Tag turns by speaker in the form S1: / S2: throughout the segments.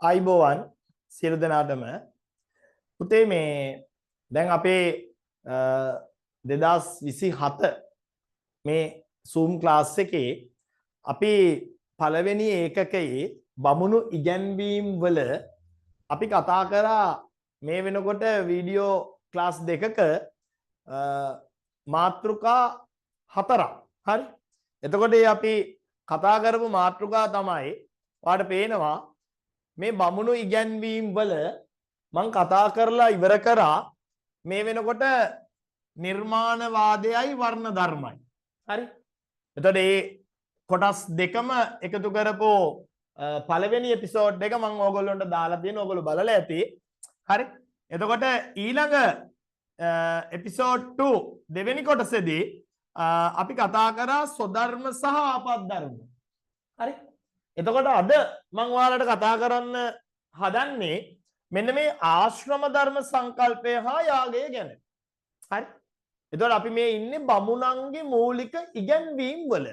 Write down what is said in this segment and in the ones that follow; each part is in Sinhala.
S1: ආයිබෝවන් සියලු දෙනාටම පුතේ මේ දැන් අපේ 2027 මේ Zoom class එකේ අපි පළවෙනි ඒකකයේ බමුණු ඉගැන්වීම් වල අපි කතා කරා මේ වෙනකොට වීඩියෝ ක්ලාස් දෙකක මාතෘකා 4ක් හරි එතකොට අපි කතා කරපු මාතෘකා තමයි ඔයාලට පේනවා මේ බමුණු ඉගැන්වීම් වල මම කතා කරලා ඉවර කරා මේ වෙනකොට නිර්මාණවාදයයි වර්ණ ධර්මයි හරි එතකොට මේ කොටස් දෙකම එකතු කරපෝ පළවෙනි එපිසෝඩ් එක මම ඕගොල්ලන්ට දාලා තියෙන ඕගොල්ලෝ බලලා ඇති හරි එතකොට ඊළඟ එපිසෝඩ් 2 දෙවෙනි කොටසේදී අපි කතා කරා ස්වධර්ම සහ ආපද්ධර්ම හරි එතකොට අද මම ඔයාලට කතා කරන්න හදන්නේ මෙන්න මේ ආශ්‍රම ධර්ම සංකල්පය හා යාගය ගැන. හරි. එතකොට අපි මේ ඉන්නේ බමුණන්ගේ මූලික ඉගැන්වීම් වල.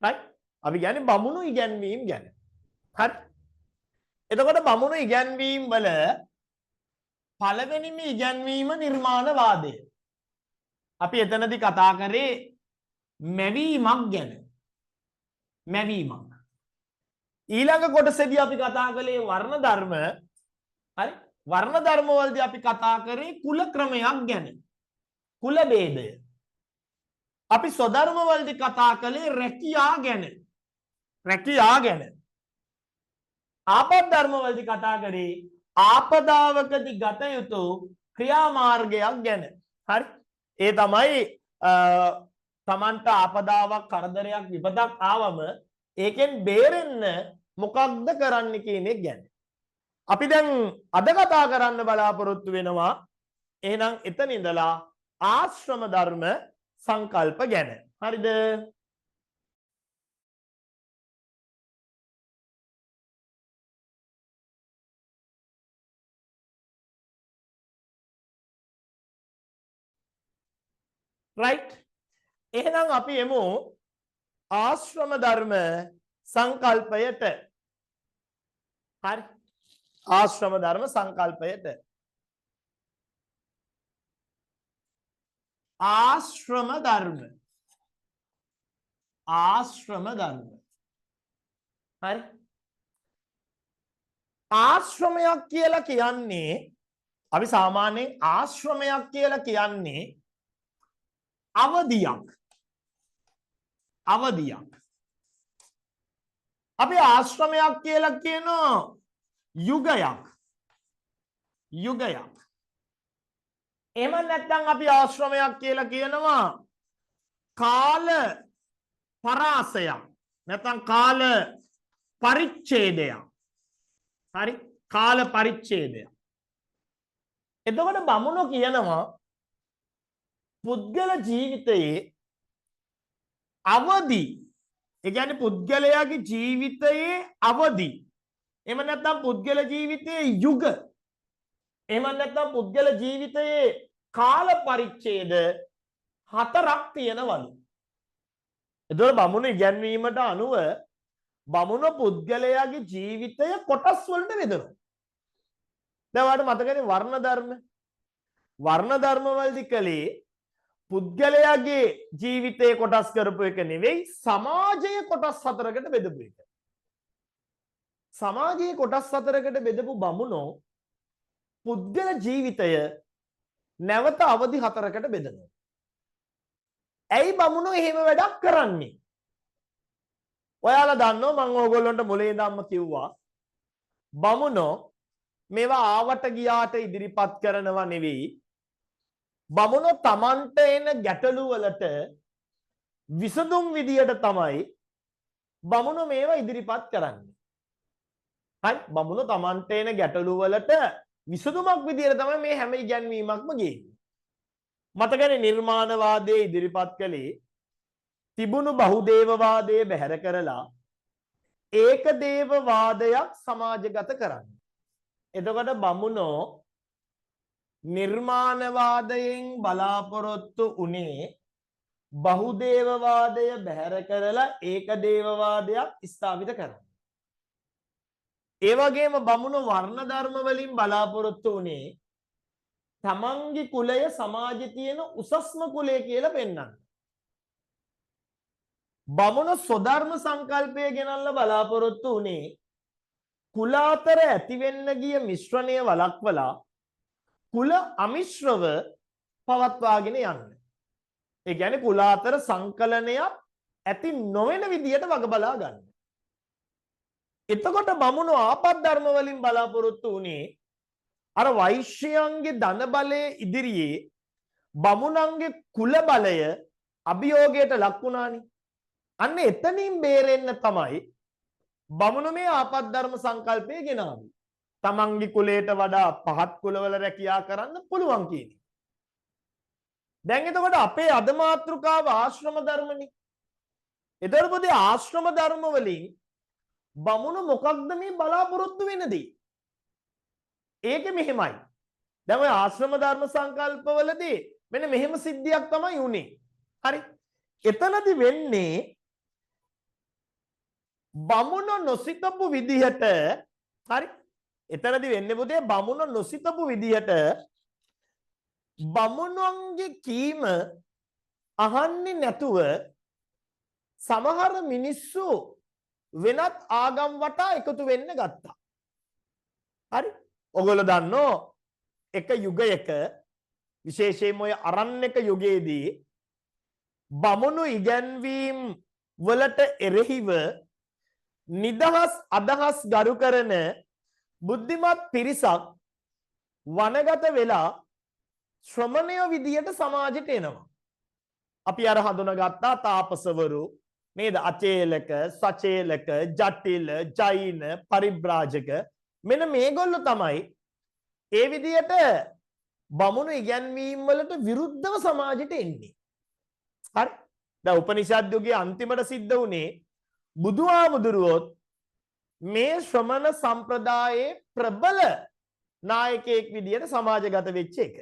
S1: right? අපි කියන්නේ බමුණු ඉගැන්වීම් ගැන. හරි. එතකොට බමුණු ඉගැන්වීම් වල පළවෙනිම ඉගැන්වීම නිර්මාණවාදය. අපි එතනදී කතා කරේ මැවීමක් ගැන. මැවීමක්. ඊළඟ කොටසේදී අපි කතා කළේ වර්ණ ධර්ම හරි වර්ණ ධර්ම වලදී අපි කතා කරේ කුල ක්‍රමයක් ගැන කුල ભેදය අපි ස්වධර්ම වලදී කතා කළේ රැකියා ගැන ආපද්ධර්ම වලදී කතා කරේ ආපදාවකදී ගත යුතු ක්‍රියාමාර්ගයක් ගැන හරි ඒ තමයි තමන්ට ආපදාවක් කරදරයක් විපතක් ආවම ඒකෙන් බේරෙන්න මොකක්ද කරන්න කියන එක ගැන. අපි දැන් අද කතා කරන්න බලාපොරොත්තු වෙනවා එහෙනම් එතන ඉඳලා ආශ්‍රම ධර්ම සංකල්ප ගැන. හරිද? right එහෙනම් අපි එමු ආශ්‍රම ධර්ම සංකල්පයට. හරි ආශ්‍රම ධර්ම සංකල්පයට ආශ්‍රම ධර්ම හරි ආශ්‍රමයක් කියලා කියන්නේ අපි සාමාන්‍යයෙන් ආශ්‍රමයක් කියලා කියන්නේ අවධියක් අපි ආශ්‍රමයක් කියලා කියනවා යුගයක් එහෙම නැත්නම් අපි ආශ්‍රමයක් කියලා කියනවා කාල පරාසයක් නැත්නම් කාල පරිච්ඡේදයක් හරි කාල පරිච්ඡේදයක් එතකොට බමුණෝ කියනවා පුද්ගල ජීවිතයේ අවදි ඒ කියන්නේ පුද්ගලයාගේ ජීවිතයේ අවදි එහෙම නැත්නම් පුද්ගල ජීවිතයේ යුග එහෙම නැත්නම් පුද්ගල ජීවිතයේ කාල පරිච්ඡේද 4ක් තියෙනවලු. එතකොට බමුණු ඉගැන්වීමට අනුව බමුණු පුද්ගලයාගේ ජීවිතය කොටස් වලට බෙදනවා. දැන් ඔයාලට මතකනේ වර්ණ ධර්ම වලදී කලේ පුද්ගලයාගේ ජීවිතේ කොටස් කරපු එක නෙවෙයි සමාජයේ කොටස් 4කට බෙදපු එක. සමාජයේ කොටස් 4කට බෙදපු බමුණෝ පුද්ගල ජීවිතය නැවත අවදි 4කට බෙදනවා. ඇයි බමුණෝ එහෙම වැඩක් කරන්නේ? ඔයාලා දන්නවා මම ඕගොල්ලන්ට මුලින් ඉඳන්ම කිව්වා බමුණෝ මේවා ආවට ගියාට ඉදිරිපත් කරනවා නෙවෙයි බමුණෝ තමන්ට එන ගැටලු වලට විසඳුම් විදියට තමයි බමුණෝ මේවා ඉදිරිපත් කරන්නේ. හරි බමුණෝ තමන්ට එන ගැටලු වලට විසඳුමක් විදියට තමයි මේ හැම ඉගැන්වීමක්ම ගේන්නේ. මතකනේ නිර්මාණවාදයේ ඉදිරිපත් කළේ තිබුණු බහුදේවවාදයේ බැහැර කරලා ඒකදේවවාදයක් සමාජගත කරන්න. එතකොට බමුණෝ නිර්මාණවාදයෙන් බලාපොරොත්තු උනේ බහුදේවවාදය බැහැර කරලා ඒකදේවවාදයක් ස්ථාපිත කරන්න. ඒ වගේම බමුණු වර්ණ ධර්ම වලින් බලාපොරොත්තු වුණේ තමන්ගේ කුලය සමාජයේ තියෙන උසස්ම කුලය කියලා පෙන්වන්න. බමුණු ස්වධර්ම සංකල්පය ගෙනල්ලා බලාපොරොත්තු වුණේ කුල අතර ඇති වෙන්න ගිය මිශ්‍රණය වළක්වලා කුල අමිශ්‍රව පවත්වාගෙන යන්න. ඒ කියන්නේ කුල අතර සංකලනයක් ඇති නොවන විදියට වග බලා ගන්න. එතකොට බමුණු ආපත් ධර්ම වලින් බලාපොරොත්තු වුණේ අර වෛශ්‍යයන්ගේ ධන බලයේ ඉදිරියේ බමුණන්ගේ කුල බලය අභියෝගයට ලක් වුණානේ. අන්න එතනින් බේරෙන්න තමයි බමුණු මේ ආපත් ධර්ම සංකල්පය ගෙනාවේ. තමන්ගේ කුලයට වඩා පහත් කුලවල රැකියා කරන්න පුළුවන් කියන්නේ. දැන් එතකොට අපේ අද මාතෘකාව ආශ්‍රම ධර්මනේ. එතකොට පොඩි ආශ්‍රම ධර්ම වලින් බමුණු මොකක්ද මේ බලාපොරොත්තු වෙන්නේ? ඒකෙ මෙහෙමයි. දැන් ඔය ආශ්‍රම ධර්ම සංකල්පවලදී මෙන්න මෙහෙම සිද්ධියක් තමයි උනේ. හරි. එතනදි වෙන්නේ බමුණ නොසිතපු විදිහට හරි. එතනදි වෙන්නේ පුතේ බමුණ නොසිතපු විදිහට බමුණන්ගේ කීම අහන්නේ නැතුව සමහර මිනිස්සු වෙනත් ආගම් වටා එකතු වෙන්න ගත්තා. හරි. ඔයගොල්ලෝ දන්නෝ එක යුගයක විශේෂයෙන්ම ඔය අරණ්‍යක යුගයේදී බමුණු ඉගැන්වීම් වලට එරෙහිව නිදහස් අදහස් ගරු කරන බුද්ධිමත් පිරිසක් වනගත වෙලා ශ්‍රමණය විදියට සමාජයට එනවා. අපි අර හඳුනගත්තා තාපසවරු නේද? අචේලක, සචේලක, ජටිල, ජෛන, පරිබ්‍රාජක මෙන්න මේගොල්ලෝ තමයි ඒ විදියට බමුණු ඉගැන්වීම් වලට විරුද්ධව සමාජයට එන්නේ. හරි. දැන් උපනිෂද් යුගයේ අන්තිමට සිද්ධ වුණේ බුදුහාමුදුරුවොත් මේ ශ්‍රමණ සම්ප්‍රදායේ ප්‍රබල නායකයෙක් විදියට සමාජගත වෙච්ච එක.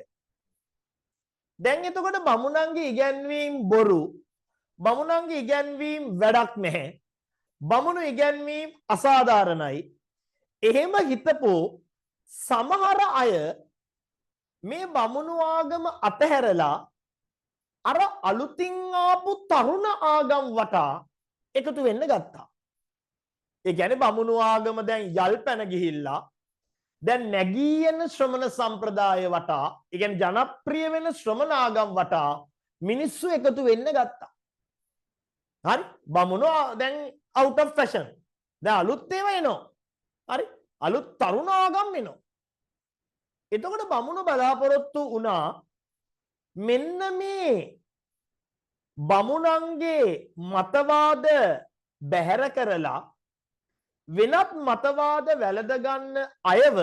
S1: දැන් එතකොට බමුණන්ගේ ඉගැන්වීම් බොරු, බමුණන්ගේ ඉගැන්වීම් වැඩක් නැහැ, බමුණු ඉගැන්වීම් අසාධාරණයි. එහෙම හිතපෝ සමහර අය මේ බමුණු ආගම අතහැරලා අර අලුතින් ආපු තරුණ ආගම් වටා එකතු වෙන්න ගත්තා. ඒ කියන්නේ බමුණු ආගම දැන් යල් පැන ගිහිල්ලා දැන් නැගී යන ශ්‍රමණ සම්ප්‍රදාය වටා, ඒ කියන්නේ ජනප්‍රිය වෙන ශ්‍රමණ ආගම් වටා මිනිස්සු එකතු වෙන්න ගත්තා. හරි. බමුණු දැන් out of fashion. දැන් අලුත් ඒවා එනවා. හරි. අලුත් තරුණ ආගම් එනවා. එතකොට බමුණු බලාපොරොත්තු වුණා මෙන්න මේ බමුණන්ගේ මතවාද බැහැර කරලා වෙනත් මතවාද වැළඳ ගන්න අයව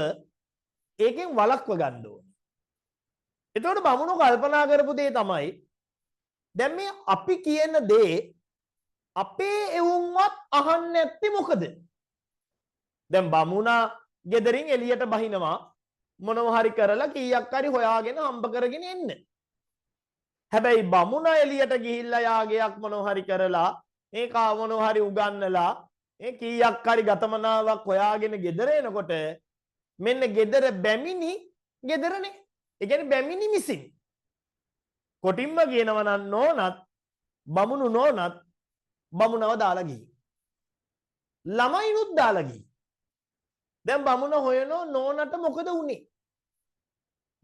S1: ඒකෙන් වළක්ව ගන්න ඕනේ. එතකොට බමුණු කල්පනා කරපු දේ තමයි දැන් මේ අපි කියන දේ අපේ එවුන්වත් අහන්නේ නැත්තේ මොකද? දැන් බමුණා ගෙදරින් එළියට බහිනවා මොනවා හරි කරලා කීයක් හරි හොයාගෙන හම්බ කරගෙන එන්න. හැබැයි බමුණා එළියට ගිහිල්ලා යාගයක් මොනවා හරි කරලා ඒක මොනවා හරි උගන්නලා ඒ කීයක් හරි ගතමනාවක් හොයාගෙන ගෙදර එනකොට මෙන්න ගෙදර බැමිණි ගෙදරනේ. ඒ කියන්නේ බැමිණි මිසින්. කොටින්ම කියනවා නම් නෝනත් බමුණු නෝනත් බමුණව දාලා ගිහින්. ළමයිනුත් දාලා ගිහින්. දැන් බමුණ හොයනෝ නෝනට මොකද වුනේ?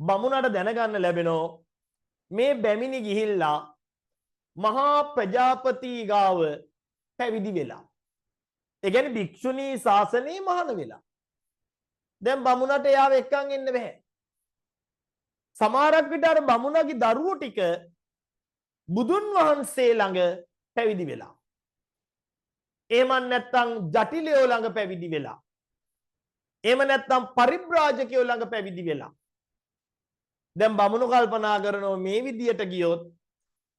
S1: බමුණට දැනගන්න ලැබෙනෝ මේ බැමිණි ගිහිල්ලා මහා ප්‍රජාපති ගාව පැවිදි වෙලා. ඒ කියන්නේ භික්ෂුණී ශාසනයේ මහාන වෙලා. දැන් බමුණට යාව එක්කන් එන්න බෑ. සමහරක් විට අර බමුණගේ දරුවෝ ටික බුදුන් වහන්සේ ළඟ පැවිදි වෙලා. එහෙම නැත්නම් ජටිලයෝ ළඟ පැවිදි වෙලා. එහෙම නැත්නම් පරිබ්‍රාජකයෝ ළඟ පැවිදි වෙලා. දැන් බමුණු කල්පනා කරනවා මේ විදියට ගියොත්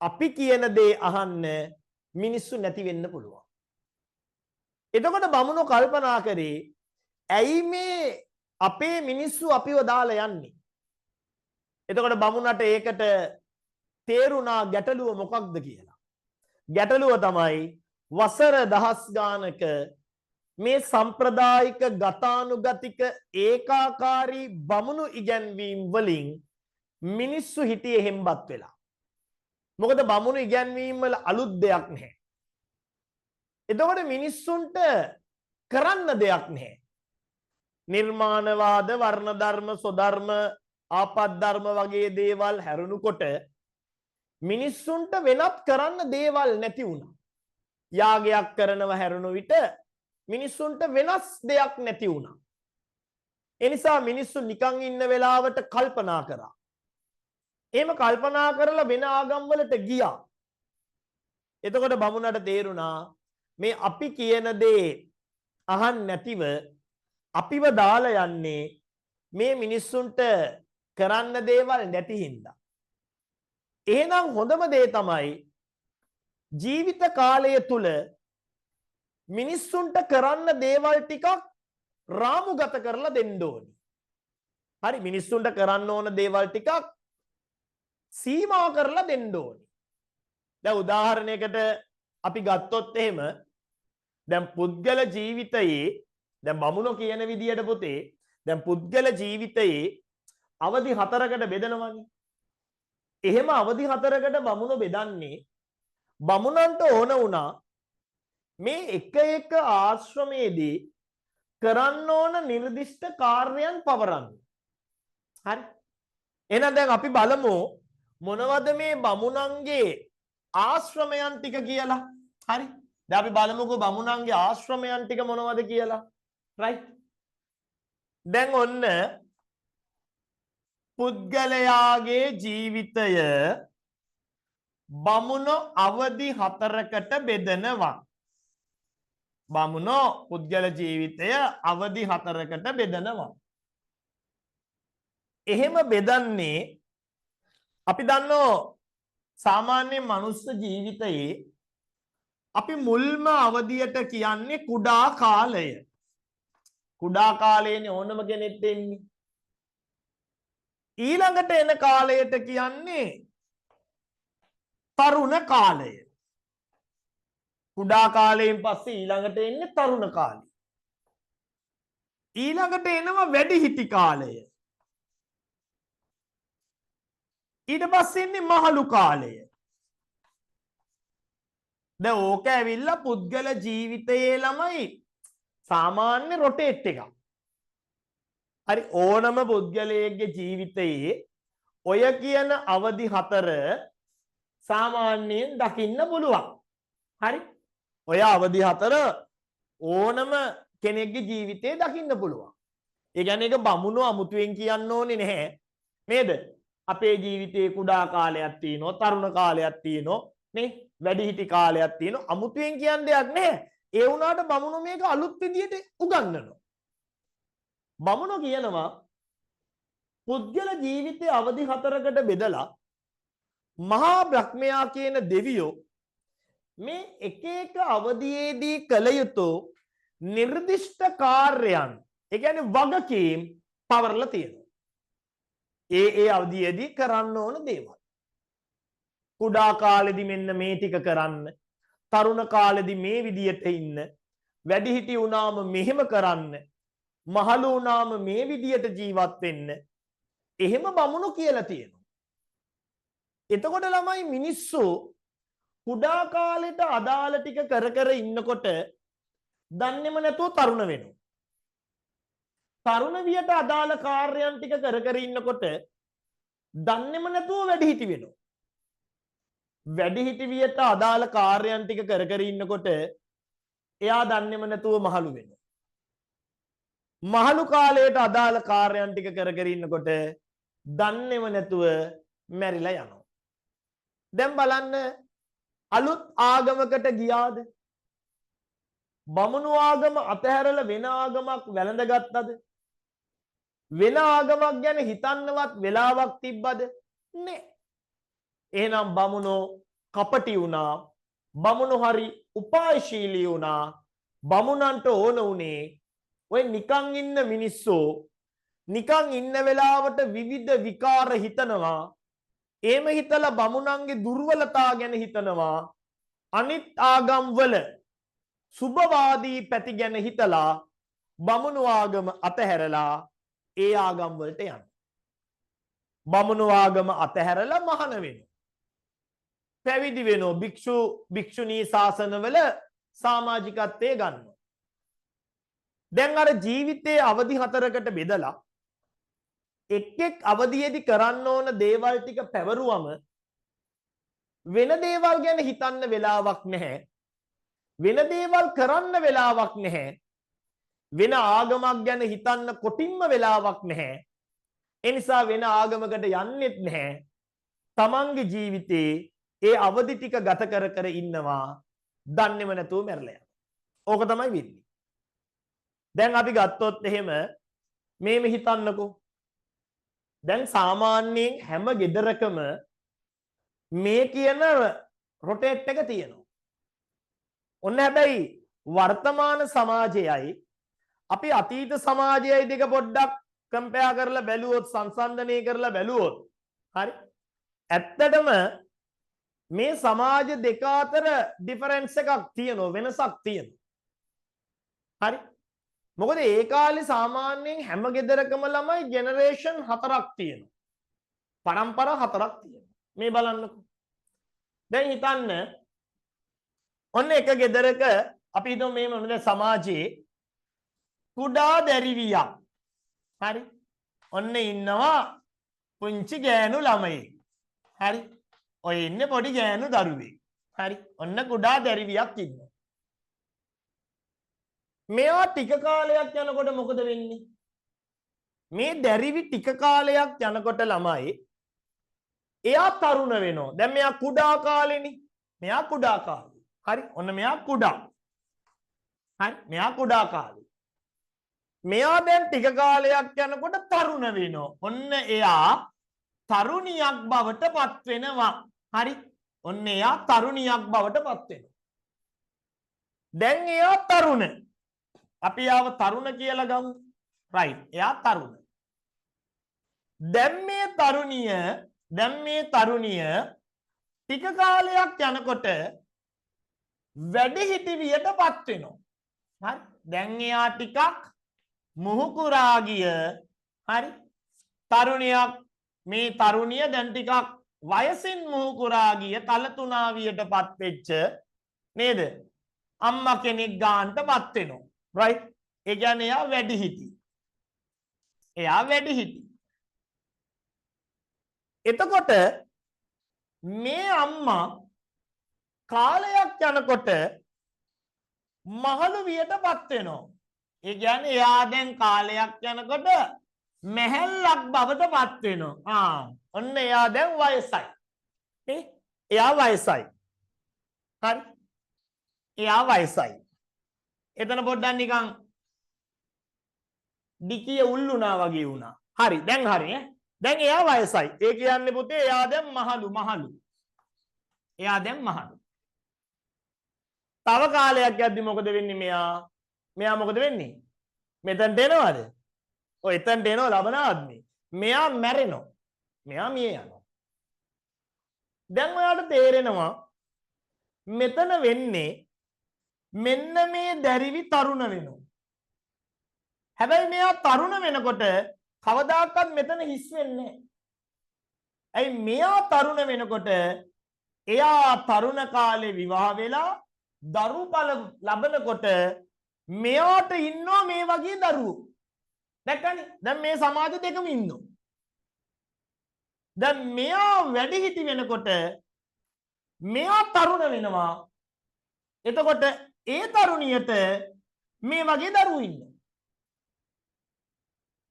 S1: අපි කියන දේ අහන්න මිනිස්සු නැති වෙන්න පුළුවන්. එතකොට බමුණු කල්පනා කරේ ඇයි මේ අපේ මිනිස්සු අපිව දාලා යන්නේ? එතකොට බමුණට ඒකට තේරුණා ගැටලුව මොකක්ද කියලා. ගැටලුව තමයි වසර දහස් ගානක මේ සම්ප්‍රදායික ගතානුගතික ඒකාකාරී බමුණු ඉගැන්වීම් වලින් මිනිස්සු හිටියේ හෙම්බත් වෙලා. මොකද බමුණු ඉගැන්වීම් වල අලුත් දෙයක් නැහැ. එතකොට මිනිස්සුන්ට කරන්න දෙයක් නැහැ. නිර්මාණවාද, වර්ණ ධර්ම, ස්වධර්ම, ආපත් ධර්ම වගේ දේවල් හැරුණුකොට මිනිස්සුන්ට වෙනත් කරන්න දේවල් නැති වුණා. යාගයක් කරනව හැරුණු විට මිනිස්සුන්ට වෙනස් දෙයක් නැති වුණා. ඒ නිසා මිනිස්සු නිකන් ඉන්න වෙලාවට කල්පනා කරා. එහෙම කල්පනා කරලා වෙන ආගම් වලට ගියා. එතකොට බමුණට තේරුණා මේ අපි කියන දේ අහන්න නැතිව අපිව දාලා යන්නේ මේ මිනිස්සුන්ට කරන්න දේවල් නැති හින්දා. එහෙනම් හොඳම දේ තමයි ජීවිත කාලය තුල මිනිස්සුන්ට කරන්න දේවල් ටිකක් රාමුගත කරලා දෙන්න ඕනි. හරි, මිනිස්සුන්ට කරන්න ඕන දේවල් ටිකක් සීමා කරලා දෙන්න ඕනි. දැන් උදාහරණයකට අපි ගත්තොත් එහෙම දැන් පුද්ගල ජීවිතයේ දැන් බමුණෝ කියන විදියට පොතේ දැන් පුද්ගල ජීවිතයේ අවදි 4කට බෙදනවානේ. එහෙම අවදි 4කට බමුණෝ බෙදන්නේ බමුණන්ට ඕන වුණා මේ එක එක ආශ්‍රමයේදී කරන්න ඕන නිර්දිෂ්ට කාර්යයන් පවරන්න. හරි. එහෙනම් දැන් අපි බලමු මොනවද මේ බමුණන්ගේ ආශ්‍රමයන් ටික කියලා. හරි. දැන් අපි බලමුකෝ බමුණන්ගේ ආශ්‍රමයන් ටික මොනවද කියලා. right. දැන් ඔන්න පුද්ගලයාගේ ජීවිතය බමුණෝ අවදි 4කට බෙදනවා. බමුණෝ පුද්ගල ජීවිතය අවදි 4කට බෙදනවා. එහෙම බෙදන්නේ අපි දන්නෝ සාමාන්‍ය මනුස්ස ජීවිතයේ අපි මුල්ම අවදියට කියන්නේ කුඩා කාලය. කුඩා කාලයේනේ ඕනම කෙනෙක් එන්නේ. ඊළඟට එන කාලයට කියන්නේ තරුණ කාලය. කුඩා කාලයෙන් පස්සේ ඊළඟට එන්නේ තරුණ කාලය. ඊළඟට එනවා වැඩිහිටි කාලය. ඊට පස්සේ ඉන්නේ මහලු කාලය. දැන් ඕක ඇවිල්ලා පුද්ගල ජීවිතයේ ළමයි සාමාන්‍ය රොටේට් එකක්. හරි, ඕනම පුද්ගලයෙක්ගේ ජීවිතයේ ඔය කියන අවදි 4 සාමාන්‍යයෙන් දකින්න පුළුවන්. හරි, ඔය අවදි 4 ඕනම කෙනෙක්ගේ ජීවිතේ දකින්න පුළුවන්. ඒ කියන්නේ ඒක බමුණු අමුතුවෙන් කියන්න ඕනේ නැහැ. නේද? අපේ ජීවිතේ කුඩා කාලයක් තියෙනවා, තරුණ කාලයක් තියෙනවා, නේ? වැඩිහිටි කාලයක් තියෙනවා. අමුතුවෙන් කියන්න දෙයක් නැහැ. ඒ වුණාට බමුණු මේක අලුත් විදියට උගන්වනවා. බමුණු කියනවා පුද්ගල ජීවිතයේ අවදි 4කට බෙදලා මහා බ්‍රහ්මයා කියන දෙවියෝ මේ එක එක අවදියේදී කළ යුතු නිර්දිෂ්ට කාර්යයන්, ඒ කියන්නේ වගකීම් පවර්ලා තියෙනවා. ඒ අවදියේදී කරන්න ඕන දේවල්. කුඩා කාලෙදි මෙන්න මේ ටික කරන්න, තරුණ කාලෙදි මේ විදියට ඉන්න, වැඩිහිටි වුණාම මෙහෙම කරන්න, මහලු වුණාම මේ විදියට ජීවත් වෙන්න. එහෙම බමුණු කියලා තියෙනවා. එතකොට ළමයි මිනිස්සු කුඩා කාලෙට අදාළ ටික කර කර ඉන්නකොට දන්නේම නැතුව තරුණ වෙනවා. තරුණ වියට අදාළ කාර්යයන් ටික කර කර ඉන්නකොට දන්නේම නැතුව වැඩිහිටි වෙනවා. වැඩිහිටි වියට අදාළ කාර්යයන් ටික කර කර ඉන්නකොට එයා දන්නේම නැතුව මහලු වෙනවා. මහලු කාලයට අදාළ කාර්යයන් ටික කර කර ඉන්නකොට දන්නේම නැතුව මැරිලා යනවා. දැන් බලන්න අලුත් ආගමකට ගියාද? බමුණු ආගම අතහැරලා වෙන ආගමක් වැළඳගත්තද? වෙන ආගමක් ගැන හිතන්නවත් වෙලාවක් තිබ්බද? නෑ. එහෙනම් බමුණෝ කපටි වුණා. බමුණු හරි උපායශීලී වුණා. බමුණන්ට ඕන උනේ ඔය නිකන් ඉන්න මිනිස්සු නිකන් ඉන්න වෙලාවට විවිධ විකාර හිතනවා. එහෙම හිතලා බමුණන්ගේ දුර්වලතා ගැන හිතනවා. අනිත් ආගම් වල සුභවාදී පැති ගැන හිතලා බමුණු ආගම අතහැරලා ඒ ආගම් වලට යනවා. බමුණු ආගම අතහැරලා මහාන වෙනවා. පැවිදි වෙනවා. භික්ෂුණී ශාසනවල සමාජිකත්වයේ ගන්නවා. දැන් අර ජීවිතයේ අවදි 4කට බෙදලා එක් අවධියේදී කරන්න ඕන දේවල් ටික පැවරුවම වෙන දේවල් ගැන හිතන්න වෙලාවක් නැහැ. වෙන දේවල් කරන්න වෙලාවක් නැහැ. වෙන ආගමක් ගැන හිතන්න කොටින්ම වෙලාවක් නැහැ. ඒ නිසා වෙන ආගමකට යන්නෙත් නැහැ. තමන්ගේ ජීවිතේ ඒ අවදි ටික ගත කර කර ඉන්නවා. දන්නේම නැතුව මැරලා යනවා. ඕක තමයි වෙන්නේ. දැන් අපි ගත්තොත් එහෙම මේම හිතන්නකෝ. දැන් සාමාන්‍යයෙන් හැම ගෙදරකම මේ කියන රොටේට් එක තියෙනවා. ඔන්න හැබැයි වර්තමාන සමාජයයි අපි අතීත සමාජයයි දෙක පොඩ්ඩක් කම්පෙයාර් කරලා බැලුවොත් සංසන්දනය කරලා බැලුවොත් හරි ඇත්තටම මේ සමාජ දෙක අතර ඩිෆරන්ස් එකක් තියෙනවා වෙනසක් තියෙනවා. හරි මොකද ඒ කාලේ සාමාන්‍යයෙන් හැම ගෙදරකම ළමයි ජෙනරේෂන් 4ක් තියෙනවා. පරම්පරා 4ක් තියෙනවා. මේ බලන්නකෝ. දැන් හිතන්න ඔන්න එක ගෙදරක අපි හිතමු මේ මොනද සමාජයේ කුඩා දැරිවියක්. හරි. ඔන්න ඉන්නවා පුංචි ගෑනු ළමයි. හරි. ඔය ඉන්නේ පොඩි ගෑනු දරුවෙක්. හරි. ඔන්න කුඩා දැරිවියක් ඉන්නවා. මෙයා ටික කාලයක් යනකොට මොකද වෙන්නේ? මේ දැරිවි ටික කාලයක් යනකොට ළමයි එයා තරුණ වෙනවා. දැන් මෙයා කුඩා කාලෙනේ. මෙයා කුඩා කාලේ. හරි. ඔන්න මෙයා කුඩා. හරි. මෙයා කුඩා කාලේ. මෙයා දැන් ටික කාලයක් යනකොට තරුණ වෙනවා. ඔන්න එයා තරුණියක් බවට පත් වෙනවා. හරි. ඔන්න එයා තරුණියක් බවට පත් වෙනවා. දැන් එයා තරුණ. අපි ආව තරුණ කියලා ගමු. රයිට්. එයා තරුණ. දැන් මේ තරුණිය ටික කාලයක් යනකොට වැඩිහිටි වියටපත් වෙනවා. හරි. දැන් එයා ටිකක් මුහුකුරා ගිය හරි තරුණියක් මේ තරුණිය දැන් ටිකක් වයසින් මුහුකුරා ගිය තලතුණා වියටපත් වෙච්ච නේද? අම්මා කෙනෙක් ගානටපත් වෙනවා. right ඒ කියන්නේ එයා වැඩිහිටි. එතකොට මේ අම්මා කාලයක් යනකොට මහලු වියටපත් වෙනවා. ඒ කියන්නේ එයා දැන් කාලයක් යනකොට මැහැල්ලක් බවට පත් වෙනවා. ඔන්න එයා දැන් වයසයි. එයා වයසයි. හරි. එයා වයසයි. එතන පොඩ්ඩක් නිකන් ඩිකිය උල්ලුණා වගේ වුණා. හරි දැන් හරි ඈ. දැන් එයා වයසයි. ඒ කියන්නේ පුතේ එයා දැන් මහලු. එයා දැන් මහලු. තව කාලයක් යද්දි මොකද වෙන්නේ මෙයා මොකද වෙන්නේ? මෙතනට එනවද? ඔය එතනට එනව ලබනාත්මේ. මෙයා මැරෙනවා. මෙයා මිය යනවා. දැන් ඔයාලට තේරෙනවා මෙතන වෙන්නේ මෙන්න මේ දැරිවි තරුණ වෙනවා. හැබැයි මෙයා තරුණ වෙනකොට කවදාකවත් මෙතන හිස් වෙන්නේ නැහැ. ඇයි මෙයා තරුණ වෙනකොට එයා තරුණ කාලේ විවාහ වෙලා දරුපල ලබනකොට මෙයාට ඉන්නවා මේ වගේ දරුවෝ. දැක්කනේ? දැන් මේ සමාජ දෙකම ඉන්නවා. දැන් මෙයා වැඩිහිටි වෙනකොට මෙයා තරුණ වෙනවා. එතකොට ඒ තරුණියට මේ වගේ දරුවෝ ඉන්නවා.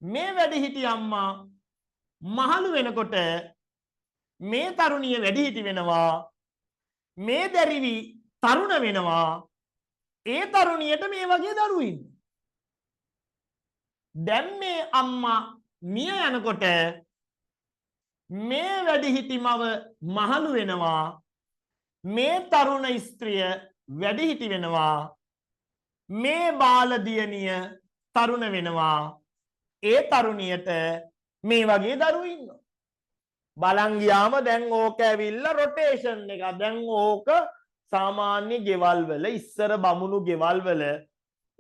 S1: මේ වැඩිහිටි අම්මා මහලු වෙනකොට මේ තරුණිය වැඩිහිටි වෙනවා. මේ දැරිවි තරුණ වෙනවා. ඒ තරුණියට මේ වගේ දරුවෝ ඉන්නවා. දැන් මේ අම්මා මිය යනකොට මේ වැඩිහිටි මව මහලු වෙනවා. මේ තරුණ ස්ත්‍රිය වැඩිහිටි වෙනවා. මේ බාල දියණිය තරුණ වෙනවා. ඒ තරුණියට මේ වගේ දරුවෝ ඉන්නවා. බලන් ගියාම දැන් ඕක ඇවිල්ලා රොටේෂන් එක. දැන් ඕක සාමාන්‍ය ගෙවල් වල ඉස්සර බමුණු ගෙවල් වල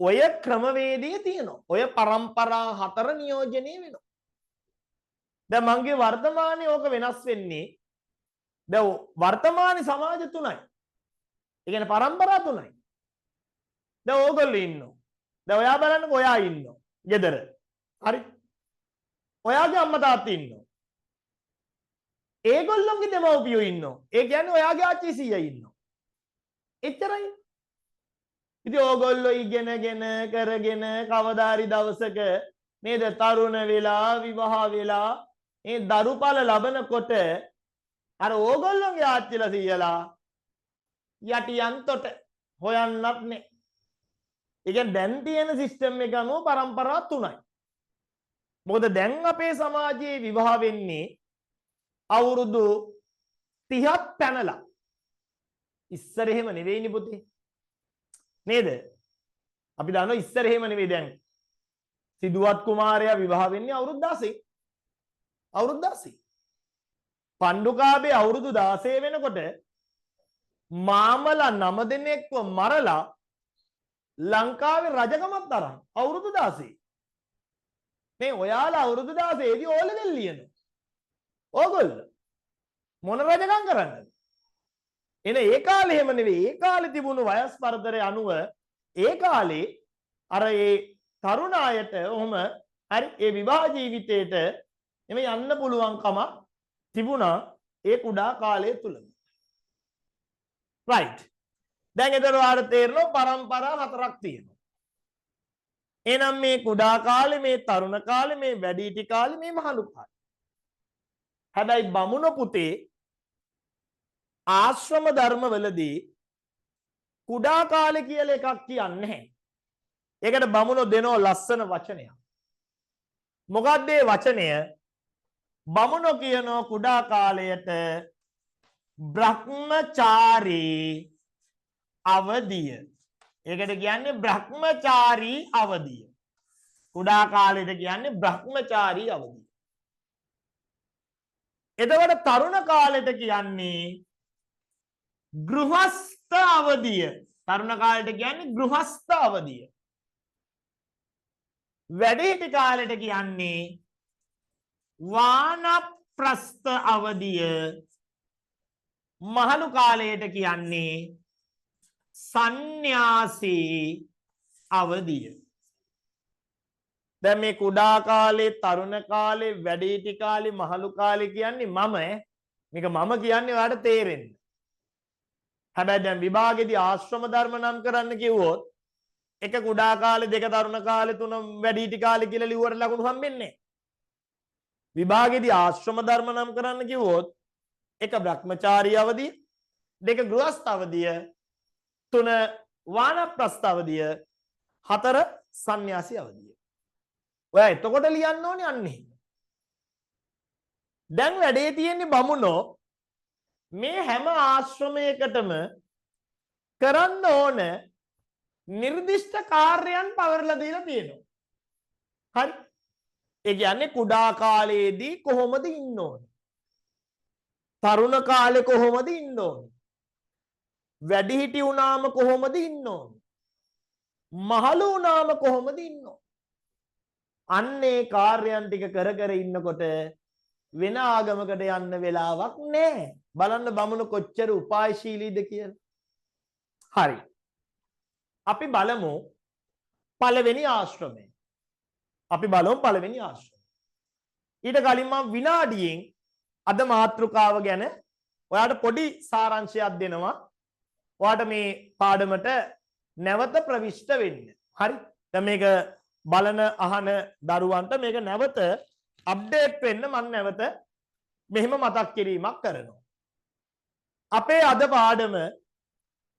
S1: ඔය ක්‍රමවේදය තියෙනවා. ඔය પરම්පරා 4 නියෝජනය වෙනවා. දැන් මගේ වර්තමානයේ ඕක වෙනස් වෙන්නේ. දැන් වර්තමාන සමාජ තුනයි. ඒ කියන්නේ પરම්පරා තුනයි. දැන් ඕගොල්ලෝ ඉන්නවා. දැන් ඔයා බලන්නකෝ ඔයා ඉන්නවා. ගෙදර. හරි. ඔයාගේ අම්මා තාත්තා ඉන්නවා. ඒගොල්ලොන්ගේ දෙමව්පියෝ ඉන්නවා. ඒ කියන්නේ ඔයාගේ ආච්චි සීයා ඉන්නවා. එච්චරයි. ඉතින් ඕගොල්ලෝ ඉගෙනගෙන කරගෙන කවදාරි දවසක නේද තරුණ වෙලා විවාහ වෙලා මේ දරුපල ලබනකොට අර ඕගොල්ලෝගේ ආච්චිලා සීයලා යටියන්තොට හොයන්නත් නේ. ඒ කියන්නේ දැන් තියෙන සිස්ටම් එක අනුව પરම්පරා තුනයි. මොකද දැන් අපේ සමාජයේ විවාහ වෙන්නේ අවුරුදු 30ක් පැනලා. ඉස්සර එහෙම නෙවෙයිනේ පුතේ. නේද? අපි දන්නවා ඉස්සර එහෙම නෙවෙයි දැන්. සිදුවත් කුමාරයා විවාහ වෙන්නේ අවුරුදු 16. අවුරුදු 16. පණ්ඩුකාභය අවුරුදු 16 වෙනකොට මාමලා 9 දෙනෙක්ව මරලා ලංකාවේ රජකමත් අරන් අවුරුදු 16. මේ ඔයාලා අවුරුදු 16 දී ඕලෙවල් ලියනවා. ඕගොල්ලෝ මොන රජකම් කරන්නද? එන ඒ කාලේ එහෙම නෙවෙයි. ඒ කාලේ තිබුණු වයස් පරතරය අනුව ඒ කාලේ අර ඒ තරුණ අයට ඔහම හරි ඒ විවාහ ජීවිතේට එමෙ යන්න පුළුවන්කම තිබුණා ඒ කුඩා කාලය තුලම. right. දැන් එතන ඔයාලට තේරෙනවා પરම්පරා 4ක් තියෙනවා. එහෙනම් මේ කුඩා කාලේ මේ තරුණ කාලේ මේ වැඩිහිටි කාලේ මේ මහලු කාලේ. හැබැයි බමුණ පුතේ ආශ්‍රම ධර්ම වලදී කුඩා කාලේ කියලා එකක් කියන්නේ නැහැ. ඒකට බමුණෝ දෙනෝ ලස්සන වචනයක්. මොකක්ද ඒ වචනය? බමුණෝ කියනෝ කුඩා කාලයට බ්‍රහ්මචාරී අවදිය. ඒකට කියන්නේ බ්‍රහ්මචාරී අවදිය. කුඩා කාලයට කියන්නේ බ්‍රහ්මචාරී අවදිය. එතකොට තරුණ කාලයට කියන්නේ ගෘහස්ත අවදිය. තරුණ කාලයට කියන්නේ ගෘහස්ත අවදිය. වැඩිහිටි කාලයට කියන්නේ වානප්‍රස්ත අවදිය. මහලු කාලයට කියන්නේ සන්න්‍යාසී අවදිය. දැන් මේ කුඩා කාලේ තරුණ කාලේ වැඩිහිටි කාලේ මහලු කාලේ කියන්නේ මම මේක මම කියන්නේ ඔයාලට තේරෙන්න. හැබැයි දැන් විභාගෙදී ආශ්‍රම ධර්ම නම් කරන්න කිව්වොත් එක කුඩා කාලේ දෙක තරුණ කාලේ තුන වැඩිහිටි කාලේ කියලා ලිව්වට ලකුණු හම්බෙන්නේ නැහැ. විභාගෙදී ආශ්‍රම ධර්ම නම් කරන්න කිව්වොත් එක බ්‍රහ්මචාරී අවදිය, දෙක ගෘහස්ත අවදිය, තුන වානප්‍රස්ත අවදිය, හතර සන්න්‍යාසී අවදිය. ඔයා එතකොට ලියන්න ඕනේ අන්නේ. දැන් වැඩේ තියෙන්නේ බමුණෝ මේ හැම ආශ්‍රමයකටම කරන්න ඕන නිර්දිෂ්ට කාර්යයන් පවරලා දීලා තියෙනවා. හරි. ඒ කියන්නේ කුඩා කාලයේදී කොහොමද ඉන්න ඕන? තරුණ කාලේ කොහොමද ඉන්න ඕන? වැඩිහිටි වුණාම කොහොමද ඉන්න ඕන? මහලු වුණාම කොහොමද ඉන්න ඕන? අන්නේ කාර්යයන් ටික කර කර ඉන්නකොට වෙන ආගමකට යන්න වෙලාවක් නැහැ. බලන්න බමුණු කොච්චර උපායශීලීද කියලා. හරි. අපි බලමු පළවෙනි ආශ්‍රමය. ඊට කලින් මම විනාඩියෙන් අද මාතෘකාව ගැන ඔයාලට පොඩි සාරාංශයක් දෙනවා. ඔයාලට මේ පාඩමට නැවත ප්‍රවිෂ්ඨ වෙන්න. හරි. දැන් මේක බලන අහන දරුවන්ට මේක නැවත අප්ඩේට් වෙන්න මම නැවත මෙහෙම මතක් කිරීමක් කරනවා. අපේ අද පාඩම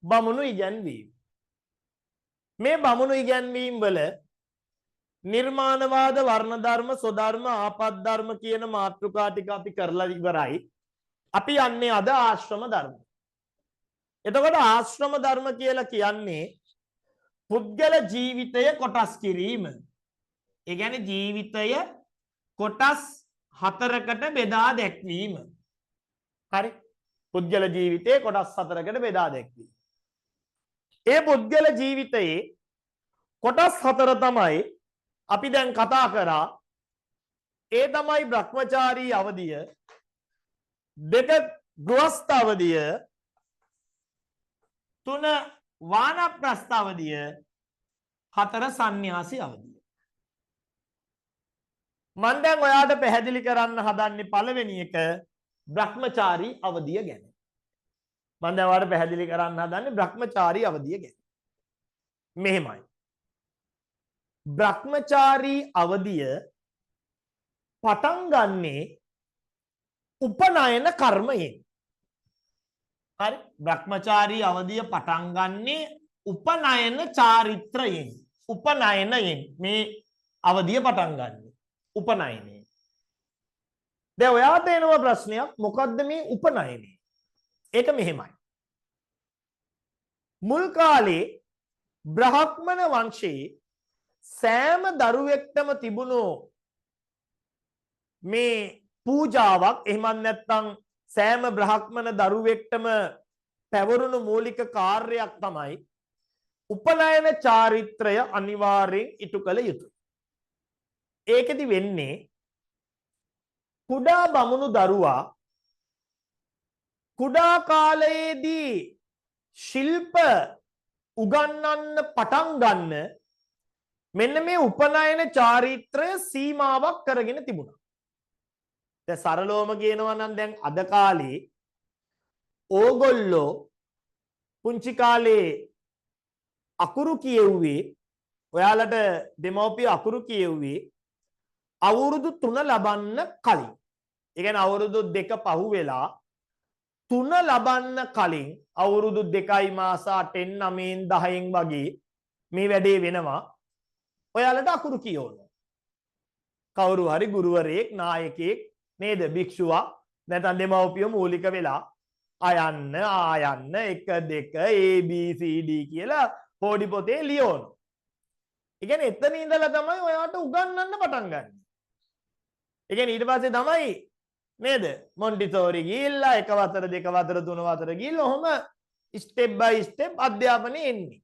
S1: බමුණු ඉගැන්වීම. මේ බමුණු ඉගැන්වීම් වල නිර්මාණවාද වර්ණ ධර්ම ස්වධර්ම ආපත් ධර්ම කියන මාතෘකා ටික අපි කරලා ඉවරයි. අපි යන්නේ අද ආශ්‍රම ධර්ම. එතකොට ආශ්‍රම ධර්ම කියලා කියන්නේ පුද්ගල ජීවිතය කොටස් කිරීම. ඒ කියන්නේ ජීවිතය කොටස් 4කට බෙදා දැක්වීම. හරි. පුද්ගල ජීවිතය කොටස් 4කට බෙදා දැක්වීම. ඒ පුද්ගල ජීවිතයේ කොටස් 4 තමයි අපි දැන් කතා කරා. ඒ තමයි භ්‍රමචාරී අවධිය, දෙක ගෘහස්ත අවධිය, තුන වානප්‍රස්ථ අවධිය, හතර සන්න්‍යාසී අවධිය. මම දැන් ඔයාලට පැහැදිලි කරන්න හදන්නේ පළවෙනි එක භ්‍රමචාරී අවධිය ගැන. මම දැන් ඔයාලට පැහැදිලි කරන්න හදන්නේ භ්‍රමචාරී අවධිය ගැන. මෙහෙමයි. භ්‍රමචාරී අවධිය පටන් ගන්නේ උපනයන කර්මයෙන්. හරි? භ්‍රමචාරී අවධිය පටන් ගන්නේ උපනයන චාරිත්‍රයෙන්. උපනයනයෙන් මේ අවධිය පටන් ගන්නේ. උපනයනයෙන්. දැන් ඔයාට එනවා ප්‍රශ්නයක්, මොකද්ද මේ උපනයනය? ඒක මෙහෙමයි. මුල් කාලේ බ්‍රාහ්මණ වංශයේ සෑම දරුවෙක්ටම තිබුණු මේ පූජාවක්, එහෙමත් නැත්නම් සෑම බ්‍රාහ්මණ දරුවෙක්ටම පැවරුණු මූලික කාර්යයක් තමයි උපනයන චාරිත්‍රය අනිවාර්යෙන් ඉටු කළ යුතුයි. ඒකෙදි වෙන්නේ කුඩා බමුණු දරුවා කුඩා කාලයේදී ශිල්ප උගන්වන්න පටන් ගන්න මෙන්න මේ උපනයන චාරිත්‍රය සීමාවක් කරගෙන තිබුණා. දැන් සරලවම කියනවා නම් දැන් අද කාලේ ඕගොල්ලෝ පුංචි කාලේ අකුරු කියෙව්වේ, ඔයාලට දෙමව්පිය අකුරු කියෙව්වේ අවුරුදු 3 ලබන්න කලින්. ඒ කියන්නේ අවුරුදු 2 පහු වෙලා 3 ලබන්න කලින් අවුරුදු 2යි මාස 8න් 9න් 10න් වගේ මේ වැඩේ වෙනවා. ඔයාලට අකුරු කියවන්න. කවුරු හරි ගුරුවරයෙක්, නායකයෙක් නේද, භික්ෂුවක් නැත්නම් දෙමව්පිය මූලික වෙලා ආයන්න 1 2 ABCD කියලා පොඩි පොතේ ලියවන. ඒ කියන්නේ එතන ඉඳලා තමයි ඔයාට උගන්වන්න පටන් ගන්න. ඒ කියන්නේ ඊට පස්සේ තමයි නේද මොන්ටිසෝරි ගිහිල්ලා 1 වසර 2 වසර 3 වසර ගිහිල්ලා ඔහොම ස්ටෙප් බයි ස්ටෙප් අධ්‍යාපනය එන්නේ.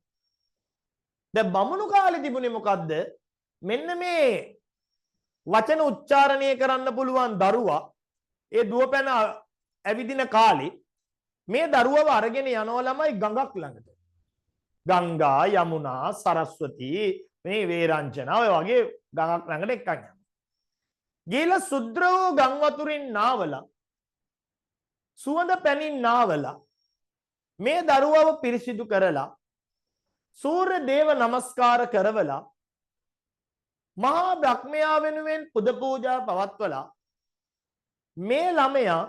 S1: දැන් බමුණු කාලේ තිබුණේ මොකද්ද? මෙන්න මේ වචන උච්චාරණය කරන්න පුළුවන් දරුවා ඒ දුවපැන ඇවිදින කාලේ මේ දරුවව අරගෙන යනවා ළමයි ගඟක් ළඟට. ගංගා, යමුනා, සරස්වතී, මේ වේරංචනා ඔය වගේ ගඟක් ළඟට එක්කන් යනවා. ගිහලා සුද්‍ර වූ ගම් වතුරින් නාවලා, සුවඳ පැනින් නාවලා මේ දරුවව පිරිසිදු කරලා සූර්ය දේව නමස්කාර කරවලා මහා බ්‍රහ්මයා වෙනුවෙන් පුද පූජා පවත්වලා මේ ළමයා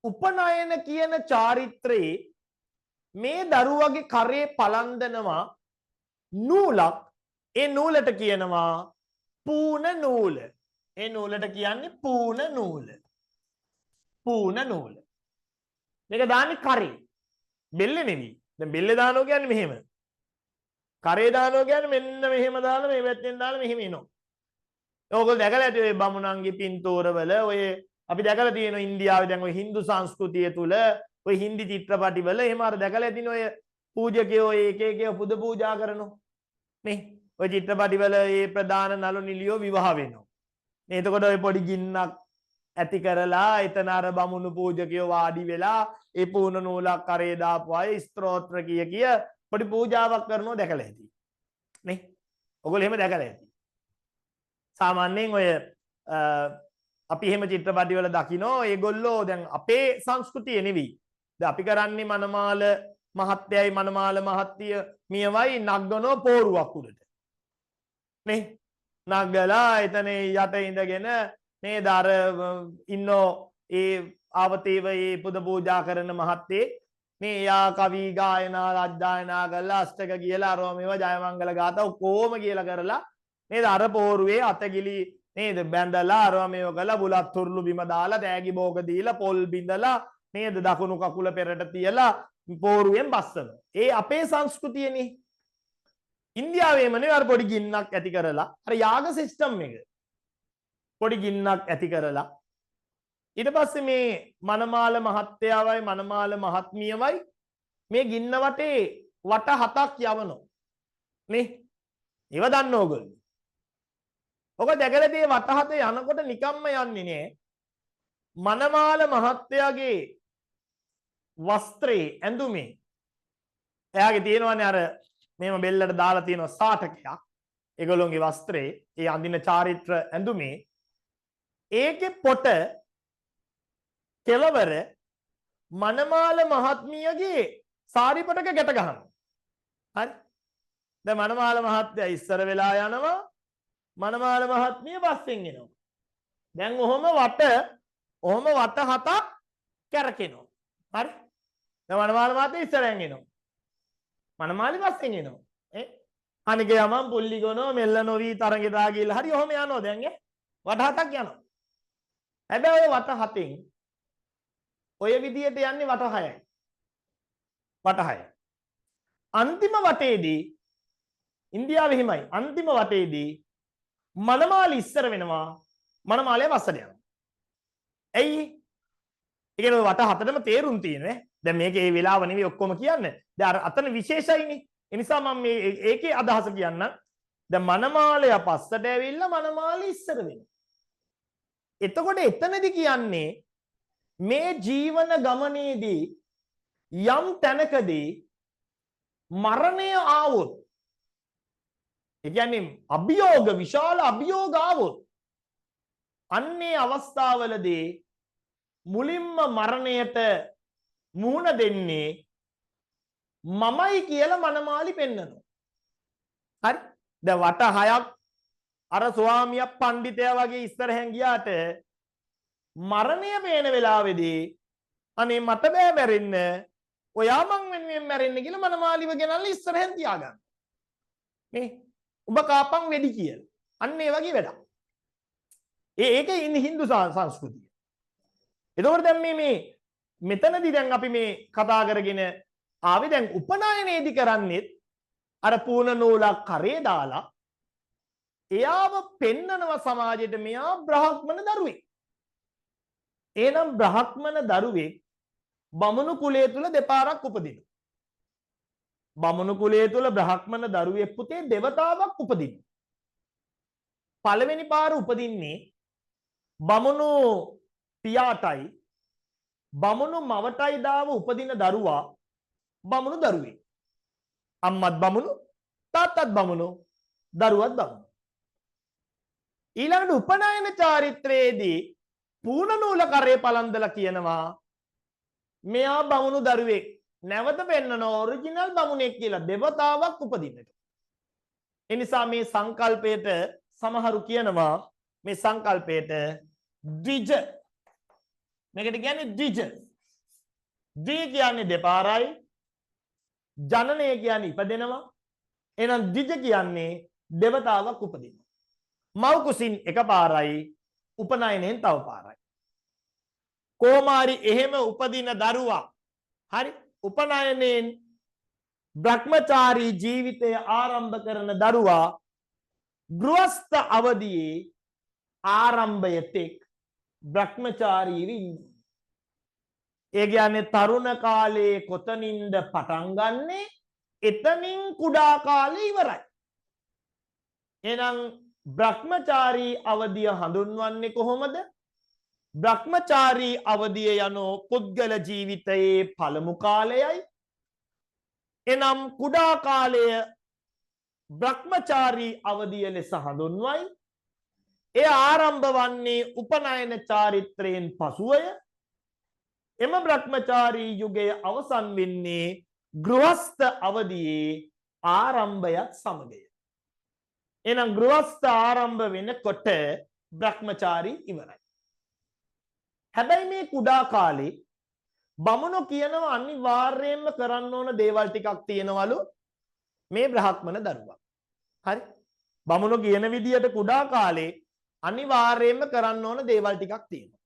S1: උපනයන කියන චාරිත්‍රයේ මේ දරුවගේ කරේ පලන්දනවා නූලක්. ඒ නූලට කියනවා පූන නූල. ඒ නූලට කියන්නේ පූන නූල. පූන නූල. මේක දාන්නේ කරේ. බෙල්ලේ නෙවෙයි. දැන් බෙල්ලේ දානවා කියන්නේ මෙහෙම. කරේ දානවා කියන්නේ මෙන්න මෙහෙම දාලා මේ පැත්තෙන් දාලා මෙහෙම එනවා. ඕගොල්ලෝ දැකලා ඇති ඔය බමුණන්ගේ පින්තූරවල ඔය අපි දැකලා තියෙනවා ඉන්දියාවේ දැන් ඔය Hindu සංස්කෘතිය තුල ඔය හින්දි චිත්‍රපටිවල එහෙම අර දැකලා ඇතිනේ ඔය පූජකයෝ එක එක පුද පූජා කරනවා. නේ ඔය චිත්‍රපටිවල මේ ප්‍රධාන නළු නිලියෝ විවාහ වෙනවා. මේ එතකොට ඔය පොඩි ගින්නක් ඇති කරලා එතන අර බමුණු පූජකයෝ වාඩි වෙලා ඒ පූර්ණ නූලක් කරේ දාපු අය ස්තෝත්‍ර කිය පොඩි පූජාවක් කරනවා දැකලා ඇති. නේ ඔයගොල්ලෝ එහෙම දැකලා ඇති. සාමාන්‍යයෙන් ඔය අපි එහෙම චිත්‍රපටිවල දකිනවා ඒගොල්ලෝ දැන් අපේ සංස්කෘතිය නෙවෙයි. දැන් අපි කරන්නේ මනමාල මහත්තයයි මනමාල මහත්තිය මියවයි නග්ගනෝ පෝරුවක් උඩට. නේ නගලා එතන යට ඉඳගෙන නේද අර ඉන්නෝ ඒ ආවතේව ඒ පුද පූජා කරන මහත්තේ මේ යා කවි ගායනා රජ්ජායනා කරලා අෂ්ටක කියලා අරව මේව ජයමංගල ගාථා ඔක්කොම කියලා කරලා නේද අර පෝරුවේ අතගිලි නේද බැඳලා අරව මේව කළා බුලත් තුරුළු බිම දාලා තෑගි බෝග දීලා පොල් බිඳලා නේද දකුණු කකුල පෙරට තියලා පෝරුවෙන් බස්සන. ඒ අපේ සංස්කෘතියනේ. ඉන්දියාවේම නේ අර පොඩි ගින්නක් ඇති කරලා අර යාග සිස්ටම් එක පොඩි ගින්නක් ඇති කරලා ඊට පස්සේ මේ මනමාල මහත්තයාවයි මනමාල මහත්මියවයි මේ ගින්න වටේ වට 7ක් යවනවා නේ. ඒව දන්න ඕගොල්ලෝ. ඔක දැකලා tie වට 7 යනකොට නිකම්ම යන්නේ නෑ. මනමාල මහත්තයාගේ වස්ත්‍රේ ඇඳුමේ එයාගේ තියෙනවනේ අර මේම බෙල්ලට දාලා තියෙන සාටකයක්. ඒගොල්ලෝගේ වස්ත්‍රේ ඒ අඳින චාරිත්‍ර ඇඳුමේ ඒකේ පොට කෙලවර මනමාල මහත්මියගේ සාරි පොටක ගැට ගහනවා. හරි. දැන් මනමාල මහත්තයා ඉස්සර වෙලා යනවා. මනමාල මහත්මිය පස්සෙන් එනවා. දැන් ඔහොම වට 7ක් කැරකෙනවා. හරි. දැන් මනමාල මහත්තයා ඉස්සරෙන් එනවා. මනමාලි පස්සෙන් එනවා. අනික යමන් පුල්ලි ගොනෝ මෙල්ල නොවි තරගෙ දා ගිහලා හරි ඔහොම යනවා දැන් වට 7ක් යනවා. හැබැයි ඔය වට 7න් ඔය විදියට යන්නේ වට 6යි. වට 6. අන්තිම වටේදී ඉන්දියාවේ හිමයි අන්තිම වටේදී මනමාලි ඉස්සර වෙනවා. මනමාලයා පස්සට යනවා. ඇයි? ඒ කියන්නේ වට 7ටම තේරුම් තියෙනවා. දැන් මේකේ මේ වෙලාව නෙවෙයි ඔක්කොම කියන්නේ. දැන් අර අතන විශේෂයිනේ. ඒ නිසා මම මේ ඒකේ අදහස කියන්න. දැන් මනමාලයා පස්සට ඇවිල්ලා මනමාලි ඉස්සර වෙනවා. එතකොට එතනදී කියන්නේ මේ ජීවන ගමනේදී යම් තැනකදී මරණය ආවොත් ඒ කියන්නේ අභියෝග විශාල අභියෝග ආවොත් අන්නේ අවස්ථාවලදී මුලින්ම මරණයට මුහුණ දෙන්නේ මමයි කියලා මනමාලි පෙන්නනවා. හරි. දැන් වට 6ක් අර ස්වාමියා පඬිතයා වගේ ඉස්සරහෙන් ගියාට මරණය පේන වෙලාවේදී අනේ මට බෑ මැරෙන්න. ඔයා මං වෙනුවෙන් මැරෙන්න කියලා මනමාලිව ගෙනල්ලා ඉස්සරහෙන් තියාගන්න. නේ? ඔබ කාපන් වෙඩි කියලා. අන්න ඒ වගේ වැඩක්. ඒකේ ඉන්නේ Hindu සංස්කෘතිය. එතකොට දැන් මේ මෙතනදී දැන් අපි මේ කතා කරගෙන ආවේ දැන් උපනායනයේදී කරන්නේ අර පූර්ණ නූලක් කරේ දාලා එයාව පෙන්නනවා සමාජයට මෙයා බ්‍රාහ්මණ දරුවෙක්. එහෙනම් බ්‍රාහ්මණ දරුවෙක් බමුණු කුලය තුල දෙපාරක් උපදිනවා. බමුණු කුලය තුල බ්‍රාහ්මණ දරුවෙක් පුතේ දෙවතාවක් උපදිනවා. පළවෙනි පාර උපදින්නේ බමුණු පියාටයි බමුණු මවටයි දාව උපදින දරුවා බමුණු දරුවෙක්. අම්මත් බමුණු තාත්තත් බමුණු දරුවත් බමුණු. ඊළඟට උපනයන චාරිත්‍රයේදී පූර්ණ නූල කරේ පලන්දලා කියනවා මෙයා බමුණු දරුවෙක්. නැවත පෙන්නන ඔරිජිනල් බමුණෙක් කියලා දෙවතාවක් උපදින්නට. ඒ නිසා මේ සංකල්පයට සමහරු කියනවා මේ සංකල්පයට ද්විජ. මේකට කියන්නේ ද්විජ. ද්වි කියන්නේ දෙපාරයි. ජනනය කියන්නේ ඉපදෙනවා. එහෙනම් ද්විජ කියන්නේ දෙවතාවක් උපදිනවා. මව් කුසින් එකපාරයි උපනයනෙන් තව පාරයි. කොමාරි එහෙම උපදින දරුවා හරි උපනයනෙන් බ්‍රහ්මචාරී ජීවිතය ආරම්භ කරන දරුවා ගෘහස්ත අවදියේ ආරම්භය තෙක් බ්‍රහ්මචාරීව ඉන්නවා. ඒ කියන්නේ තරුණ කාලයේ කොතනින්ද පටන් ගන්නෙ එතනින් කුඩා කාලේ ඉවරයි. එහෙනම් බ්‍රහ්මචාරී අවදිය හඳුන්වන්නේ කොහොමද? බ්‍රහ්මචාරී අවදිය යනෝ පුද්ගල ජීවිතයේ පළමු කාලයයි. එනම් කුඩා කාලය බ්‍රහ්මචාරී අවදිය ලෙස හඳුන්වයි. එය ආරම්භ වන්නේ උපනයන චාරිත්‍රයෙන් පසුවය. එම බ්‍රහ්මචාරී යුගය අවසන් වෙන්නේ ගෘහස්ත අවදියේ ආරම්භයත් සමගය. එනම් ගෘහස්ත ආරම්භ වෙනකොට බ්‍රහ්මචාරී ඉවරයි. හැබැයි මේ කුඩා කාලේ බමුණෝ කියනවා අනිවාර්යයෙන්ම කරන්න ඕන දේවල් ටිකක් තියෙනවලු මේ බ්‍රාහ්මණ දරුවා. හරි? බමුණෝ කියන විදියට කුඩා කාලේ අනිවාර්යයෙන්ම කරන්න ඕන දේවල් ටිකක් තියෙනවා.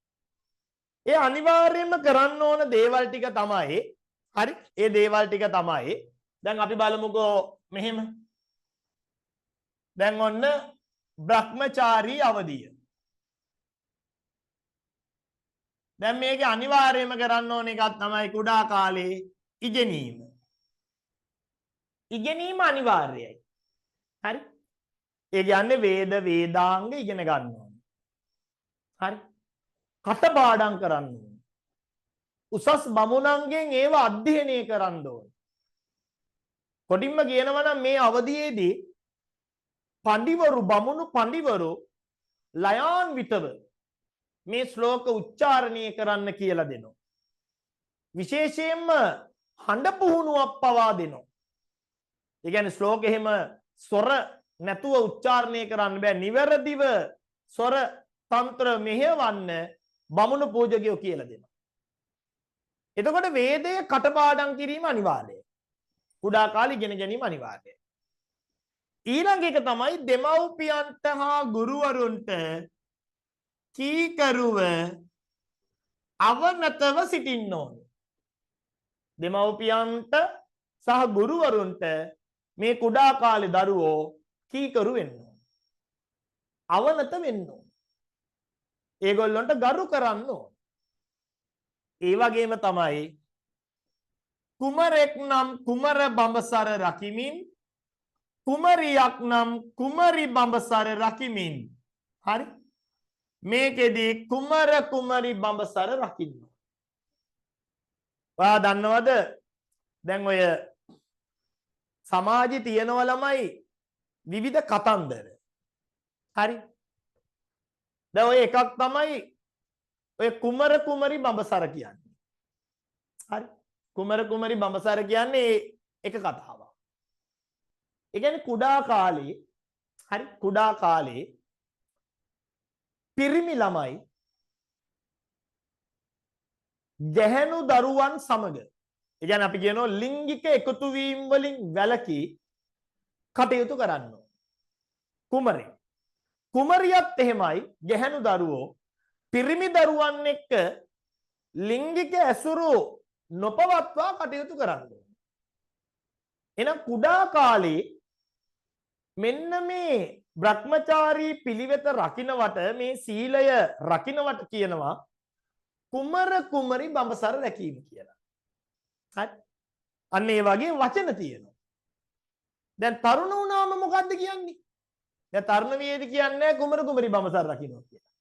S1: ඒ අනිවාර්යයෙන්ම කරන්න ඕන දේවල් ටික තමයි හරි? ඒ දේවල් ටික තමයි දැන් අපි බලමුකෝ මෙහෙම. දැන් ඔන්න බ්‍රහ්මචාරී අවදිය. දැන් මේකේ අනිවාර්යයෙන්ම කරන්න ඕන එකක් තමයි කුඩා කාලේ ඉගෙනීම. ඉගෙනීම අනිවාර්යයි. හරි? ඒ කියන්නේ වේදාංග ඉගෙන ගන්න ඕනේ. හරි? කටපාඩම් කරන්න ඕනේ. උසස් බමුණන්ගෙන් ඒව අධ්‍යයනය කරන්න ඕනේ. කොටින්ම කියනවා නම් මේ අවධියේදී පඬිවරු බමුණු පඬිවරු ලයාන්විතව මේ ශ්ලෝක උච්චාරණය කරන්න කියලා දෙනවා. විශේෂයෙන්ම හඬ පුහුණුවක් පවා දෙනවා. ඒ කියන්නේ ශ්ලෝක එහෙම ස්වර නැතුව උච්චාරණය කරන්න බෑ. නිවැරදිව ස්වර තන්ත්‍ර මෙහෙවන්න බමුණු පූජකයෝ කියලා දෙනවා. එතකොට වේදය කටපාඩම් කිරීම අනිවාර්යයි. කුඩා කාලේ ඉගෙන ගැනීම අනිවාර්යයි. ඊළඟ එක තමයි දෙමව්පියන්ට හා ගුරුවරුන්ට කීකරුව අවනතව සිටින්න ඕනේ. දෙමව්පියන්ට සහ ගුරුවරුන්ට මේ කුඩා කාලේ දරුවෝ කීකරු වෙන්න ඕනේ. අවනත වෙන්න ඕනේ. ඒගොල්ලන්ට ගරු කරන්න ඕනේ. ඒ වගේම තමයි කුමරෙක් නම් කුමර බඹසර රකිමින් කුමරියක් නම් කුමරි බඹසර රකිමින් හරි මේකෙදී කුමර කුමරි බඹසර රකින්න. ඔයා දන්නවද දැන් ඔය සමාජයේ තියෙනව ළමයි විවිධ කතන්දර. හරි? දැන් ඔය එකක් තමයි ඔය කුමර කුමරි බඹසර කියන්නේ. හරි? කුමර කුමරි බඹසර කියන්නේ එක කතාවක්. ඒ කියන්නේ කුඩා කාලේ හරි කුඩා කාලේ පිරිමි ළමයි ගැහැණු දරුවන් සමග ඒ කියන්නේ අපි කියනවා ලිංගික එකතු වීම වලින් වැළකී කටයුතු කරන්න ඕන. කුමරේ කුමරියත් එහෙමයි ගැහැණු දරුවෝ පිරිමි දරුවන් එක්ක ලිංගික ඇසුරු නොපවත්වා කටයුතු කරන්න ඕන. එහෙනම් කුඩා කාලේ මෙන්න මේ බ්‍රහ්මචාරී පිළිවෙත රකින්නවට මේ සීලය රකින්නවට කියනවා කුමර කුමරි බඹසර රැකීම කියලා. හරි? අන්න ඒ වගේ වචන තියෙනවා. දැන් තරුණ වුණාම මොකද්ද කියන්නේ? දැන් තරුණ වියේදී කියන්නේ කුමර කුමරි බඹසර රකින්නවා කියලා.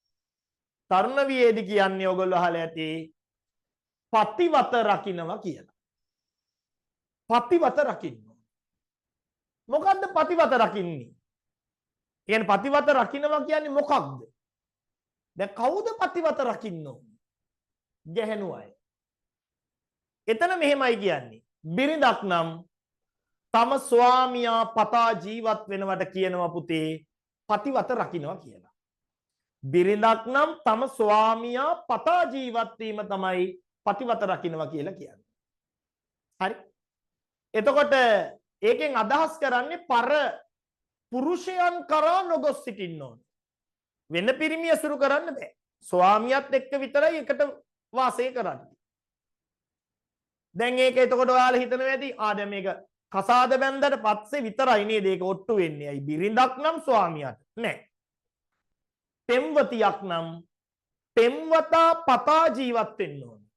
S1: තරුණ වියේදී කියන්නේ ඔයගොල්ලෝ අහලා ඇති පතිවත රකින්නවා කියලා. පතිවත රකින්නවා. මොකද්ද පතිවත රකින්නේ? කියන්නේ පතිවත රකින්නවා කියන්නේ මොකක්ද? දැන් කවුද පතිවත රකින්නෝ? ගැහැණු අය. එතන මෙහෙමයි කියන්නේ. බිරිඳක් නම් තම ස්වාමියා පතා ජීවත් වෙනවට කියනවා පුතේ පතිවත රකින්නවා කියලා. බිරිඳක් නම් තම ස්වාමියා පතා ජීවත් වීම තමයි පතිවත රකින්නවා කියලා කියන්නේ. හරි? එතකොට ඒකෙන් අදහස් කරන්නේ පර පුරුෂයන් කරා නොගොස් සිටින්න ඕනේ. වෙන පිරිමිය ඇසුරු කරන්න බෑ. ස්වාමියාත් එක්ක විතරයි එකට වාසය කරන්නේ. දැන් ඒක එතකොට ඔයාලා හිතනවා ඇති දැන් මේක කසාද බැන්දට පස්සේ විතරයි නේද ඒක ඔට්ටු වෙන්නේ. අයි බිරිඳක් නම් ස්වාමියාට නෑ. පෙම්වතියක් නම් පෙම්වතා පතා ජීවත් වෙන්න ඕනේ.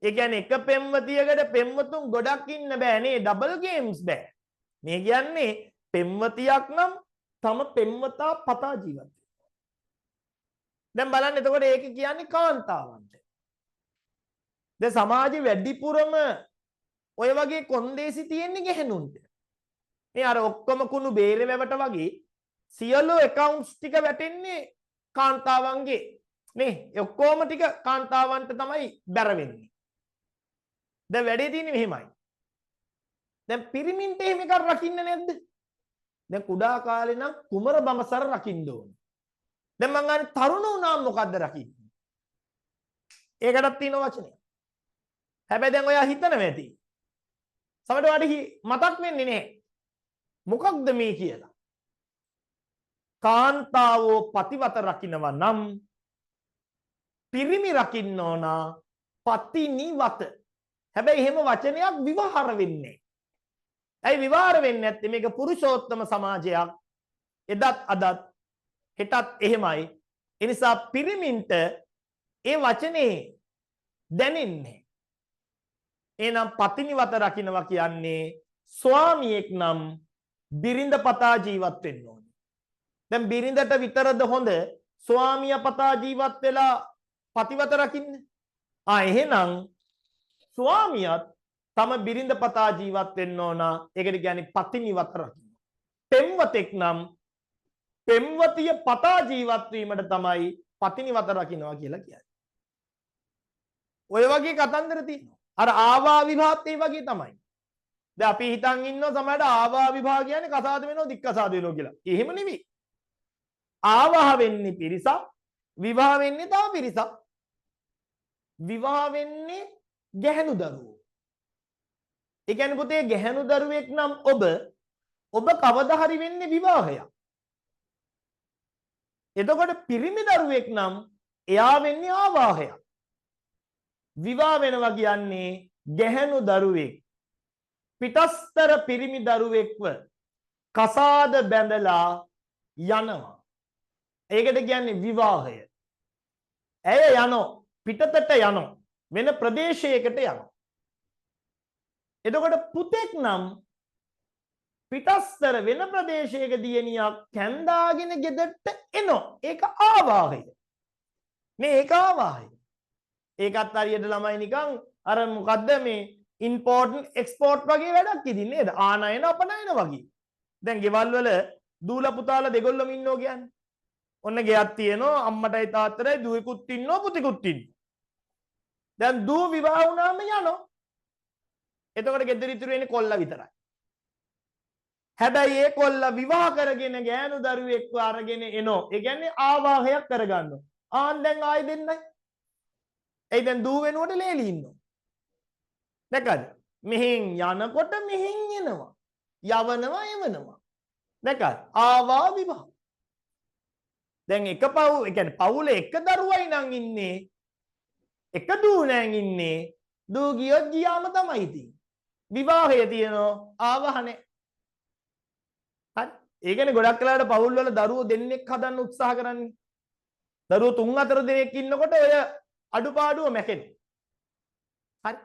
S1: ඒ කියන්නේ එක පෙම්වතියකට පෙම්වතුන් ගොඩක් ඉන්න බෑ නේ ඩබල් ගේම්ස් බෑ. මේ කියන්නේ පෙම්වතියක් නම් තම පෙම්වතා පතා ජීවත් වෙන්න. දැන් බලන්න එතකොට ඒක කියන්නේ කාන්තාවන්ට. දැන් සමාජයේ වැඩිපුරම ඔය වගේ කොන්දේසි තියෙන්නේ ගැහණුන්ට. මේ අර ඔක්කොම කුණු බේරේ වැවට වගේ සියලු accounts ටික වැටෙන්නේ කාන්තාවන්ගේ. නේ ඔක්කොම ටික කාන්තාවන්ට තමයි බැර වෙන්නේ. දැන් වැඩේ තියෙන්නේ මෙහෙමයි. දැන් පිරිමින්ට එහෙම එකක් රකින්න නැද්ද? දැන් කුඩා කාලේ නම් කුමර බඹසර රකින්න ඕනේ. දැන් මං අහන්නේ තරුණ වුණාම මොකද්ද රකින්නේ? ඒකටත් තියෙන වචනය. හැබැයි දැන් ඔයා හිතනවා ඇති. සමහරවිට ඔයාට මතක් වෙන්නේ නැහැ. මොකක්ද මේ කියලා? කාන්තාවෝ පතිවත රකින්නවා නම් පිරිමි රකින්න ඕන පතිනිවත. හැබැයි එහෙම වචනයක් විවහාර වෙන්නේ නැහැ. ඇයි විවහාර වෙන්නේ නැත්තේ? මේක පුරුෂෝත්තම සමාජයක්. එදත් අදත් හෙටත් එහෙමයි. ඒ නිසා පිරිමින්ට ඒ වචනේ දැනෙන්නේ. එහෙනම් පතිනිවත රකින්නවා කියන්නේ ස්වාමියෙක් නම් බිරිඳ පතා ජීවත් වෙන්න ඕනේ. දැන් බිරිඳට විතරද හොඳ ස්වාමියා පතා ජීවත් වෙලා පතිවත රකින්න? එහෙනම් ස්වාමියාත් තම බිරිඳ පතා ජීවත් වෙන්න ඕන. ඒකට කියන්නේ පතිනිවත රකින්න. පෙම්වතෙක් නම් පෙම්වතිය පතා ජීවත් වීමට තමයි පතිනිවත රකින්නවා කියලා කියන්නේ. ඔය වගේ කතන්දර තියෙනවා. අර ආවා විවාහත් ඒ වගේ තමයි. දැන් අපි හිතන් ඉන්නවා සමහරට ආවා විවාහ කියන්නේ කසාද වෙනවා දික්කසාද වෙනවා කියලා. එහෙම නෙවෙයි. ආවාහ වෙන්නේ පිරිසක්, විවාහ වෙන්නේ තව පිරිසක්. විවාහ වෙන්නේ ගැහැණු දරුවෝ. ඒ කියන්නේ පුතේ ගැහැණු දරුවෙක් නම් ඔබ කවදා හරි වෙන්නේ විවාහයක්. එතකොට පිරිමි දරුවෙක් නම් එයා වෙන්නේ ආවාහයක්. විවාහ වෙනවා කියන්නේ ගැහැණු දරුවෙක් පිටස්තර පිරිමි දරුවෙක්ව කසාද බැඳලා යනවා. ඒකට කියන්නේ විවාහය. ඇය යනෝ පිටතට යනෝ වෙන ප්‍රදේශයකට යනවා. එතකොට පුතෙක් නම් පිටස්තර වෙන ප්‍රදේශයක දියණියක් කැඳාගෙන ගෙදරට එනවා. ඒක ආවාහය. මේක ආවාහය. ඒකත් හරියට ළමයි නිකන් අර මොකද්ද මේ ඉම්පෝර්ට් එක්ස්පෝර්ට් වගේ වැඩක් ඉදින් නේද? ආනයන අපනයන වගේ. දැන් ගෙවල් වල දූලා පුතාලා දෙගොල්ලම ඉන්නෝ කියන්නේ. ඔන්න ගෙයක් තියෙනවා අම්මටයි තාත්තටයි දුවෙකුත් ඉන්නවා පුතිකුත් ඉන්නවා. දැන් දූ විවාහ වුණාම යනවා. එතකොට ගෙදර ඉතුරු වෙන්නේ කොල්ලා විතරයි. හැබැයි ඒ කොල්ලා විවාහ කරගෙන ගෑනු දරුවෙක්ව අරගෙන එනෝ. ඒ කියන්නේ ආවාහයක් කරගන්නවා. දැන් ආයි දෙන්නයි. ඒ දැන් දූ වෙනුවට ලේලි ඉන්නවා. දැක්කද? මෙහෙන් යනකොට මෙහෙන් එනවා. යවනවා එවනවා. දැක්කද? ආවා විවාහ. දැන් එක ඒ කියන්නේ පවුලේ එක දරුවයි නම් ඉන්නේ. එක දූ නෑන් ඉන්නේ. දූ ගියොත් ගියාම තමයි තියෙන්නේ. විවාහය තියෙනවා ආවහනේ. හරි. ඒ කියන්නේ ගොඩක් වෙලාවට පවුල් වල දරුවෝ දෙන්නෙක් හදන්න උත්සාහ කරන්නේ. දරුවෝ 3-4 දෙනෙක් ඉන්නකොට ඔය අඩුපාඩුව මැකෙනවා. හරි.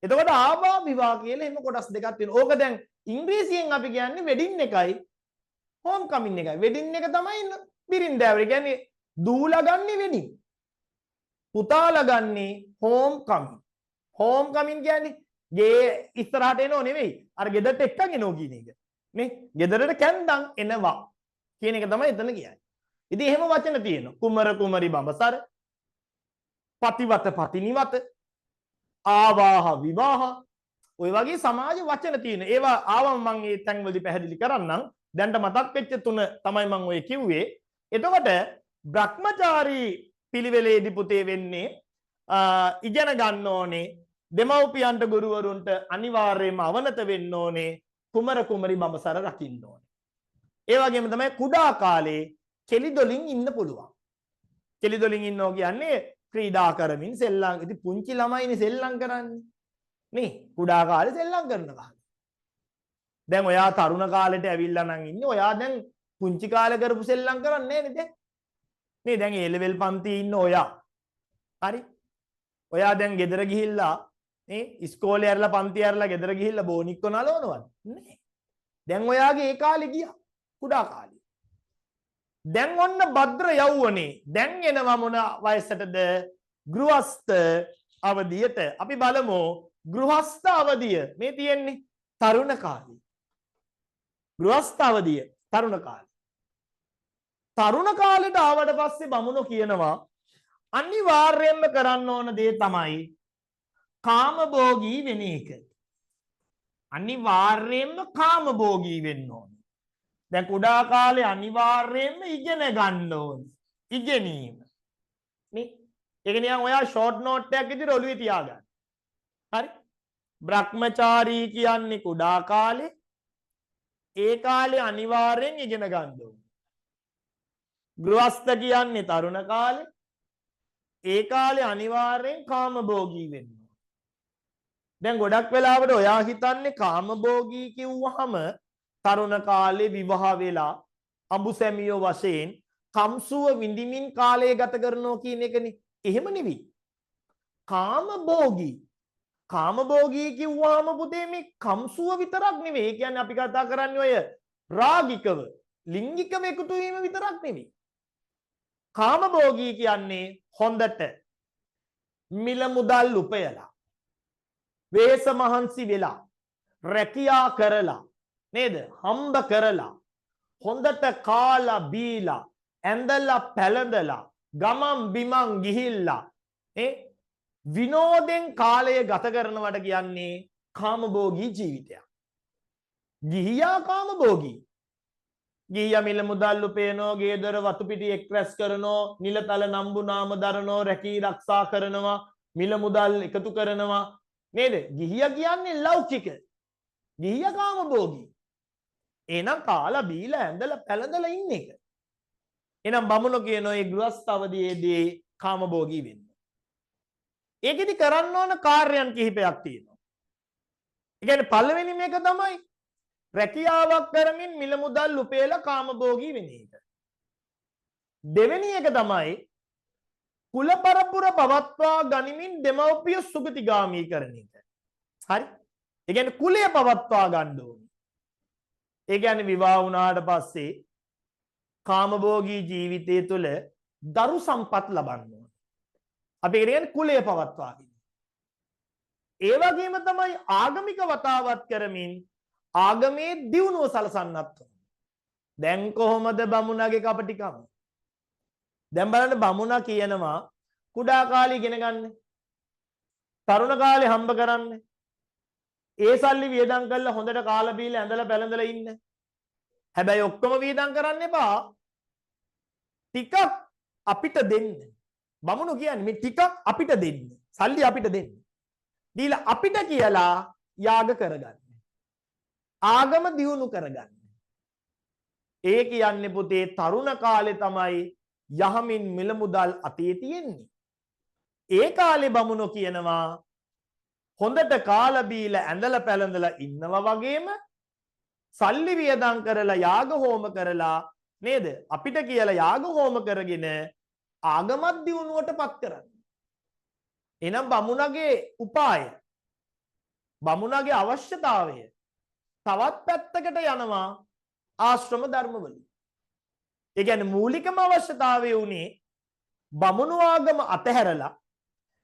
S1: එතකොට ආවා විවාහ කියලා එහෙම කොටස් දෙකක් තියෙනවා. ඕක දැන් ඉංග්‍රීසියෙන් අපි කියන්නේ වෙඩින් එකයි හෝම් කමින් එකයි. වෙඩින් එක තමයි බිරින්දෑවර. කියන්නේ දූලා ගන්නේ වෙඩින්. පුතාලා ගන්නේ හෝම් කමින්. හෝම් කමින් කියන්නේ ගේ ඉස්සරහට එනෝ නෙවෙයි. අර ගෙදරට එක්කන් එනෝ කියන එක. නේ? ගෙදරට කැන්දන් එනවා කියන එක තමයි එතන කියන්නේ. ඉතින් එහෙම වචන තියෙනවා. කුමර කුමරි බඹසර, පතිවත පතිනිවත, ආවාහ විවාහ, ඔය වගේ සමාජ වචන තියෙන. ඒවා ආවම මම මේ තැන්වලදී පැහැදිලි කරන්නම්. දැන්ට මතක් වෙච්ච තුන තමයි මම ඔය කිව්වේ. එතකොට බ්‍රහ්මචාරී පිළිවෙලේදී පුතේ වෙන්නේ ඉගෙන ගන්න ඕනේ. දෙමව්පියන්ට ගුරුවරුන්ට අනිවාර්යයෙන්ම අවනත වෙන්න ඕනේ. කුමර කුමරි බඹසර රකින්න ඕනේ. ඒ වගේම තමයි කුඩා කාලේ කෙලිදොලින් ඉන්න පුළුවන්. කෙලිදොලින් ඉන්නෝ කියන්නේ ක්‍රීඩා කරමින් සෙල්ලම්. ඉතින් පුංචි ළමයිනේ සෙල්ලම් කරන්නේ. නේ? කුඩා කාලේ සෙල්ලම් කරන කාලේ. දැන් ඔයා තරුණ කාලෙට ඇවිල්ලා නම් ඉන්නේ. ඔයා දැන් පුංචි කාලේ කරපු සෙල්ලම් කරන්නේ නේද? නේ දැන් ඒ ලෙවල් පන්තියේ ඉන්න ඔයා. හරි? ඔයා දැන් ගෙදර ගිහිල්ලා නේ ඉස්කෝලේ ඇරලා පන්ති ඇරලා ගෙදර ගිහිල්ලා බෝනික්ක නලවනවද? නෑ. දැන් ඔයාගේ ඒ කාලේ ගියා. කුඩා කාලේ. දැන් ඔන්න භද්‍ර යෞවනේ. දැන් එනවා මොන වයසටද? ගෘහස්ත අවධියට. අපි බලමු ගෘහස්ත අවධිය. මේ තියෙන්නේ තරුණ කාලේ. ගෘහස්ත අවධිය තරුණ කාලේ. තරුණ කාලෙට ආවට පස්සේ බමුණෝ කියනවා අනිවාර්යයෙන්ම කරන්න ඕන දේ තමයි කාමභෝගී වෙන එක. අනිවාර්යයෙන්ම කාමභෝගී වෙන්න ඕන. දැන් කුඩා කාලේ අනිවාර්යයෙන්ම ඉගෙන ගන්න ඕන. ඉගෙනීම. නේ? ඒක නිකන් ඔයා ෂෝට් නෝට් එකක් විදිහට ඔළුවේ තියාගන්න. හරි? බ්‍රහ්මචාරී කියන්නේ කුඩා කාලේ. ඒ කාලේ අනිවාර්යෙන් ඉගෙන ගන්න ඕන. ගෘහස්ත කියන්නේ තරුණ කාලේ. ඒ කාලේ අනිවාර්යෙන් කාමභෝගී වෙන්න ඕන. දැන් ගොඩක් වෙලාවට ඔයා හිතන්නේ කාමභෝගී කිව්වහම තරුණ කාලේ විවාහ වෙලා අඹුසැමියෝ වශයෙන් කම්සුව විඳිමින් කාලය ගත කරනවා කියන එකනේ. එහෙම නෙවෙයි. කාමභෝගී. කාමභෝගී කිව්වහම පුතේ මේ කම්සුව විතරක් නෙවෙයි. ඒ කියන්නේ අපි කතා කරන්නේ ඔය රාගිකව, ලිංගිකව එකතු වීම විතරක් නෙවෙයි. කාමභෝගී කියන්නේ හොඳට මිල මුදල් උපයලා, වේස මහන්සි වෙලා, රැකියා කරලා නේද? හම්බ කරලා, හොඳට කාලා බීලා, ඇඳලා පැළඳලා, ගමන් බිමන් ගිහිල්ලා විනෝදෙන් කාලය ගත කරනවට කියන්නේ කාමභෝගී ජීවිතයක්. ගිහියා කාමභෝගී. ගිහියා මිල මුදල් උපයනෝ, ගේ දොර වතු පිටි එක් රැස් කරනෝ, නිලතල නම්බු නාම දරනෝ, රැකී ආරක්ෂා කරනවා, මිල මුදල් එකතු කරනවා නේද? ගිහියා කියන්නේ ලෞකික. ගිහියා කාමභෝගී. එහෙනම් කාලා බීලා ඇඳලා පැළඳලා ඉන්න එක. එහෙනම් බමුණෝ කියනවා මේ ගෘහස්ත අවධියේදී කාමභෝගී වෙන්න. ඒකෙදි කරන්න ඕන කාර්යයන් කිහිපයක් තියෙනවා. ඒ කියන්නේ පළවෙනිම එක තමයි රැකියාවක් කරමින් මිල මුදල් උපයලා කාමභෝගී වෙන එක. දෙවෙනි එක තමයි කුල පරපුර පවත්වා ගනිමින් දෙමව්පිය සුගතිගාමී කරන එක. හරි? ඒ කියන්නේ කුලය පවත්වා ගන්න ඕනේ. ඒ කියන්නේ විවාහ වුණාට පස්සේ කාමභෝගී ජීවිතය තුළ දරු සම්පත් ලබන්න ඕනේ. අපි කියන්නේ කුලය පවත්වාගෙන. ඒ වගේම තමයි ආගමික වතාවත් කරමින් ආගමේ දියුණුව සලසන්නත් ඕනේ. දැන් කොහොමද බමුණගේ කපටිකම? දැන් බලන්න බමුණා කියනවා කුඩා කාලේ ඉගෙන ගන්න. තරුණ කාලේ හම්බ කරන්න. ඒ සල්ලි වියදම් කරලා හොඳට කාලා බීලා ඇඳලා පැළඳලා ඉන්න. හැබැයි ඔක්කොම වියදම් කරන්න එපා. ටිකක් අපිට දෙන්න. බමුණු කියන්නේ මේ ටිකක් අපිට දෙන්න. සල්ලි අපිට දෙන්න. දීලා අපිට කියලා යාග කරගන්න. ආගම දියුණු කරගන්න. ඒ කියන්නේ පුතේ තරුණ කාලේ තමයි යහමින් මිල මුදල් අතේ තියෙන්නේ. ඒ කාලේ බමුණු කියනවා හොඳට කාලා බීලා ඇඳලා පැළඳලා ඉන්නවා වගේම සල්ලි වියදම් කරලා යාග හෝම කරලා නේද? අපිට කියලා යාග හෝම කරගෙන ආගමත් දියුණුවටපත් කරන්න. එහෙනම් බමුණගේ උපාය, බමුණගේ අවශ්‍යතාවය තවත් පැත්තකට යනවා ආශ්‍රම ධර්මවලින්. ඒ කියන්නේ මූලිකම අවශ්‍යතාවය උනේ බමුණු ආගම අතහැරලා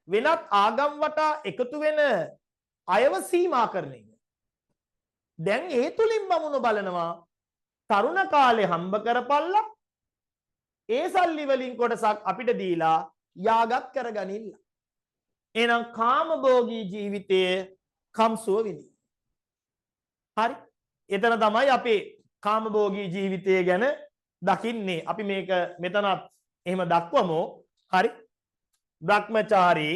S1: වෙනත් ආගම් වටා එකතු වෙන අයව සීමා කරන එක. දැන් ඒ තුලින් බමුණු බලනවා තරුණ කාලේ හම්බ කරපල්ලා ඒ සල්ලි වලින් කොටසක් අපිට දීලා යාගත් කරගනින්න. එහෙනම් කාමභෝගී ජීවිතයේ කම්සුව විඳින්න. හරි? එතන තමයි අපේ කාමභෝගී ජීවිතය ගැන දකින්නේ. අපි මේක මෙතනත් එහෙම දක්වමු. හරි? බ්‍රහ්මචාරී.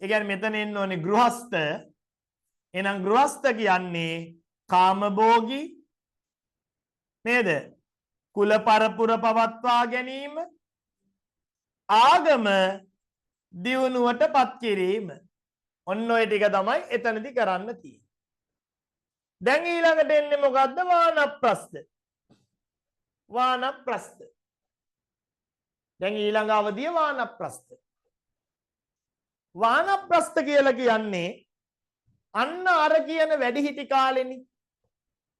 S1: ඒ කියන්නේ මෙතන එන්න ඕනේ ගෘහස්ත. එහෙනම් ගෘහස්ත කියන්නේ කාමභෝගී නේද? කුල පරපුර පවත්වා ගැනීම, ආගම දියුණුවටපත් කිරීම. ඔන්න ඔය ටික තමයි එතනදි කරන්න තියෙන්නේ. දැන් ඊළඟට එන්නේ මොකද්ද? වානප්‍රස්ත. වානප්‍රස්ත. දැන් ඊළඟ අවධිය වානප්‍රස්ත. වානප්‍රස්ත කියලා කියන්නේ අන්න අර කියන වැඩිහිටි කාලෙනි.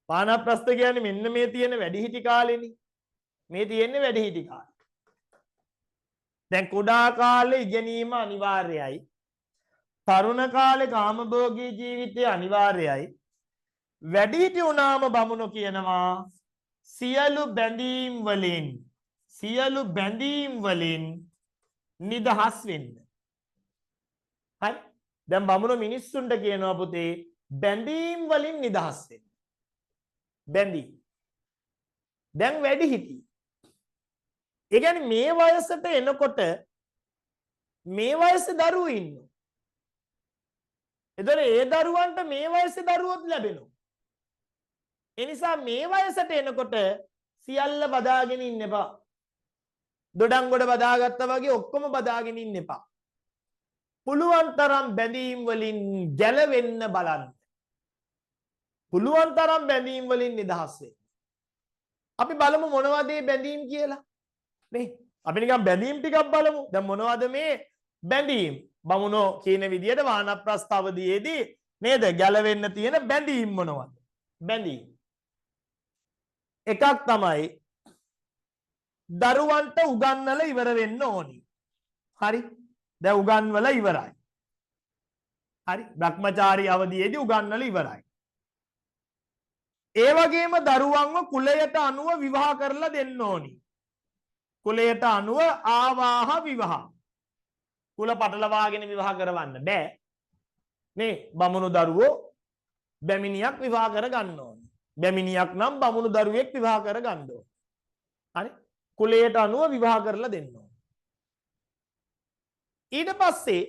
S1: වානප්‍රස්ත කියන්නේ මෙන්න මේ තියෙන වැඩිහිටි කාලෙනි. මේ තියෙන්නේ වැඩිහිටි කාලේ. දැන් කුඩා කාලේ ඉගෙනීම අනිවාර්යයි. තරුණ කාලේ කාමභෝගී ජීවිතය අනිවාර්යයි. වැඩිහිටි වුණාම බමුණු කියනවා සියලු බැඳීම් වලින් නිදහස් වෙන්න. හරි? දැන් බමුණු මිනිස්සුන්ට කියනවා පුතේ බැඳීම් වලින් නිදහස් වෙන්න. බැඳීම්. දැන් වැඩිහිටි. ඒ කියන්නේ මේ වයසට එනකොට මේ වයසේ දරුවෝ ඉන්නවා. එතකොට ඒ දරුවන්ට මේ වයසේ දරුවොත් ලැබෙනවා. ඒ නිසා මේ වයසට එනකොට සියල්ල බදාගෙන ඉන්න එපා. දොඩම් ගොඩ බදාගත්තා වගේ ඔක්කොම බදාගෙන ඉන්න එපා. පුළුවන් තරම් බැඳීම් වලින් ගැලවෙන්න බලන්න. පුළුවන් තරම් බැඳීම් වලින් නිදහස් වෙන්න. අපි බලමු මොනවද මේ බැඳීම් කියලා. නේ? අපි නිකන් බැඳීම් ටිකක් බලමු. දැන් මොනවද මේ බැඳීම්? බමුණෝ කියන විදියට වානප්‍රස්ථ අවධියේදී නේද ගැලවෙන්න තියෙන බැඳීම් මොනවද? බැඳීම් එකක් තමයි දරුවන්ට උගන්වලා ඉවර වෙන්න ඕනි. හරි. දැන් උගන්වලා ඉවරයි. හරි. භ්‍රමචාරී අවධියේදී උගන්වලා ඉවරයි. ඒ වගේම දරුවන්ව කුලයට අනුව විවාහ කරලා දෙන්න ඕනි. කුලයට අනුව ආවාහ විවාහ. කුල පටලවාගෙන විවාහ කරවන්න බෑ. නේ බමුණු දරුවෝ බැමිණියක් විවාහ කර ගන්න ඕනි. බැමිණියක් නම් බමුණු දරුවෙක් විවාහ කර ගන්න ඕනි. හරි. කුලයට අනුව විවාහ කරලා දෙන්න ඕනි. ඊට පස්සේ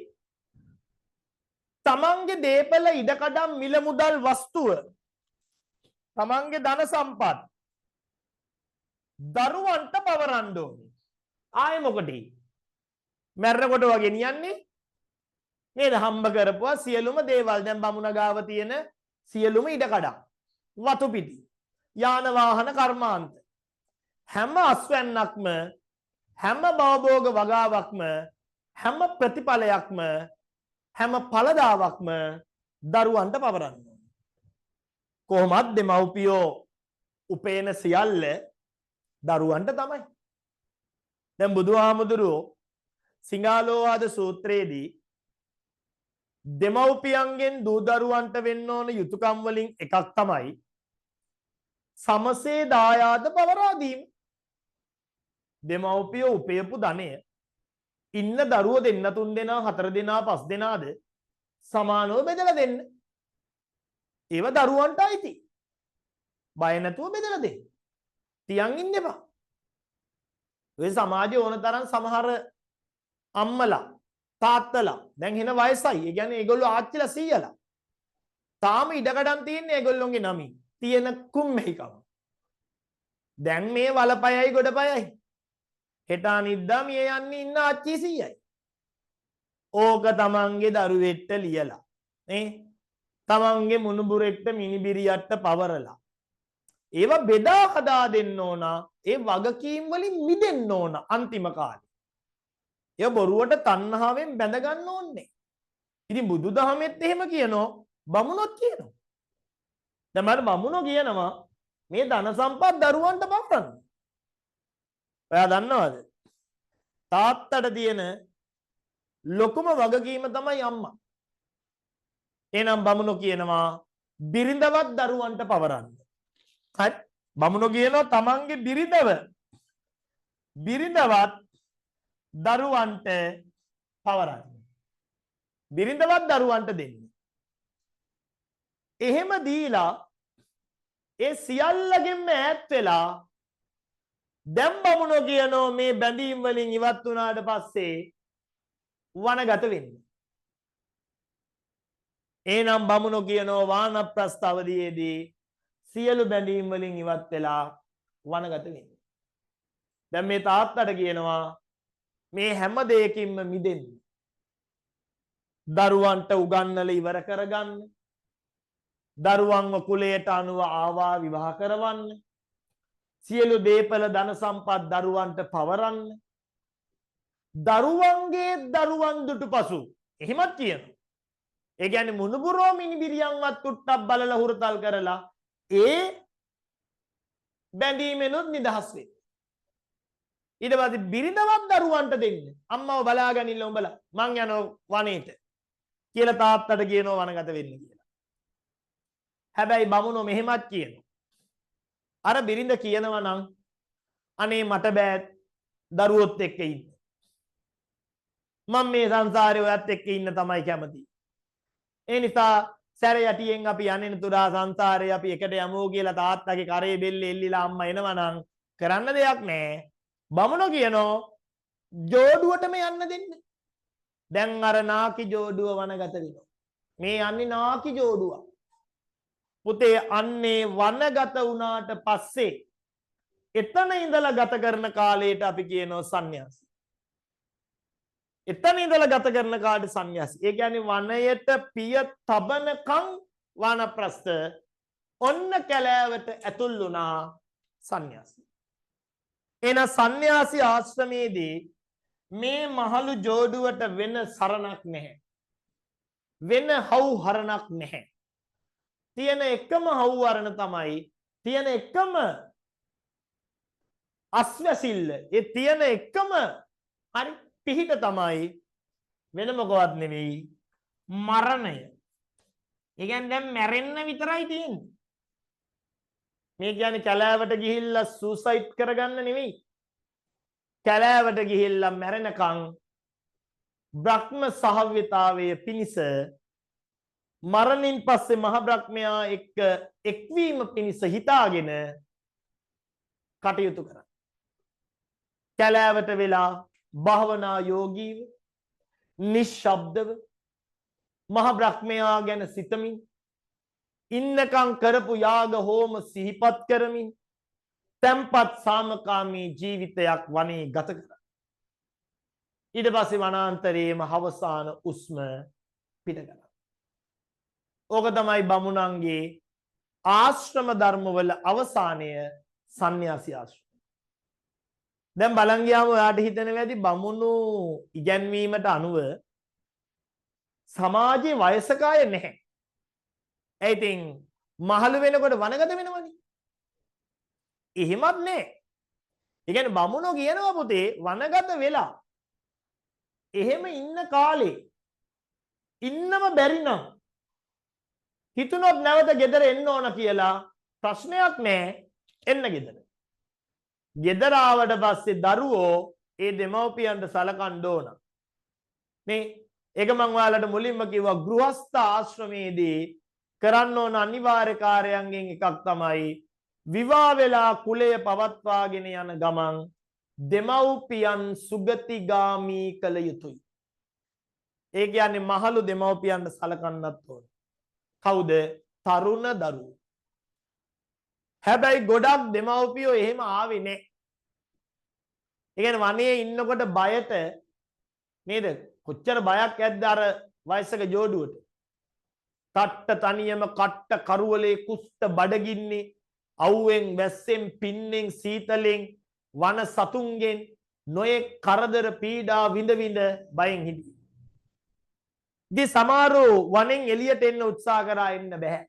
S1: තමන්ගේ දේපල ඉඩකඩම් මිල මුදල් වස්තුව තමන්ගේ ධන සම්පත් දරුවන්ට පවරන්න ඕනේ. ආයේ මොකටද? මැරෙනකොට වගේ නියන්නේ නේද? හම්බ කරපුවා සියලුම දේවල් දැන් බමුණ ගාව තියෙන සියලුම ඉඩකඩම් වතු පිටි යාන වාහන කර්මාන්ත හැම අස්වැන්නක්ම හැම භවභෝග වගාවක්ම හැම ප්‍රතිඵලයක්ම හැම ඵලදාවක්ම දරුවන්ට පවරන්න ඕනේ. කොහොමද දෙමව්පියෝ උපේන සියල්ල දරුවන්ට තමයි. දැන් බුදුහාමුදුරුවෝ සිංහාලෝවාද සූත්‍රයේදී දෙමව්පියන්ගෙන් දූ දරුවන්ට වෙන්න ඕන යුතුයකම් වලින් එකක් තමයි සමසේ දායාද පවරා දීම. දෙමව්පියෝ උපයපු ධනය ඉන්න දරුවෝ දෙන්න 3 දෙනා 4 දෙනා 5 දෙනාද සමානව බෙදලා දෙන්න. ඒව දරුවන්ට අයිති. බය නැතුව බෙදලා දෙන්න. තියන් ඉන්න එපා. ඔය සමාජයේ ඕන තරම් සමහර අම්මලා තාත්තලා දැන් එන වයසයි. ඒ කියන්නේ ඒගොල්ලෝ ආච්චිලා සීයලා. තාම ඉඩකඩම් තියෙන්නේ ඒගොල්ලොන්ගේ නමින්. තියෙන කුම්මෙහිකම. දැන් මේ වලපයයි ගොඩපයයි. හෙට අනිද්දා මිය යන්නේ ඉන්න ආච්චි සීයයි. ඕක තමන්ගේ දරුවෙක්ට ලියලා. නේ? තමන්ගේ මුණුබුරෙක්ට මිනිබිරියට්ට පවරලා. ඒවා බෙදා හදා දෙන්න ඕන. ඒ වගකීම් වලින් මිදෙන්න ඕන අන්තිම කාලේ. ඒ බොරුවට තණ්හාවෙන් බැඳ ගන්න ඕනේ. ඉතින් බුදුදහමෙත් එහෙම කියනවා, බමුණොත් කියනවා. දැන් මම බමුණෝ කියනවා මේ ධන සම්පත් දරුවන්ට පවරන්න. ඔයා දන්නවද? තාත්තට තියෙන ලොකුම වගකීම තමයි අම්මා. එහෙනම් බමුණෝ කියනවා බිරිඳවත් දරුවන්ට පවරන්න. හරි. බමුණෝ කියනවා තමන්ගේ බිරිඳවත් දරුවන්ට පවරන්න. බිරිඳවත් දරුවන්ට දෙන්න. එහෙම දීලා ඒ සියල්ලගෙන්ම ඈත් වෙලා දැන් බමුණෝ කියනවා මේ බැඳීම් වලින් ඉවත් වුණාට පස්සේ වනගත වෙන්න. එහෙනම් බමුණෝ කියනවා වානප්‍රස්ථ අවධියේදී සියලු බැඳීම් වලින් ඉවත් වෙලා වනගත වෙන්න. දැන් මේ තාත්තට කියනවා මේ හැම දෙයකින්ම මිදෙන්න. දරුවන්ට උගන්වලා ඉවර කරගන්න. දරුවන්ව කුලයට අනුව ආවා විවාහ කරවන්න. සියලු දේපල ධන සම්පත් දරුවන්ට පවරන්න. දරුවන්ගේ දරුවන් දුටු පසු එහෙමත් කියනවා. ඒ කියන්නේ මුණුබුරෝ මිනිබිරියන්වත් තුට්ටක් බලලා හුරතල් කරලා ඒ බැඳීමෙනුත් නිදහස් වෙන්න. ඊට පස්සේ බිරිඳවත් දරුවන්ට දෙන්න. අම්මව බලාගනින්න උඹලා මං යනවා වනේට කියලා තාත්තට කියනවා වනගත වෙන්න කියලා. හැබැයි බමුණෝ මෙහෙමත් කියනවා. අර බිරිඳ කියනවා නම් අනේ මට බෑ දරුවොත් එක්ක ඉන්න. මම මේ සංසාරේ ඔයත් එක්ක ඉන්න තමයි කැමති. ඒ නිසා සැර යටියෙන් අපි යන්නේ තුරා සංසාරේ අපි එකට යමු කියලා තාත්තගේ කරේ බෙල්ලේ එල්ලිලා අම්මා එනවා නම් කරන්න දෙයක් නැහැ. බමුණෝ කියනවා ජෝඩුවටම යන්න දෙන්න. දැන් අර නාකි ජෝඩුව වනගත වෙනවා. මේ යන්නේ නාකි ජෝඩුව. පුතේ අන්නේ වනගත වුණාට පස්සේ එතන ඉඳලා ගත කරන කාලයට අපි කියනවා සන්න්‍යාසි. එතන ඉඳලා ගත කරන කාලේ සන්න්‍යාසි. ඒ කියන්නේ වනයේට පිය තබනකම් වානප්‍රස්ථ ඔන්න කැලෑවට ඇතුල් වුණා සන්න්‍යාසි. එන සන්න්‍යාසි ආශ්‍රමයේදී මේ මහලු ජෝඩුවට වෙන සරණක් නැහැ. වෙන හවු හරණක් නැහැ. තියෙන එකම හවු හරණ තමයි තියෙන එකම අස්වැසිල්ල. ඒ තියෙන එකම හරි පිහිට තමයි වෙන මොකවත් නෙවෙයි මරණය. ඒ කියන්නේ දැන් මැරෙන්න විතරයි තියෙන්නේ. මේ කියන්නේ කැලෑවට ගිහිල්ලා සූසයිඩ් කරගන්න නෙවෙයි. කැලෑවට ගිහිල්ලා මැරෙනකන් බ්‍රහ්ම සහව්‍යතාවයේ පිනිස මරණින් පස්සේ මහ බ්‍රහ්මයා එක්ක එක්වීම පිනිස හිතාගෙන කටයුතු කරන්න. කැලෑවට වෙලා භාවනා යෝගීව නිශ්ශබ්දව මහ බ්‍රහ්මයා ගැන සිතමින් ඉන්නකම් කරපු යාග හෝම සිහිපත් කරමින් තැම්පත් සාමකාමී ජීවිතයක් වනේ ගත කරා. ඊට පස්සේ වනාන්තරයේම අවසාන උස්ම පිට කළා. ඕක තමයි බමුණන්ගේ ආශ්‍රම ධර්මවල අවසානය සන්න්‍යාසී ආශ්‍රම. දැන් බලන් ගියාම ඔයාට හිතෙනවා ඇති බමුණු ඉගැන්වීමට අනුව සමාජයේ වයසක අය නැහැ. ඒ ඉතින් මහලු වෙනකොට වනගත වෙනවනේ. එහෙමත් නෑ. ඒ කියන්නේ බමුණෝ කියනවා පුතේ වනගත වෙලා එහෙම ඉන්න කාලේ ඉන්නම බැරි නම් හිතුනොත් නැවත ගෙදර එන්න ඕන කියලා ප්‍රශ්නයක් නෑ. එන්න ගෙදර. ගෙදර ආවට පස්සේ දරුවෝ ඒ දෙමව්පියන්ට සලකන්න ඕන. මේ ඒක මම ඔයාලට මුලින්ම කිව්වා ගෘහස්ත ආශ්‍රමයේදී කරන්න ඕන අනිවාර්ය කාර්යයන්ගෙන් එකක් තමයි විවාහ වෙලා කුලය පවත්වාගෙන යන ගමන් දෙමව්පියන් සුගතිගාමී කළ යුතුයි. ඒ කියන්නේ මහලු දෙමව්පියන්ට සලකන්නත් ඕන. කවුද? තරුණ දරුවෝ. හැබැයි ගොඩක් දෙමව්පියෝ එහෙම ආවේ නැහැ. ඒ කියන්නේ වනයේ ඉන්නකොට බයට නේද? කොච්චර බයක් ඇද්ද අර වයසක ජෝඩුවට. තට්ට තනියම කට්ට කරුවලේ කුෂ්ඨ බඩගින්නේ අවුවෙන් වැස්සෙන් පින්නෙන් සීතලෙන් වන සතුන්ගෙන් නොයෙක් කරදර පීඩා විඳ විඳ බයෙන් හිටියේ. ඉතින් සමහරව වනෙන් එළියට එන්න උත්සාහ කරා එන්න බෑ.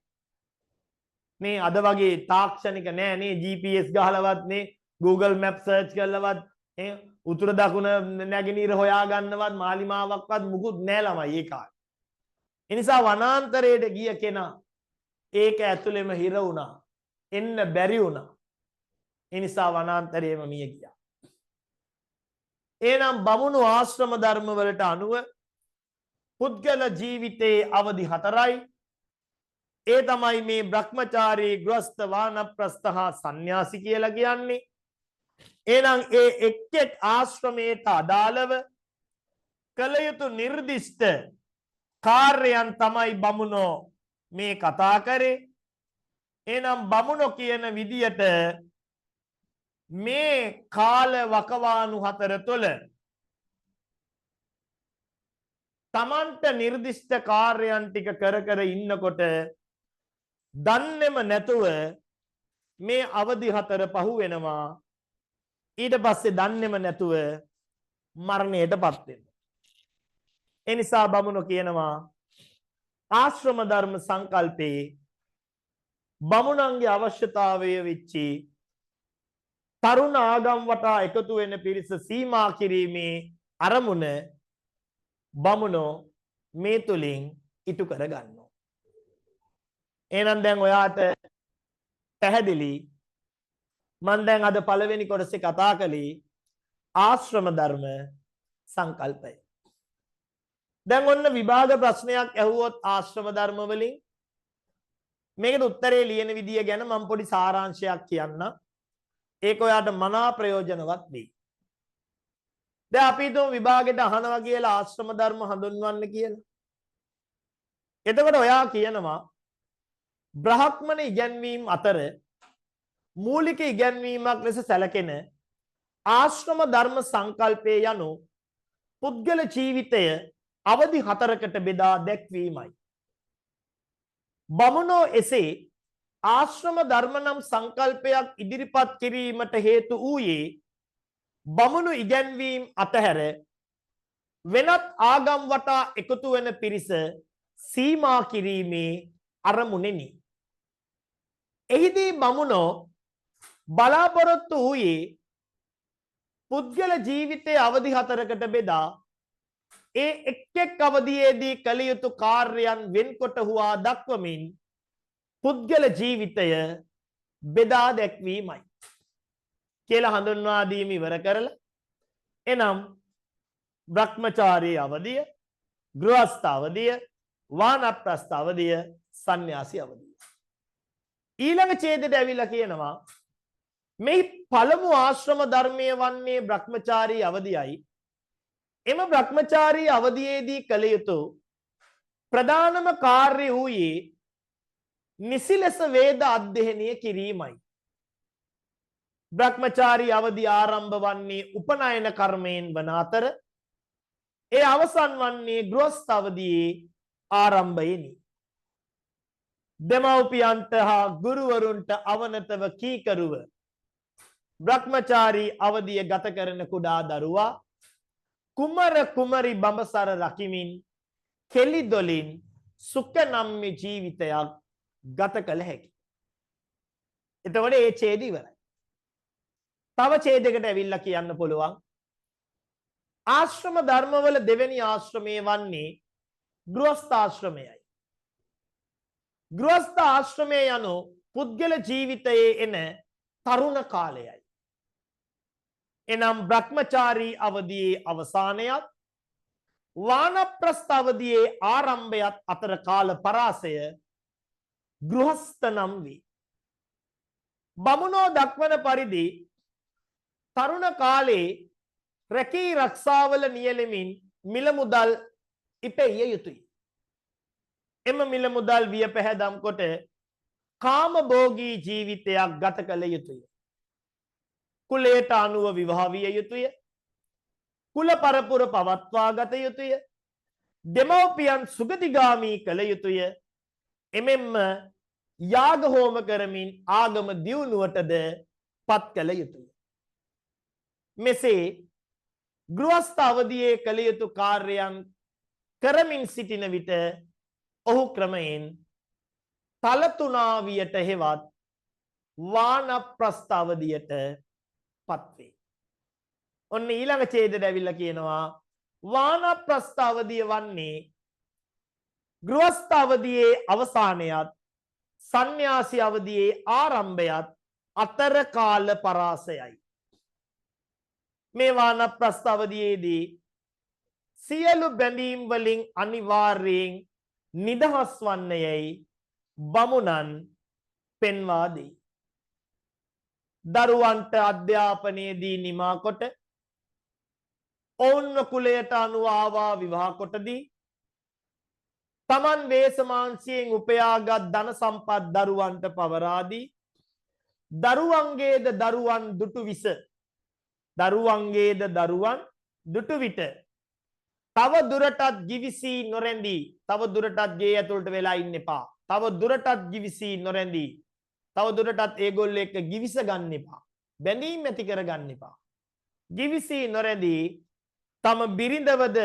S1: මේ අද වගේ තාක්ෂණික නෑ නේ GPS ගහලවත් නේ Google Map search කරලවත් උතුර දකුණ නැගෙනහිර හොයා ගන්නවත් මාලිමාවක්වත් මුකුත් නෑ ළමයි ඒ කාලේ. ඒ නිසා වනාන්තරයට ගිය කෙනා ඒක ඇතුළෙම හිර වුණා. එන්න බැරි වුණා. ඒ නිසා වනාන්තරයේම මිය ගියා. එනම් බමුණු ආශ්‍රම ධර්ම වලට අනුව පුද්ගල ජීවිතයේ අවදි 4යි. ඒ තමයි මේ බ්‍රහ්මචාරී ගෘහස්ත වානප්‍රස්ත හා සන්න්‍යාසි කියලා කියන්නේ. එහෙනම් ඒ එක් එක් ආශ්‍රමයට අදාළව කළ යුතු නිර්දිෂ්ට කාර්යයන් තමයි බමුණෝ මේ කතා කරේ. එහෙනම් බමුණෝ කියන විදියට මේ කාල වකවානු 4 තුළ තමන්ට නිර්දිෂ්ට කාර්යයන් ටික කර කර ඉන්නකොට දන්නේම නැතුව මේ අවදි 4 පහු වෙනවා. ඊට පස්සේ දන්නේම නැතුව මරණයටපත් වෙනවා. ඒ නිසා බමුණෝ කියනවා ආශ්‍රම ධර්ම සංකල්පේ බමුණන්ගේ අවශ්‍යතාවය වෙච්චි තරුණ ආගම් වටා එකතු වෙන පිරිස සීමා කිරීමේ අරමුණ බමුණෝ මේ තුලින් ඉටු කර ගන්නවා. එහෙනම් දැන් ඔයාට පැහැදිලි මම දැන් අද පළවෙනි කොටසේ කතා කළේ ආශ්‍රම ධර්ම සංකල්පය. දැන් ඔන්න විභාග ප්‍රශ්නයක් ඇහුවොත් ආශ්‍රම ධර්ම වලින් මේකට උත්තරේ ලියන විදිය ගැන මම පොඩි සාරාංශයක් කියන්නම්. ඒක ඔයාට මනා ප්‍රයෝජනවත් වෙයි. දැන් අපි හිතමු විභාගෙට අහනවා කියලා ආශ්‍රම ධර්ම හඳුන්වන්න කියලා. එතකොට ඔයා කියනවා බ්‍රාහ්මණ ඉගැන්වීම් අතර මූලික ඉගැන්වීමක් ලෙස සැලකෙන ආශ්‍රම ධර්ම සංකල්පයේ යනු පුද්ගල ජීවිතය අවදි 4කට බෙදා දැක්වීමයි. බමුණෝ එසේ ආශ්‍රම ධර්ම නම් සංකල්පයක් ඉදිරිපත් කිරීමට හේතු වූයේ බමුණු ඉගැන්වීම් අතහැර වෙනත් ආගම් වටා එකතු වෙන පිරිස සීමා කිරීමේ අරමුණෙනි. එහිදී බමුණෝ බලාපොරොත්තු වූයේ පුද්ගල ජීවිතයේ අවධි 4කට බෙදා ඒ එක් එක් අවධියේදී කළ යුතු කාර්යයන් වෙන්කොට හුවා දක්වමින් පුද්ගල ජීවිතය බෙදා දැක්වීමයි කියලා හඳුන්වා දීම ඉවර කරලා එනම් බ්‍රහ්මචාරී අවධිය, ගෘහස්ථ අවධිය, වානප්‍රස්ථ අවධිය, සන්න්‍යාසී අවධිය. ඊළඟ ඡේදයට ඇවිල්ලා කියනවා මේ පළමු ආශ්‍රම ධර්මයේ වන්නේ බ්‍රහ්මචාරී අවධියයි. එම බ්‍රහ්මචාරී අවධියේදී කළ යුතු ප්‍රධානම කාර්ය වූයේ නිසි ලෙස වේද අධ්‍යයනය කිරීමයි. බ්‍රහ්මචාරී අවධිය ආරම්භ වන්නේ උපනයන කර්මයෙන් වන අතර ඒ අවසන් වන්නේ ගෘහස්ථ අවධියේ ආරම්භයෙනි. දෙමව්පියන්ට හා ගුරුවරුන්ට අවනතව කීකරුව බ්‍රහ්මචාරී අවධිය ගත කරන කුඩා දරුවා කුමර කුමරි බඹසර රකිමින් කෙලි දොලින් සුඛනම්ම්‍ය ජීවිතයක් ගත කළ හැකි. එතකොට ඒ ඡේදය ඉවරයි. තව ඡේදයකට ඇවිල්ලා කියන්න පුළුවන් ආශ්‍රම ධර්මවල දෙවෙනි ආශ්‍රමයේ වන්නේ ගෘහස්ථ ආශ්‍රමයයි. ගෘහස්ථ ආශ්‍රමය යනු පුද්ගල ජීවිතයේ එන තරුණ කාලයයි. එනම් බ්‍රහ්මචාරී අවධියේ අවසානයත් වානප්‍රස්ථ අවධියේ ආරම්භයත් අතර කාල පරාසය ගෘහස්ථ නම් වේ. බමුණෝ දක්වන පරිදි තරුණ කාලේ රැකී රක්ෂාවල නියැලෙමින් මිල මුදල් ඉපෙය යුතුය. එම මිල මුදල් විය පැහැදම් කොට කාමභෝගී ජීවිතයක් ගත කළ යුතුය. කුලයට අනුව විවාහ විය යුතුය. කුල පරපුර පවත්වා ගත යුතුය. දෙමව්පියන් සුගතිගාමී කළ යුතුය. එමෙන්ම යාග හෝම කරමින් ආගම දියුණුවටද පත් කළ යුතුය. මෙසේ ගෘහස්ථ අවධියේ කළ යුතු කාර්යයන් කරමින් සිටින විට ඔහු ක්‍රමයෙන් තලතුණාවියට හෙවත් වානප්‍රස්ථ අවධියට පත්වේ. ඔන්න ඊළඟ ඡේදයට ඇවිල්ලා කියනවා වානප්‍රස්ථ අවධිය වන්නේ ගෘහස්ථ අවධියේ අවසානයත් සන්න්‍යාසී අවධියේ ආරම්භයත් අතර කාල පරාසයයි. මේ වානප්‍රස්ථ අවධියේදී සියලු බැඳීම් වලින් අනිවාර්යයෙන් නිදහස් වන්නේයි බමුණන් පෙන්වා දෙයි. දරුවන්ට අධ්‍යාපනයේදී නිමා කොට ඔවුන්ව කුලයට අනුව ආවා විවාහ කොටදී තමන් වේසමාංශයෙන් උපයාගත් ධන සම්පත් දරුවන්ට පවරා දී දරුවන්ගේද දරුවන් දුටු විස දරුවන්ගේද දරුවන් දුටු විට තව දුරටත් ගිවිසී නොරැඳී තව දුරටත් ගේ ඇතුළට වෙලා ඉන්න එපා. තව දුරටත් ගිවිසී නොරැඳී තව දුරටත් ඒගොල්ලෝ එක්ක ගිවිස ගන්න එපා. බැඳීම් ඇති කර ගන්න එපා. ගිවිසී නොරැඳී තම බිරිඳවද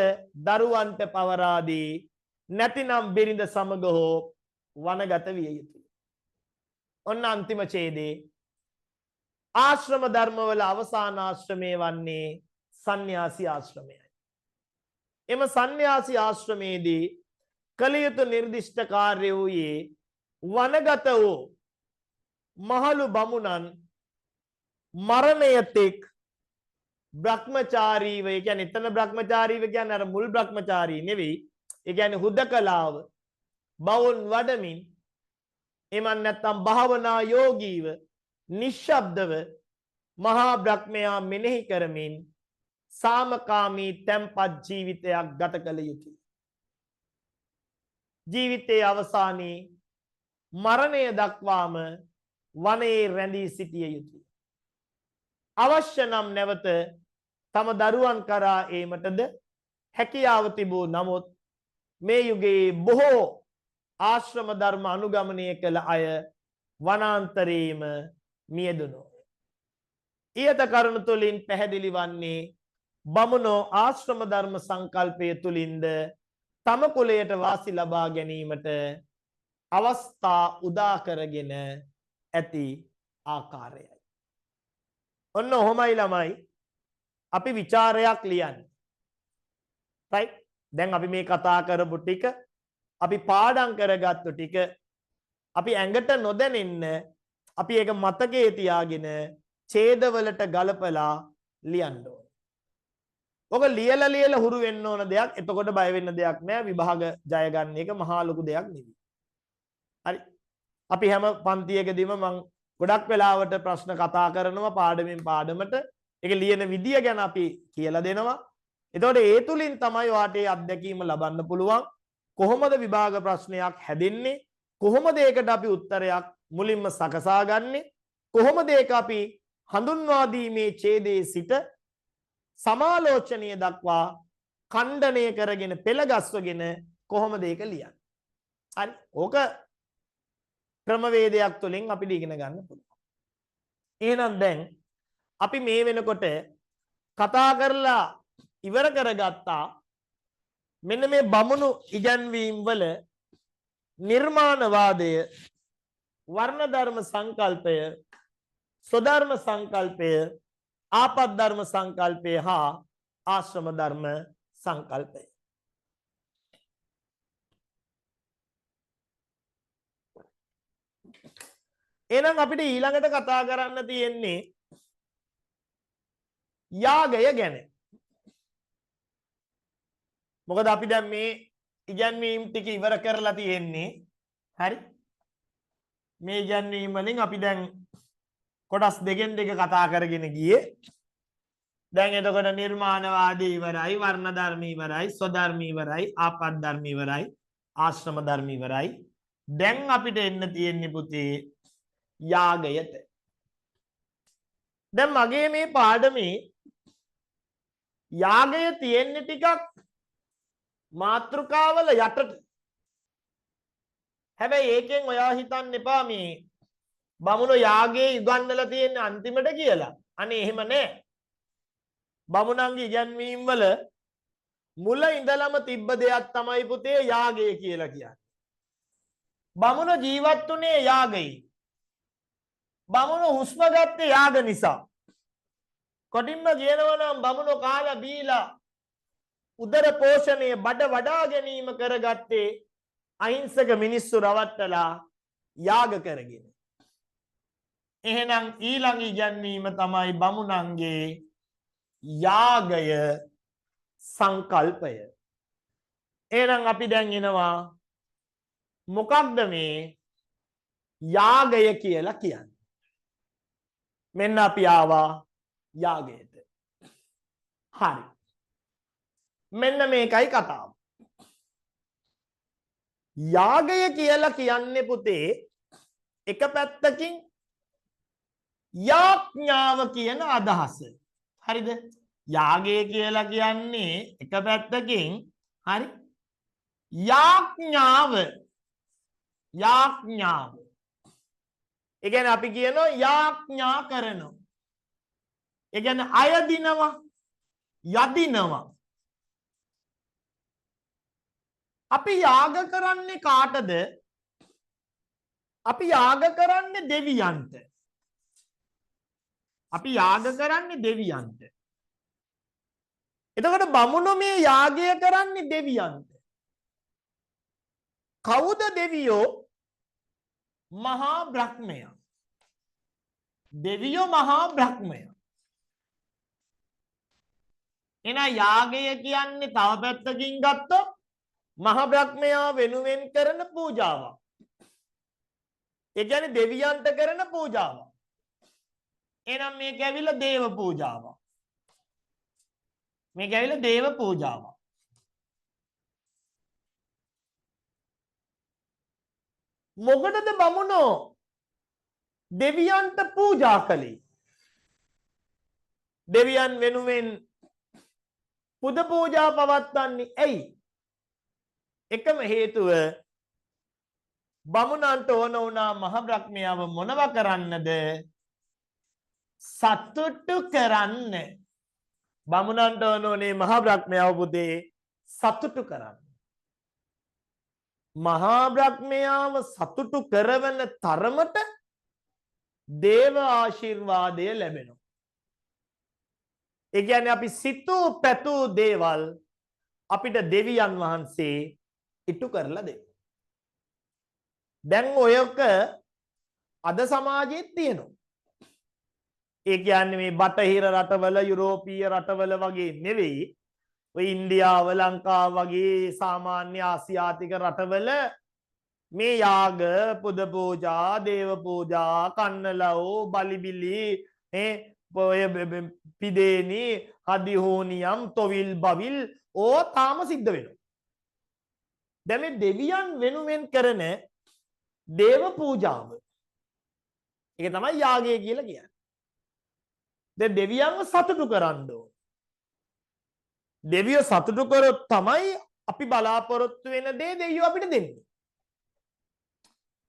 S1: දරුවන්ට පවරා දී නැතිනම් බිරිඳ සමග හෝ වනගත විය යුතුය. ඔන්න අන්තිම ඡේදේ ආශ්‍රම ධර්මවල අවසාන ආශ්‍රමයේ වන්නේ සන්න්‍යාසී ආශ්‍රමයයි. එම සන්න්‍යාසී ආශ්‍රමයේදී කළ යුතු නිර්දිෂ්ට කාර්ය වූයේ වනගත වූ මහලු බමුණන් මරණයතෙක් බ්‍රහ්මචාරීව, ඒ කියන්නේ එතන බ්‍රහ්මචාරීව කියන්නේ අර මුල් බ්‍රහ්මචාරී නෙවෙයි. ඒ කියන්නේ හුදකලාව බවුන් වඩමින් එමන් නැත්තම් භාවනා යෝගීව නිශ්ශබ්දව මහා බ්‍රහ්මයා මෙනෙහි කරමින් සාමකාමී තැන්පත් ජීවිතයක් ගත කළ යුතුය. ජීවිතයේ අවසානයේ මරණය දක්වාම වනයේ රැඳී සිටිය යුතුය. අවශ්‍ය නම් නැවත තම දරුවන් කරා ඒමටද හැකියාව තිබූ නමුත් මේ යුගයේ බොහෝ ආශ්‍රම ධර්ම අනුගමනය කළ අය වනාන්තරයේම මියදුණෝ. ඊට කරුණ තුලින් පැහැදිලි වන්නේ බමුණෝ ආශ්‍රම ධර්ම සංකල්පය තුලින්ද තම කුලයට වාසි ලබා ගැනීමට අවස්ථා උදා කරගෙන ඇති ආකාරයයි. ඔන්න ඔහොමයි ළමයි අපි ਵਿਚාරයක් ලියන්නේ. right? දැන් අපි මේ කතා කරපු ටික අපි පාඩම් කරගත්තු ටික අපි ඇඟට නොදැනෙන්න අපි ඒක මතකයේ තියාගෙන ඡේදවලට ගලපලා ලියන්න ඕන. ඔක ලියලා හුරු වෙන්න ඕන දෙයක්. එතකොට බය වෙන්න දෙයක් නෑ. විභාග ජය ගන්න එක මහා ලොකු දෙයක් නෙවෙයි. හරි. අපි හැම පන්තියකදීම මම ගොඩක් වෙලාවට ප්‍රශ්න කතා කරනවා පාඩමෙන් පාඩමට. ඒක ලියන විදිය ගැන අපි කියලා දෙනවා. එතකොට ඒ තුලින් තමයි ඔයාට අත්දැකීම ලබන්න පුළුවන්. කොහොමද විභාග ප්‍රශ්නයක් හැදෙන්නේ? කොහොමද ඒකට අපි උත්තරයක් මුලින්ම සකසා ගන්නෙ? කොහොමද ඒක අපි හඳුන්වා දීමේ ඡේදයේ සිට සමාලෝචනීය දක්වා ඛණ්ඩණය කරගෙන පෙළගස්වගෙන කොහොමද ඒක ලියන්නේ? හරි. ඕක ක්‍රමවේදයක් තුලින් අපිට ඉගෙන ගන්න පුළුවන්. එහෙනම් දැන් අපි මේ වෙනකොට කතා කරලා ඉවර කරගත්තා මෙන්න මේ බමුණු ඉගැන්වීම් වල නිර්මාණවාදය, වර්ණ ධර්ම සංකල්පය, ස්වධර්ම සංකල්පය, ආපත් ධර්ම සංකල්පය හා ආශ්‍රම ධර්ම සංකල්පය. එහෙනම් අපිට ඊළඟට කතා කරන්න තියෙන්නේ යාගය ගැන. මොකද අපි දැන් මේ ඉගැන්වීම් ටික ඉවර කරලා තියෙන්නේ. හරි. මේ ඉගැන්වීම් වලින් අපි දැන් කොටස් දෙකෙන් දෙක කතා කරගෙන ගියේ. දැන් එතකොට නිර්මාණවාදී ඉවරයි, වර්ණ ධර්ම ඉවරයි, ස්වධර්ම ඉවරයි, ආපත් ධර්ම ඉවරයි, ආශ්‍රම ධර්ම ඉවරයි. දැන් අපිට එන්න තියෙන්නේ පුතේ යාගයට. දැන් මගේ මේ පාඩමේ යාගය තියෙන්නේ ටිකක් මාත්‍රිකාවල යටට. හැබැයි ඒකෙන් ඔයා හිතන්න එපා මේ බමුණු යාගයේ උගන්වලා තියෙන අන්තිමට කියලා. අනේ එහෙම නෑ. බමුණන්ගේ ඉගැන්වීම් වල මුල ඉඳලම තිබ්බ දෙයක් තමයි පුතේ යාගය කියලා කියන්නේ. බමුණ ජීවත් වුණේ යාගයේ. බමුණු හුස්ම ගත්තේ යාග නිසා. කොටින්ම කියනවා නම් බමුණු කාලා බීලා උදර පෝෂණය බඩ වඩා ගැනීම කරගත්තේ අහිංසක මිනිස්සු රවට්ටලා යාග කරගෙන. එහෙනම් ඊළඟ ඉගැන්වීම තමයි බමුණන්ගේ යාගය සංකල්පය. එහෙනම් අපි දැන් එනවා මොකක්ද මේ යාගය කියලා කියන්නේ? මෙන්න අපි ආවා යාගයට. හරි. මෙන්න මේකයි කතාව. යාගය කියලා කියන්නේ පුතේ එක පැත්තකින් යාඥාව කියන අදහස. හරිද? යාගය කියලා කියන්නේ එක පැත්තකින් හරි යාඥාව. යාඥාව. ඒ කියන්නේ අපි කියනවා යාඥා කරනවා. ඒ කියන්නේ අයදිනවා, යදිනවා. අපි යාග කරන්නේ කාටද? අපි යාග කරන්නේ දෙවියන්ට. අපි යාග කරන්නේ දෙවියන්ට. එතකොට බමුණෝ මේ යාගය කරන්නේ දෙවියන්ට. කවුද දෙවියෝ? මහා බ්‍රහ්මයා. දෙවියෝ මහා බ්‍රහ්මයා. එන යාගය කියන්නේ තව පැත්තකින් ගත්තොත් මහා බ්‍රහ්මයා වෙනුවෙන් කරන පූජාවක්. ඒ කියන්නේ දෙවියන්ට කරන පූජාවක්. එහෙනම් මේක ඇවිල්ලා දේව පූජාවක්. මේක ඇවිල්ලා දේව පූජාවක්. මොකටද බමුණෝ දෙවියන්ට පූජා කළේ? දෙවියන් වෙනුවෙන් පුද පූජා පවත්වන්නේ ඇයි? එකම හේතුව බමුණන්ට ඕන වුණා මහ බ්‍රහ්මයාව මොනව කරන්නද? සතුටු කරන්න. බමුණන්ට ඕනේ මහා බ්‍රහ්මයාව පුතේ සතුටු කරන්න. මහා බ්‍රහ්මයාව සතුටු කරවන තරමට දේව ආශිර්වාදය ලැබෙනවා. ඒ කියන්නේ අපි සිතූ පැතූ දේවල් අපිට දෙවියන් වහන්සේ ඉටු කරලා දෙනවා. දැන් ඔයක අද සමාජයේ තියෙනවා. ඒ කියන්නේ මේ බටහිර රටවල යුරෝපීය රටවල වගේ නෙවෙයි. ඔය ඉන්දියාව ලංකාව වගේ සාමාන්‍ය ආසියාතික රටවල මේ යාග පුද පූජා දේව පූජා කන්නලව් බලිබිලි ඔය පිදේනි හදිහෝනියම් තොවිල් බවිල් ඕ තාම සිද්ධ වෙනවා. දැන් මේ දෙවියන් වෙනුවෙන් කරන දේව පූජාව ඒක තමයි යාගය කියලා කියන්නේ. දැන් දෙවියන්ව සතුටු කරන්න ඕන. දෙවියෝ සතුටු කරොත් තමයි අපි බලාපොරොත්තු වෙන දේ දෙවියෝ අපිට දෙන්නේ.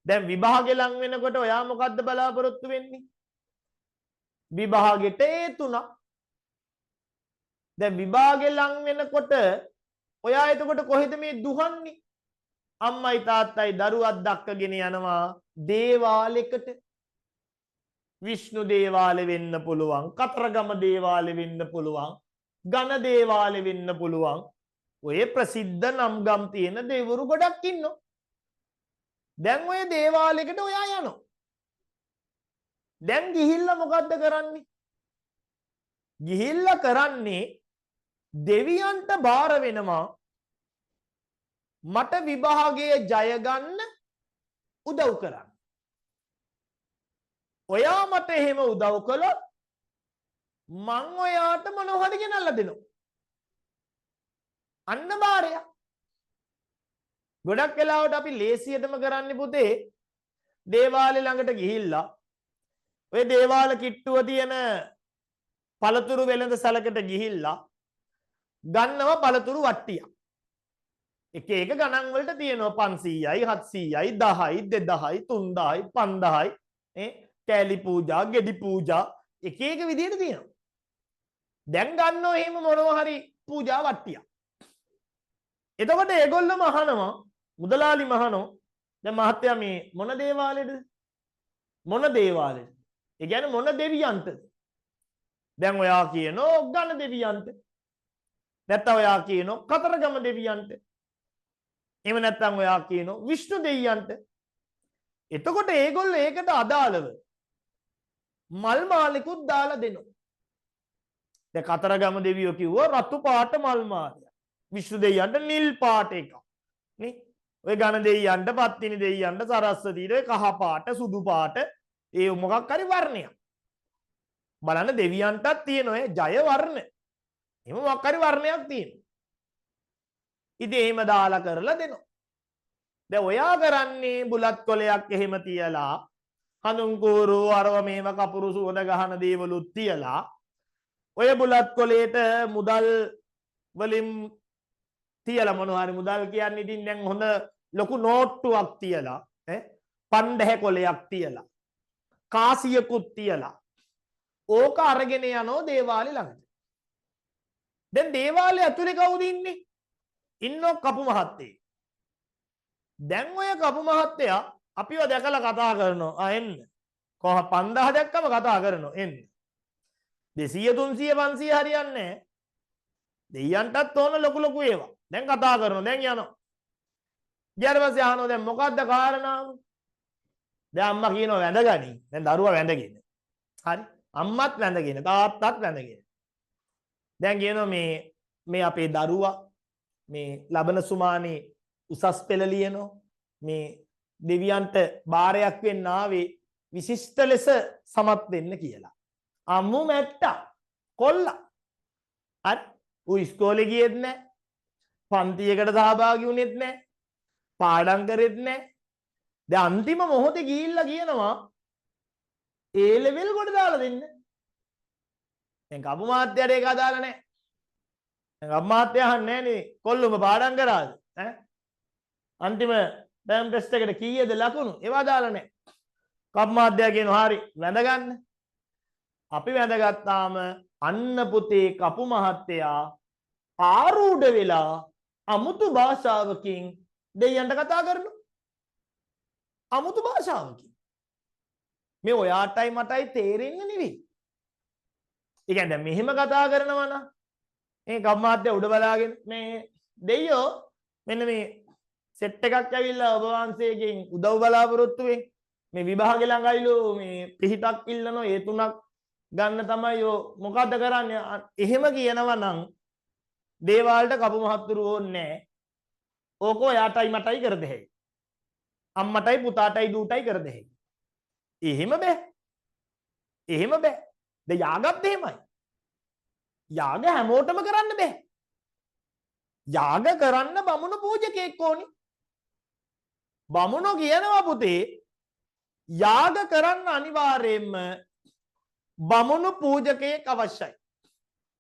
S1: දැන් විභාගෙ ලං වෙනකොට ඔයා මොකද්ද බලාපොරොත්තු වෙන්නේ? විභාගෙට ඒ තුනක්. දැන් විභාගෙ ලං වෙනකොට ඔයා එතකොට කොහෙද මේ දුහන්නේ? අම්මයි තාත්තයි දරුවත් දක්කගෙන යනවා දේවාලෙකට. විෂ්ණු දේවාලෙ වෙන්න පුළුවන්, කතරගම දේවාලෙ වෙන්න පුළුවන්, ඝන දේවාලෙ වෙන්න පුළුවන්. ඔය ප්‍රසිද්ධ නම් ගම් තියෙන දෙවිවරු ගොඩක් ඉන්නවා. දැන් ඔය දේවාලෙකට ඔයා යනවා. දැන් ගිහිල්ලා මොකද්ද කරන්නේ? ගිහිල්ලා කරන්නේ දෙවියන්ට බාර වෙනවා මට විභාගයේ ජය ගන්න උදව් කරන්න. ඔයා මට එහෙම උදව් කළොත් මං ඔයාට මොනවද ගෙනල්ලා දෙනවා. අන්න බාරය. ගොඩක් වෙලාවට අපි ලේසියටම කරන්නේ පුතේ දේවාලේ ළඟට ගිහිල්ලා ඔය දේවාල කිට්ටුව තියෙන පළතුරු වෙළඳ සැලකට ගිහිල්ලා ගන්නවා පළතුරු වට්ටියක්. එක එක ගණන් වලට තියෙනවා 500යි 700යි 10යි 2000යි 3000යි 5000යි කෑලි පූජා ගෙඩි පූජා එක එක විදිහට තියෙනවා. දැන් ගන්නෝ එහෙම මොනවා හරි පූජා වට්ටියක්. එතකොට ඒගොල්ලෝ මහනවා මුදලාලි මහනෝ දැන් මහත්තයා මේ මොන දේවාලෙද? මොන දේවාලෙද? ඒ කියන්නේ මොන දෙවියන්ටද? දැන් ඔයා කියනෝ ඝන දෙවියන්ට. නැත්නම් ඔයා කියනෝ කතරගම දෙවියන්ට. එහෙම නැත්නම් ඔයා කියනෝ විෂ්ණු දෙවියන්ට. එතකොට ඒගොල්ලෝ ඒකට අදාළව මල් මාලෙකුත් දාලා දෙනවා. දැන් කතරගම දෙවියෝ කිව්වා රතු පාට මල් මාලය. විෂ්ණු දෙවියන්ට නිල් පාට එකක්. නේ? ඔය ඝන දෙවියන්ට පත්තිනි දෙවියන්ට සරස්වතීට කහ පාට සුදු පාට ඒ මොකක් හරි වර්ණයක්. බලන්න දෙවියන්ටත් තියෙන ඔය ජය වර්ණ. එහෙම මොකක් හරි වර්ණයක් තියෙනවා. ඉතින් එහෙම දාලා කරලා දෙනවා. දැන් ඔයා කරන්නේ බුලත් කොලයක් එහෙම තියලා හඳුන් කූරු අරව මේව කපුරු සුවඳ ගහන දේවලුත් තියලා ඔය බුලත් කොලේට මුදල් වලින් තියලා මොනවා හරි මුදල් කියන්නේ ඉතින් දැන් හොඳ ලොකු නෝට්ටුවක් තියලා 50 කොලයක් තියලා කාසියකුත් තියලා ඕක අරගෙන යනෝ දේවාලේ ළඟට. දැන් දේවාලේ ඇතුලේ කවුද ඉන්නේ? ඉන්නෝ කපු මහත්තයෙක්. දැන් ඔය කපු මහත්තයා අපිව දැකලා කතා කරනවා. එන්න. කොහ 5000 දැක්කම කතා කරනවා. එන්න. 200 300 500 හරියන්නේ නැහැ. දෙයියන්ටත් ඕන ලොකු ලොකු ඒවා. දැන් කතා කරනවා. දැන් යනවා. ඊට පස්සේ අහනවා දැන් මොකද්ද කාරණාව? දැන් අම්මා කියනවා වැඳගනි. දැන් දරුවා වැඳගෙන. හරි. අම්මත් වැඳගෙන තාත්තත් වැඳගෙන. දැන් කියනවා මේ අපේ දරුවා මේ ලබන සුමානේ උසස් පෙළ ලියනවා. මේ දෙවියන්ට බාරයක් වෙන්න ආවේ විශිෂ්ට ලෙස සමත් වෙන්න කියලා. අම්මු මැට්ටා කොල්ලා. හරි. ඌ ඉස්කෝලේ ගියෙත් නැහැ. පන්තියකට සහභාගී වුණෙත් නැහැ. පාඩම් කරෙත් නැහැ. දැන් අන්තිම මොහොතේ ගිහිල්ලා කියනවා ඒ ලෙවල් කොට දාලා දෙන්න. දැන් කපු මාත්‍යට ඒක අදාළ නැහැ. දැන් කපු මාත්‍ය අහන්නේ නැහැ නේ කොල්ලොම පාඩම් කරාද? අන්තිම ටර්ම් ටෙස්ට් එකට කීයද ලකුණු? ඒව අදාළ නැහැ. කපු මාත්‍ය කියනවා හරි වැඳ ගන්න. අපි වැඳගත්තාම අන්න පුතේ කපු මහත්තයා ආරූඪ වෙලා අමුතු භාෂාවකින් දෙයයන්ට කතා කරනවා. අමුතු භාෂාවකින්. මේ ඔයාටයි මටයි තේරෙන්නේ නෙවෙයි. ඒ කියන්නේ දැන් මෙහෙම කතා කරනවා නම් මේ කපු මහත්තයා උඩ බලාගෙන මේ දෙයියෝ මෙන්න මේ සෙට් එකක් ඇවිල්ලා ඔබ වහන්සේගෙන් උදව් බලාපොරොත්තු වෙන්නේ. මේ විභාගෙ ළඟයිලු මේ පිහිටක් ඉල්ලනවා ඒ තුනක් ගන්න තමයි ඔය මොකද්ද කරන්නේ? එහෙම කියනවා නම් දේවාලට කපු මහත්තුරු ඕනේ නැහැ. ඕක ඔයාටයි මටයි කර දෙයි. අම්මටයි පුතාටයි දූටයි කර දෙයි. එහෙම බෑ. එහෙම බෑ. ද යාගත් එහෙමයි. යාග හැමෝටම කරන්න බෑ. යාග කරන්න බමුණු පූජකෙක් ඕනි. බමුණෝ කියනවා පුතේ යාග කරන්න අනිවාර්යයෙන්ම බමුණු පූජකයෙක් අවශ්‍යයි.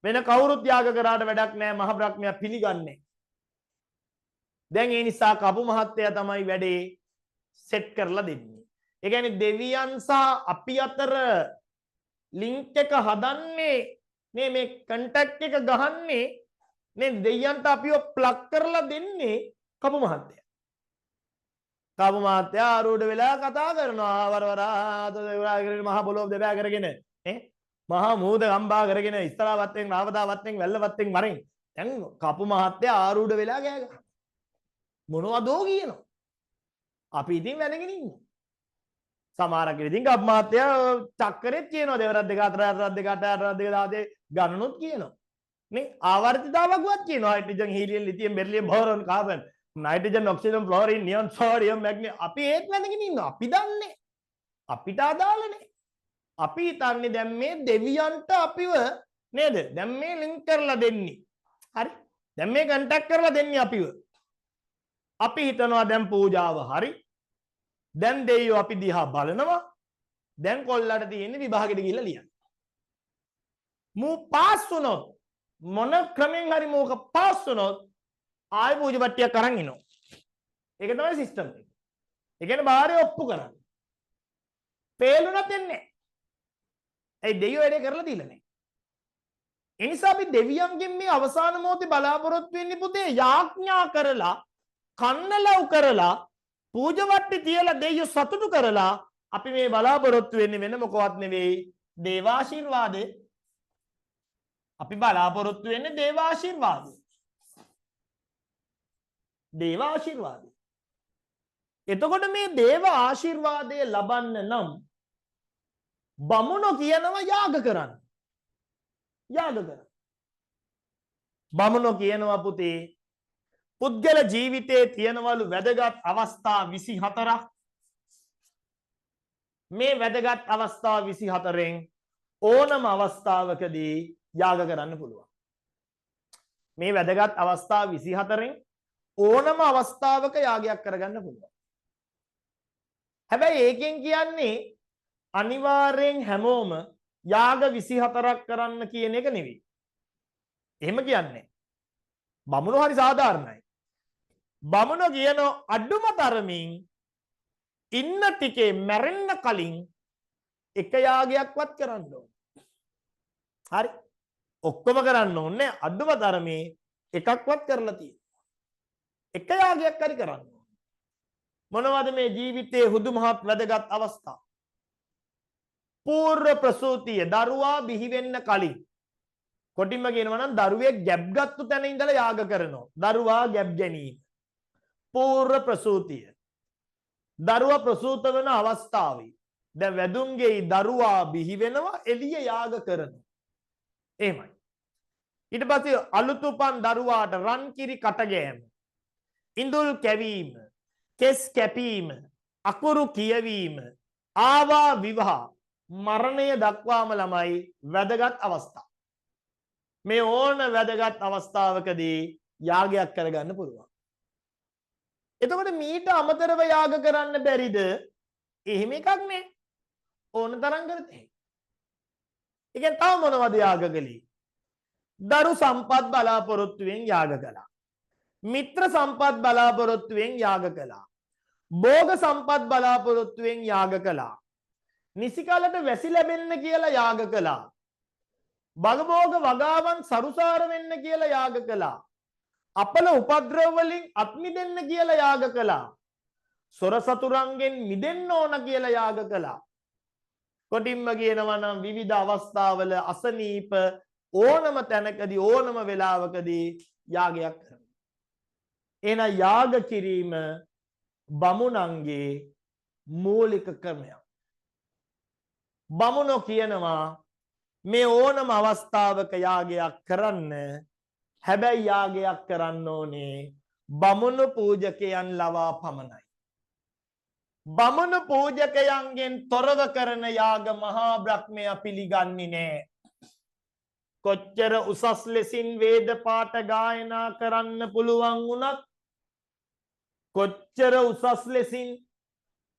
S1: වෙන කවුරුත් යාග කරාට වැඩක් නැහැ. මහ බ්‍රහ්මයා පිළිගන්නේ. දැන් ඒ නිසා කපු මහත්තයා තමයි වැඩේ සෙට් කරලා දෙන්නේ. ඒ කියන්නේ දෙවියන් සහ අපි අතර ලින්ක් එක හදන්නේ මේ කන්ටැක්ට් එක ගහන්නේ නේ දෙවියන්ට අපිව ප්ලග් කරලා දෙන්නේ කපු මහත්තයා. කපු මහත්තයා ආරූඪ වෙලා කතා කරනවා වරවරාත මහ පොළොව දෙබෑ කරගෙන නේ මහා මූද ගම්බා කරගෙන ඉස්තරාවත්තෙන් රාවදාවත්තෙන් වැල්ලවත්තෙන් වරෙන් දැන් කපු මහත්තයා ආරූඪ වෙලා ගෑ ගහනවා. මොනවදෝ කියනවා. අපි ඉතින් වැදගෙන ඉන්නවා. සමහරක් ඉතින් කපු මහත්තයා චක්කරෙත් කියනවා දෙවරක් දෙක හතර හතරක් දෙක අට හතරක් දෙක 16 ගණනුත් කියනවා. නේ ආවර්තිතාවක්වත් කියනවා. Hydrogen helium lithium beryllium boron carbon nitrogen oxygen fluorine neon sodium magnesium අපි ඒත් වැදගෙන ඉන්නවා. අපි දන්නේ. අපිට අදාළ නැහැ. අපි හිතන්නේ දැන් මේ දෙවියන්ට අපිව නේද? දැන් මේ ලින්ක් කරලා දෙන්නේ. හරි? දැන් මේ කන්ටැක්ට් කරලා දෙන්නේ අපිව. අපි හිතනවා දැන් පූජාව හරි. දැන් දෙයියෝ අපි දිහා බලනවා. දැන් කොල්ලට තියෙන්නේ විභාගෙට ගිහිල්ලා ලියන්න. මූ පාස් වුණොත් මොන ක්‍රමෙන් හරි මූක පාස් වුණොත් ආයෙ පූජපට්ටියක් අරන් එනවා. ඒක තමයි සිස්ටම් එක. ඒ කියන්නේ බාහිර ඔප්පු කරන්නේ. පේලුණත් එන්නේ නැහැ. ඒ දෙයියෝ වැඩේ කරලා දීලා නැහැ. ඒ නිසා අපි දෙවියන්ගෙන් මේ අවසාන මොහොතේ බලාපොරොත්තු වෙන්නේ පුතේ යාඥා කරලා කන්නලව් කරලා පූජවට්ටි තියලා දෙයියෝ සතුටු කරලා අපි මේ බලාපොරොත්තු වෙන්නේ වෙන මොකවත් නෙවෙයි දේවාශිර්වාදේ. අපි බලාපොරොත්තු වෙන්නේ දේවාශිර්වාදේ. දේවාශිර්වාදේ. එතකොට මේ දේව ආශිර්වාදය ලබන්න නම් බමුණෝ කියනවා යාග කරන්න. යාග කරන්න. බමුණෝ කියනවා පුතේ පුද්ගල ජීවිතයේ තියෙනවලු වැදගත් අවස්ථා 24ක්. මේ වැදගත් අවස්ථා 24න් ඕනම අවස්ථාවකදී යාග කරන්න පුළුවන්. මේ වැදගත් අවස්ථා 24න් ඕනම අවස්ථාවක යාගයක් කරගන්න පුළුවන්. හැබැයි ඒකෙන් කියන්නේ අනිවාර්යෙන් හැමෝම යාග 24ක් කරන්න කියන එක නෙවෙයි. එහෙම කියන්නේ. බමුණෝ හරි සාධාරණයි. බමුණෝ කියන අඩුම තරමින් ඉන්න ටිකේ මැරෙන්න කලින් එක යාගයක්වත් කරන්න ඕන. හරි. ඔක්කොම කරන්න ඕනේ අඩුම තරමේ එකක්වත් කරලා තියෙන්න. එක යාගයක් හරි කරන්න ඕන. මොනවද මේ ජීවිතයේ හුදුමහත් වැදගත් අවස්ථා? පූර්ව ප්‍රසූතිය දරුවා බිහි වෙන්න කලින් කොටින්ම කියනවා නම් දරුවෙක් ගැබ් ගත්තු තැන ඉඳලා යාග කරනවා. දරුවා ගැබ් ගැනීම. පූර්ව ප්‍රසූතිය. දරුවා ප්‍රසූත වෙන අවස්ථාවේ දැන් වැදුන්ගේ දරුවා බිහි වෙනවා එළිය යාග කරනවා. එහෙමයි. ඊට පස්සේ අලුත් උපන් දරුවාට රන් කිරි කට ගෑම, ඉඳුල් කැවීම, කෙස් කැපීම, අකුරු කියවීම, ආවා විවාහ, මරණය දක්වාම ළමයි වැදගත් අවස්ථා. මේ ඕන වැදගත් අවස්ථාවකදී යාගයක් කරගන්න පුළුවන්. එතකොට මීට අමතරව යාග කරන්න බැරිද? එහෙම එකක් නෑ. ඕන තරම් කරතේ. ඒ කියන්නේ තව මොනවද යාග කළේ? දරු සම්පත් බලාපොරොත්තුවෙන් යාග කළා. මිත්‍ර සම්පත් බලාපොරොත්තුවෙන් යාග කළා. භෝග සම්පත් බලාපොරොත්තුවෙන් යාග කළා. නිසි කාලට වැසි ලැබෙන්න කියලා යාග කළා. භගභෝග වගාවන් සරුසාර වෙන්න කියලා යාග කළා. අපල උපද්‍රව වලින් අත් මිදෙන්න කියලා යාග කළා. සොර සතුරන්ගෙන් මිදෙන්න ඕන කියලා යාග කළා. කොටින්ම කියනවා නම් විවිධ අවස්ථාවල අසනීප ඕනම තැනකදී ඕනම වෙලාවකදී යාගයක් කරනවා. එහෙනම් යාග කිරීම බමුණන්ගේ මූලික ක්‍රමයක්. බමුණෝ කියනවා මේ ඕනම අවස්ථාවක යාගයක් කරන්න, හැබැයි යාගයක් කරන්න ඕනේ බමුණු පූජකයන් ලවා පමණයි. බමුණු පූජකයන්ගෙන් තොරව කරන යාග මහා බ්‍රහ්මයා පිළිගන්නේ නැහැ. කොච්චර උසස් ලෙසින් වේද පාඨ ගායනා කරන්න පුළුවන් වුණත්, කොච්චර උසස් ලෙසින්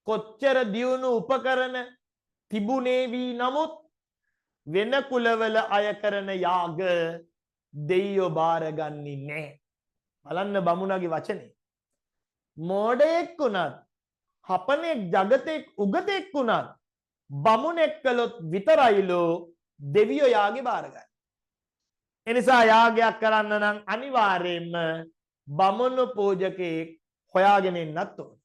S1: කොච්චර දියුණු උපකරණ තිබුණේ වී නමුත් වෙන කුලවල අය කරන යාග දෙයියෝ බාරගන්නේ නැහැ. බලන්න බමුණගේ වචනේ. මෝඩයෙක් වුණත්, හපනෙක්, ජගතෙක්, උගතෙක් වුණත් බමුණෙක් කළොත් විතරයිලෝ දෙවියෝ යාගේ බාරගන්නේ. එනිසා යාගයක් කරන්න නම් අනිවාර්යයෙන්ම බමුණු පූජකෙක් හොයාගෙන ඉන්නත් ඕන.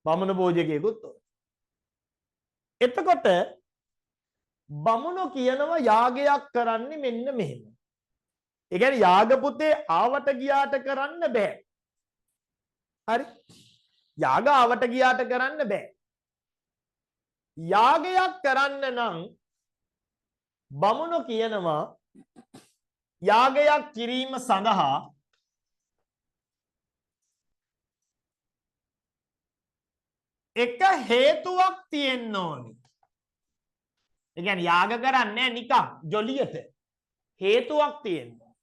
S1: බමුණු පූජකයෙකුත් ඕන. එතකොට බමුණෝ කියනවා යාගයක් කරන්නේ මෙන්න මෙහෙම. ඒ කියන්නේ යාග පුතේ ආවට ගියාට කරන්න බෑ. හරි? යාග ආවට ගියාට කරන්න බෑ. යාගයක් කරන්න නම් බමුණෝ කියනවා යාගයක් කිරීම සඳහා එක හේතුවක් තියෙන්න ඕනි. ඒ කියන්නේ යාග කරන්නේ නිකන් ජොලියට. හේතුවක් තියෙනවා.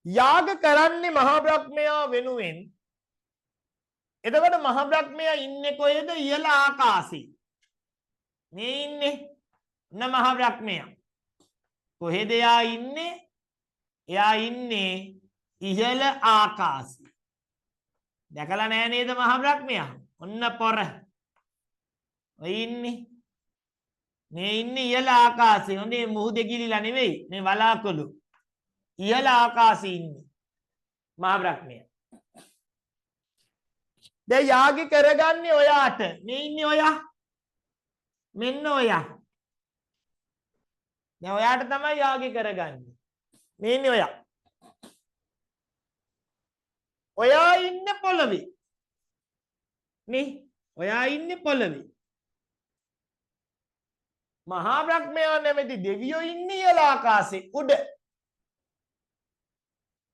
S1: යාග කරන්නේ මහා බ්‍රහ්මයා වෙනුවෙන්. එතකොට මහා බ්‍රහ්මයා ඉන්නේ කොහෙද? ඉහළ ආකාශේ. මේ ඉන්නේ මහා බ්‍රහ්මයා. කොහෙද එයා ඉන්නේ? එයා ඉන්නේ ඉහළ ආකාශේ. දැකලා නෑ නේද මහා බ්‍රහ්මයා? ඔන්න පොර. ඔය ඉන්නේ. මේ ඉන්නේ ඉහළ ආකාශේ. හොඳේ මුහුදේ ගිලිලා නෙවෙයි. මේ වලාකුළු. ඉහළ ආකාශේ ඉන්නේ මහා බ්‍රහ්මයා. දැන් යාගි කරගන්නේ ඔයාට. මේ ඉන්නේ ඔයා. මෙන්න ඔයා. දැන් ඔයාට තමයි යාගි කරගන්නේ. මේ ඉන්නේ ඔයා. ඔයා ඉන්නේ පොළවේ. නේ? ඔයා ඉන්නේ පොළවේ. මහා බ්‍රහ්මයා නැමැති දෙවියෝ ඉන්නේ ඉහළ ආකාශේ උඩ.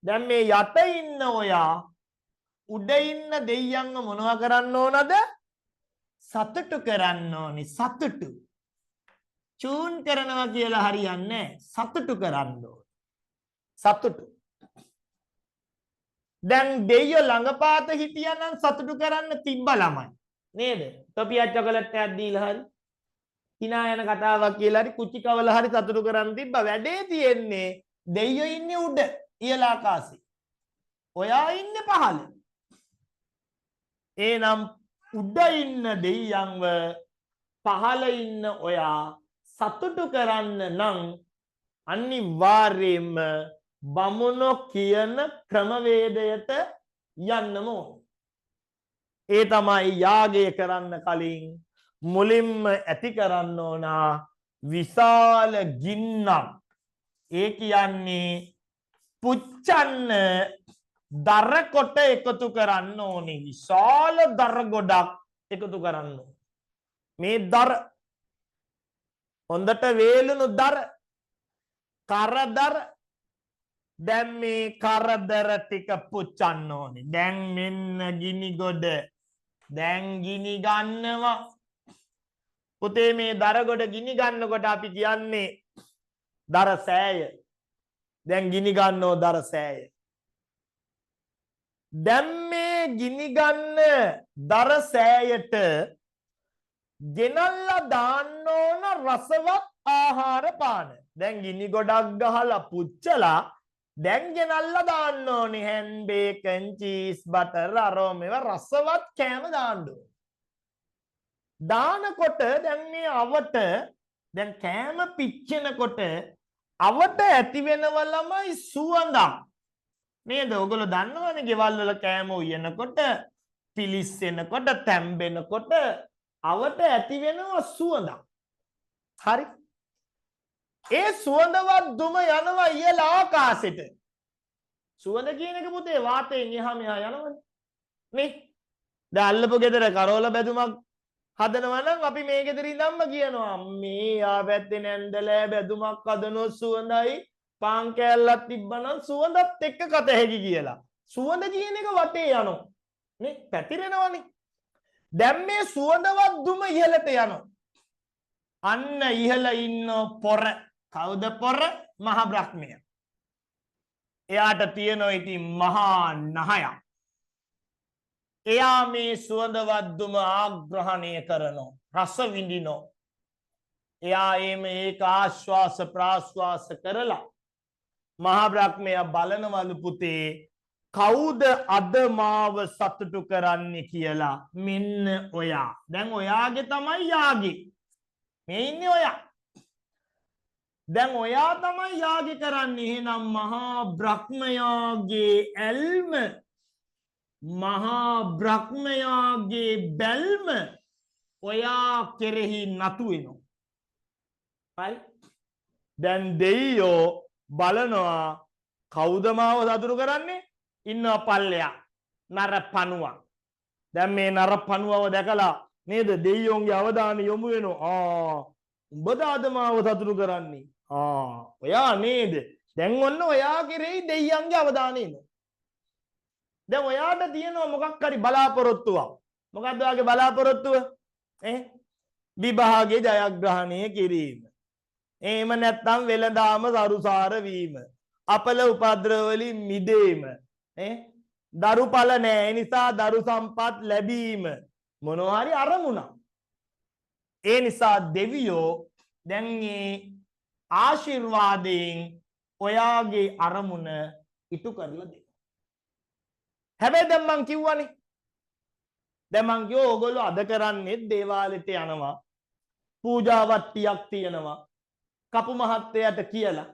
S1: දැන් මේ යට ඉන්න ඔයා උඩ ඉන්න දෙයියන්ව මොනවා කරන්න ඕනද? සතුටු කරන්න ඕනි. සතුටු. චූන් කරනවා කියලා හරියන්නේ නැහැ. සතුටු කරන්න ඕනි. සතුටු. දැන් දෙයියෝ ළඟපාත හිටියනම් සතුටු කරන්න තිබ්බ ළමයි. නේද? තොපියක් චොකලට් එකක් දීලා හරි hina යන කතාවක් කියලා හරි කුචි කවල හරි සතුටු කරන්න තිබ්බ. වැඩේ තියෙන්නේ දෙයියෝ ඉන්නේ උඩ ඉහළ ආකාශේ. ඔයා ඉන්නේ පහළ. එනම් උඩ ඉන්න දෙයියන්ව පහළ ඉන්න ඔයා සතුටු කරන්න නම් අනිවාර්යයෙන්ම බමුණෝ කියන ක්‍රමවේදයට යන්නම ඕන. ඒ තමයි යාගය කරන්න කලින් මුලින්ම ඇති කරන්න ඕන විශාල ගින්නක්. ඒ කියන්නේ පුච්චන්න දර කොට එකතු කරන්න ඕනේ. විශාල දර ගොඩක් එකතු කරන්න ඕනේ. මේ දර හොඳට වේලුණු දර කරදර. දැන් මේ කරදර ටික පුච්චන්න ඕනේ. දැන් මෙන්න ගිනි ගොඩ. දැන් ගිනි ගන්නවා. පුතේ මේ දර ගොඩ ගිනි ගන්නකොට අපි කියන්නේ දර සෑය. දැන් ගිනි ගන්නෝ දර සෑය. දැන් මේ ගිනි ගන්න දර සෑයට ගෙනල්ලා දාන්න ඕන රසවත් ආහාර පාන. දැන් ගිනි ගොඩක් ගහලා පුච්චලා දැන් ගෙනල්ලා දාන්න ඕනේ හැන් බේකන් චීස් බටර් අරෝ මේවා රසවත් කෑම දාන්න ඕනේ. දානකොට දැන් මේ අවට දැන් කෑම පිච්චෙනකොට අවට ඇති වෙනවලමයි සුවඳක්. නේද? ඔයගොල්ලෝ දන්නවනේ ගෙවල් වල කෑම උයනකොට, පිලිස්සෙනකොට, තැම්බෙනකොට අවට ඇති වෙනවා සුවඳක්. හරි? ඒ සුවඳවත් දුම යනවා ඉහළ ආකාශෙට. සුවඳ කියන එක පුතේ වාතයෙන් එහා මෙහා යනවනේ. නේ? දැන් අල්ලපු ගෙදර කරෝල බැදුමක් හදනවා නම් අපි මේ ගෙදර ඉඳන්ම කියනවා මේ ආපැත්තේ නැන්දලෑ බැදුමක් හදනෝ සුවඳයි පාන් කෑල්ලක් තිබ්බනම් සුවඳත් එක්ක කත හැකි කියලා. සුවඳ කියන එක වටේ යනවා. නේ? පැතිරෙනවනේ. දැන් මේ සුවඳවත් දුම ඉහළට යනවා. අන්න ඉහළ ඉන්න පොර. කවුද පොර? මහ බ්‍රහ්මය. එයාට තියෙනවා ඉතින් මහා නහයක්. එයා මේ සුවඳවත් දුම ආග්‍රහණය කරනවා. රස විඳිනවා. එයා ඒක ආශ්වාස ප්‍රාශ්වාස කරලා මහා බ්‍රහ්මයා බලනවලු පුතේ කවුද අද මාව සතුටු කරන්නේ කියලා. මෙන්න ඔයා. දැන් ඔයාගේ තමයි යාගේ. මේ ඉන්නේ ඔයා. දැන් ඔයා තමයි යාගේ කරන්නේ. එහෙනම් මහා බ්‍රහ්මයාගේ ඇල්ම, මහා බ්‍රහ්මයාගේ බැල්ම ඔයා කෙරෙහි නතු වෙනවා. හරි? දැන් දෙයියෝ බලනවා කවුද මාව සතුටු කරන්නේ? ඉන්නවා පල්ලෙයා නර පණුවා. දැන් මේ නර පණුවව දැකලා නේද දෙයියෝන්ගේ අවධානය යොමු වෙනවා. උඹද අද මාව සතුටු කරන්නේ? ඔයා නේද? දැන් ඔන්න ඔයා කෙරෙහි දෙයියන්ගේ අවධානය එනවා. දැන් ඔයාට තියෙනවා මොකක් හරි බලාපොරොත්තුවක්. මොකක්ද ඔයාගේ බලාපොරොත්තුව? විභාගයේ ජයග්‍රහණය කිරීම. එහෙම නැත්නම් වෙළඳාම සරුසාර වීම. අපල උපද්‍රව වලින් මිදීම. දරුඵල නැහැ. ඒ නිසා දරු සම්පත් ලැබීම. මොනවා හරි අරමුණක්. ඒ නිසා දෙවියෝ දැන් මේ ආශිර්වාදයෙන් ඔයාගේ අරමුණ ඉටු කරලා දෙනවා. හැබැයි දැන් මං කිව්වනේ. දැන් මං කිව්වා ඕගොල්ලෝ අද කරන්නේ දේවාලෙට යනවා. පූජාවක් ටිකක් තියෙනවා. කපු මහත්තයාට කියලා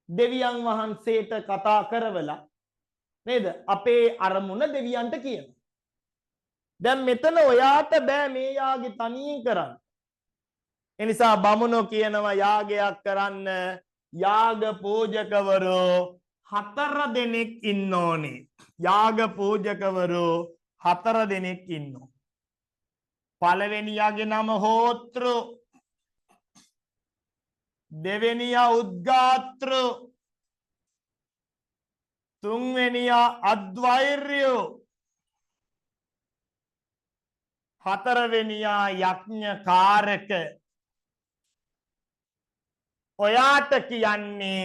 S1: දෙවියන් වහන්සේට කතා කරවලා නේද? අපේ අරමුණ දෙවියන්ට කියනවා. දැන් මෙතන ඔයාට බෑ මේ යාගේ තනියෙන් කරන්න. ඒ නිසා බමුණෝ කියනවා යාගයක් කරන්න යාග පූජකවරු 4 දෙනෙක් ඉන්න ඕනේ. යාග පූජකවරු 4 දෙනෙක් ඉන්නවා. පළවෙනියාගේ නම හෝත්‍ර, දෙවෙනියා උද්ගාත්‍ර, තුන්වෙනියා අද්වෛර්ය, හතරවෙනියා යඥකාරක. ඔයාට කියන්නේ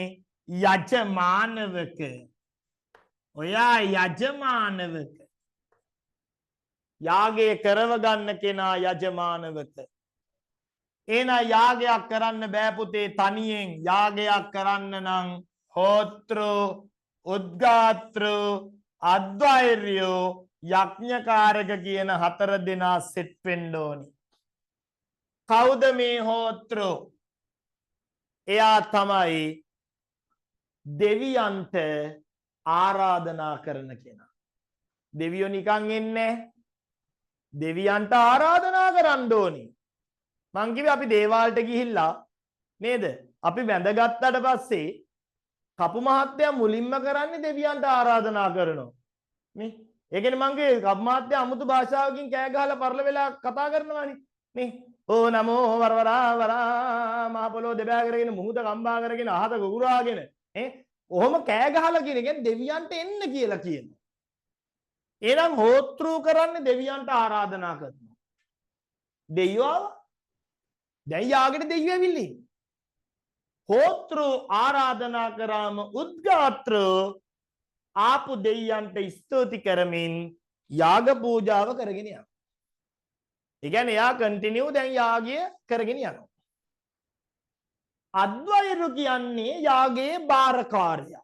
S1: යජමානවක. ඔයා යජමානවක. යාගය කරව ගන්න කෙනා යජමානවක. එහෙනම් යාගයක් කරන්න බෑ පුතේ තනියෙන්. යාගයක් කරන්න නම් හෝත්‍ර, උද්ගාත්‍ර, අද්වෛර්ය, යඥකාරක කියන 4 දෙනා සෙට් වෙන්න ඕනි. කවුද මේ හෝත්‍ර? එයා තමයි දෙවියන්ට ආරාධනා කරන කෙනා. දෙවියෝ නිකන් එන්නේ. දෙවියන්ට ආරාධනා කරන්න ඕනි. මං කිව්වේ අපි දේවාලට ගිහිල්ලා නේද? අපි වැඳගත්තට පස්සේ කපු මහත්තයා මුලින්ම කරන්නේ දෙවියන්ට ආරාධනා කරනවා. නේ? ඒ කියන්නේ මං කිව්වේ කපු මහත්තයා අමුතු භාෂාවකින් කෑ ගහලා පරල වෙලා කතා කරනවානේ. නේ? ඕ නමෝ වරවරා වරා මහ පොළොව දෙබෑ කරගෙන මුහුද කම්බා කරගෙන අහත ගුගුරාගෙන ඔහොම කෑ ගහලා කියන කියන්නේ දෙවියන්ට එන්න කියලා කියනවා. එහෙනම් හෝත්‍ර කරන්නේ දෙවියන්ට ආරාධනා කරනවා. දෙවියෝ දැන් යාගෙට දෙවියෝ ඇවිල්ලා ඉන්නේ. හෝත්‍ර ආරාධනා කරාම උද්ගාත්‍ර ආපු දෙවියන්ට ස්තුති කරමින් යාග පූජාව කරගෙන යනවා. ඒ කියන්නේ යා කන්ටිනියු දැන් යාගය කරගෙන යනවා. අද්වෛර්ය කියන්නේ යාගයේ බාරකාරයා.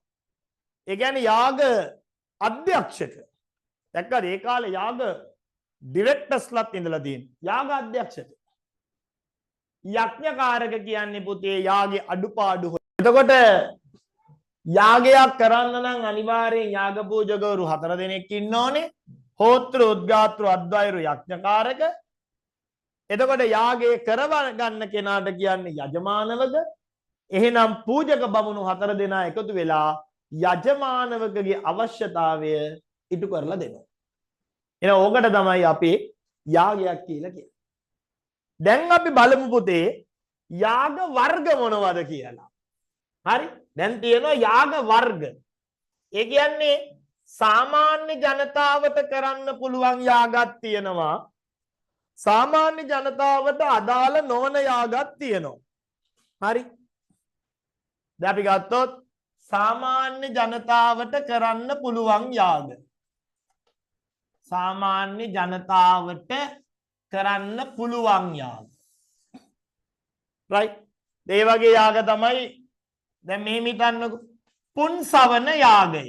S1: ඒ කියන්නේ යාග අධ්‍යක්ෂක. දැක්කද ඒ කාලේ යාග ඩිරෙක්ටර්ස්ලාත් ඉඳලා තියෙනවා. යාග අධ්‍යක්ෂක. යඥකාරක කියන්නේ පුතේ යාගේ අඩුපාඩු. එතකොට යාගයක් කරන්න නම් අනිවාර්යෙන් යාග පූජකවරු 4 දෙනෙක් ඉන්න ඕනේ. හෝත්‍ර උද්ඝාතෘ අද්වෛරු යඥකාරක. එතකොට යාගයේ කරව ගන්න කෙනාට කියන්නේ යජමානවක. එහෙනම් පූජක බමුණු 4 දෙනා එකතු වෙලා යජමානවකගේ අවශ්‍යතාවය ඉටු කරලා දෙනවා. එහෙනම් ඕකට තමයි අපි යාගයක් කියලා කියන්නේ. දැන් අපි බලමු පුතේ යාග වර්ග මොනවද කියලා. හරි? දැන් තියෙනවා යාග වර්ග. ඒ කියන්නේ සාමාන්‍ය ජනතාවට කරන්න පුළුවන් යාගක් තියෙනවා. සාමාන්‍ය ජනතාවට අදාළ නොවන යාගක් තියෙනවා. හරි? දැන් අපි ගත්තොත් සාමාන්‍ය ජනතාවට කරන්න පුළුවන් යාග. සාමාන්‍ය ජනතාවට කරන්න පුළුවන් යාග. right? ඒ වගේ යාග තමයි දැන් මෙහෙම හිතන්නකො පුන්සවන යාගය.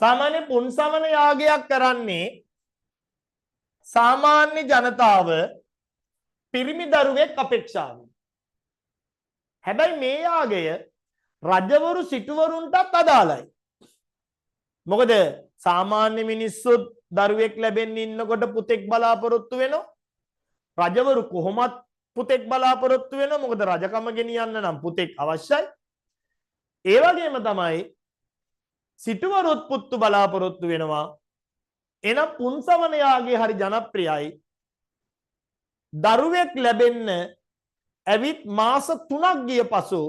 S1: සාමාන්‍ය පුන්සවන යාගයක් කරන්නේ සාමාන්‍ය ජනතාව පිරිමි දරුවෙක් අපේක්ෂාවෙන්. හැබැයි මේ යාගය රජවරු සිටුවරුන්ටත් අදාළයි. මොකද සාමාන්‍ය මිනිස්සුත් දරුවෙක් ලැබෙන්න ඉන්නකොට පුතෙක් බලාපොරොත්තු වෙනවා. රජවරු කොහොමත් පුතෙක් බලාපොරොත්තු වෙනවා. මොකද රජකම ගෙනියන්න නම් පුතෙක් අවශ්‍යයි. ඒ වගේම තමයි සිටුවරුත් පුත්තු බලාපොරොත්තු වෙනවා. එනම් පුන්සවන යාගය හරි ජනප්‍රියයි. දරුවෙක් ලැබෙන්න ඇවිත් මාස 3ක් ගිය පසු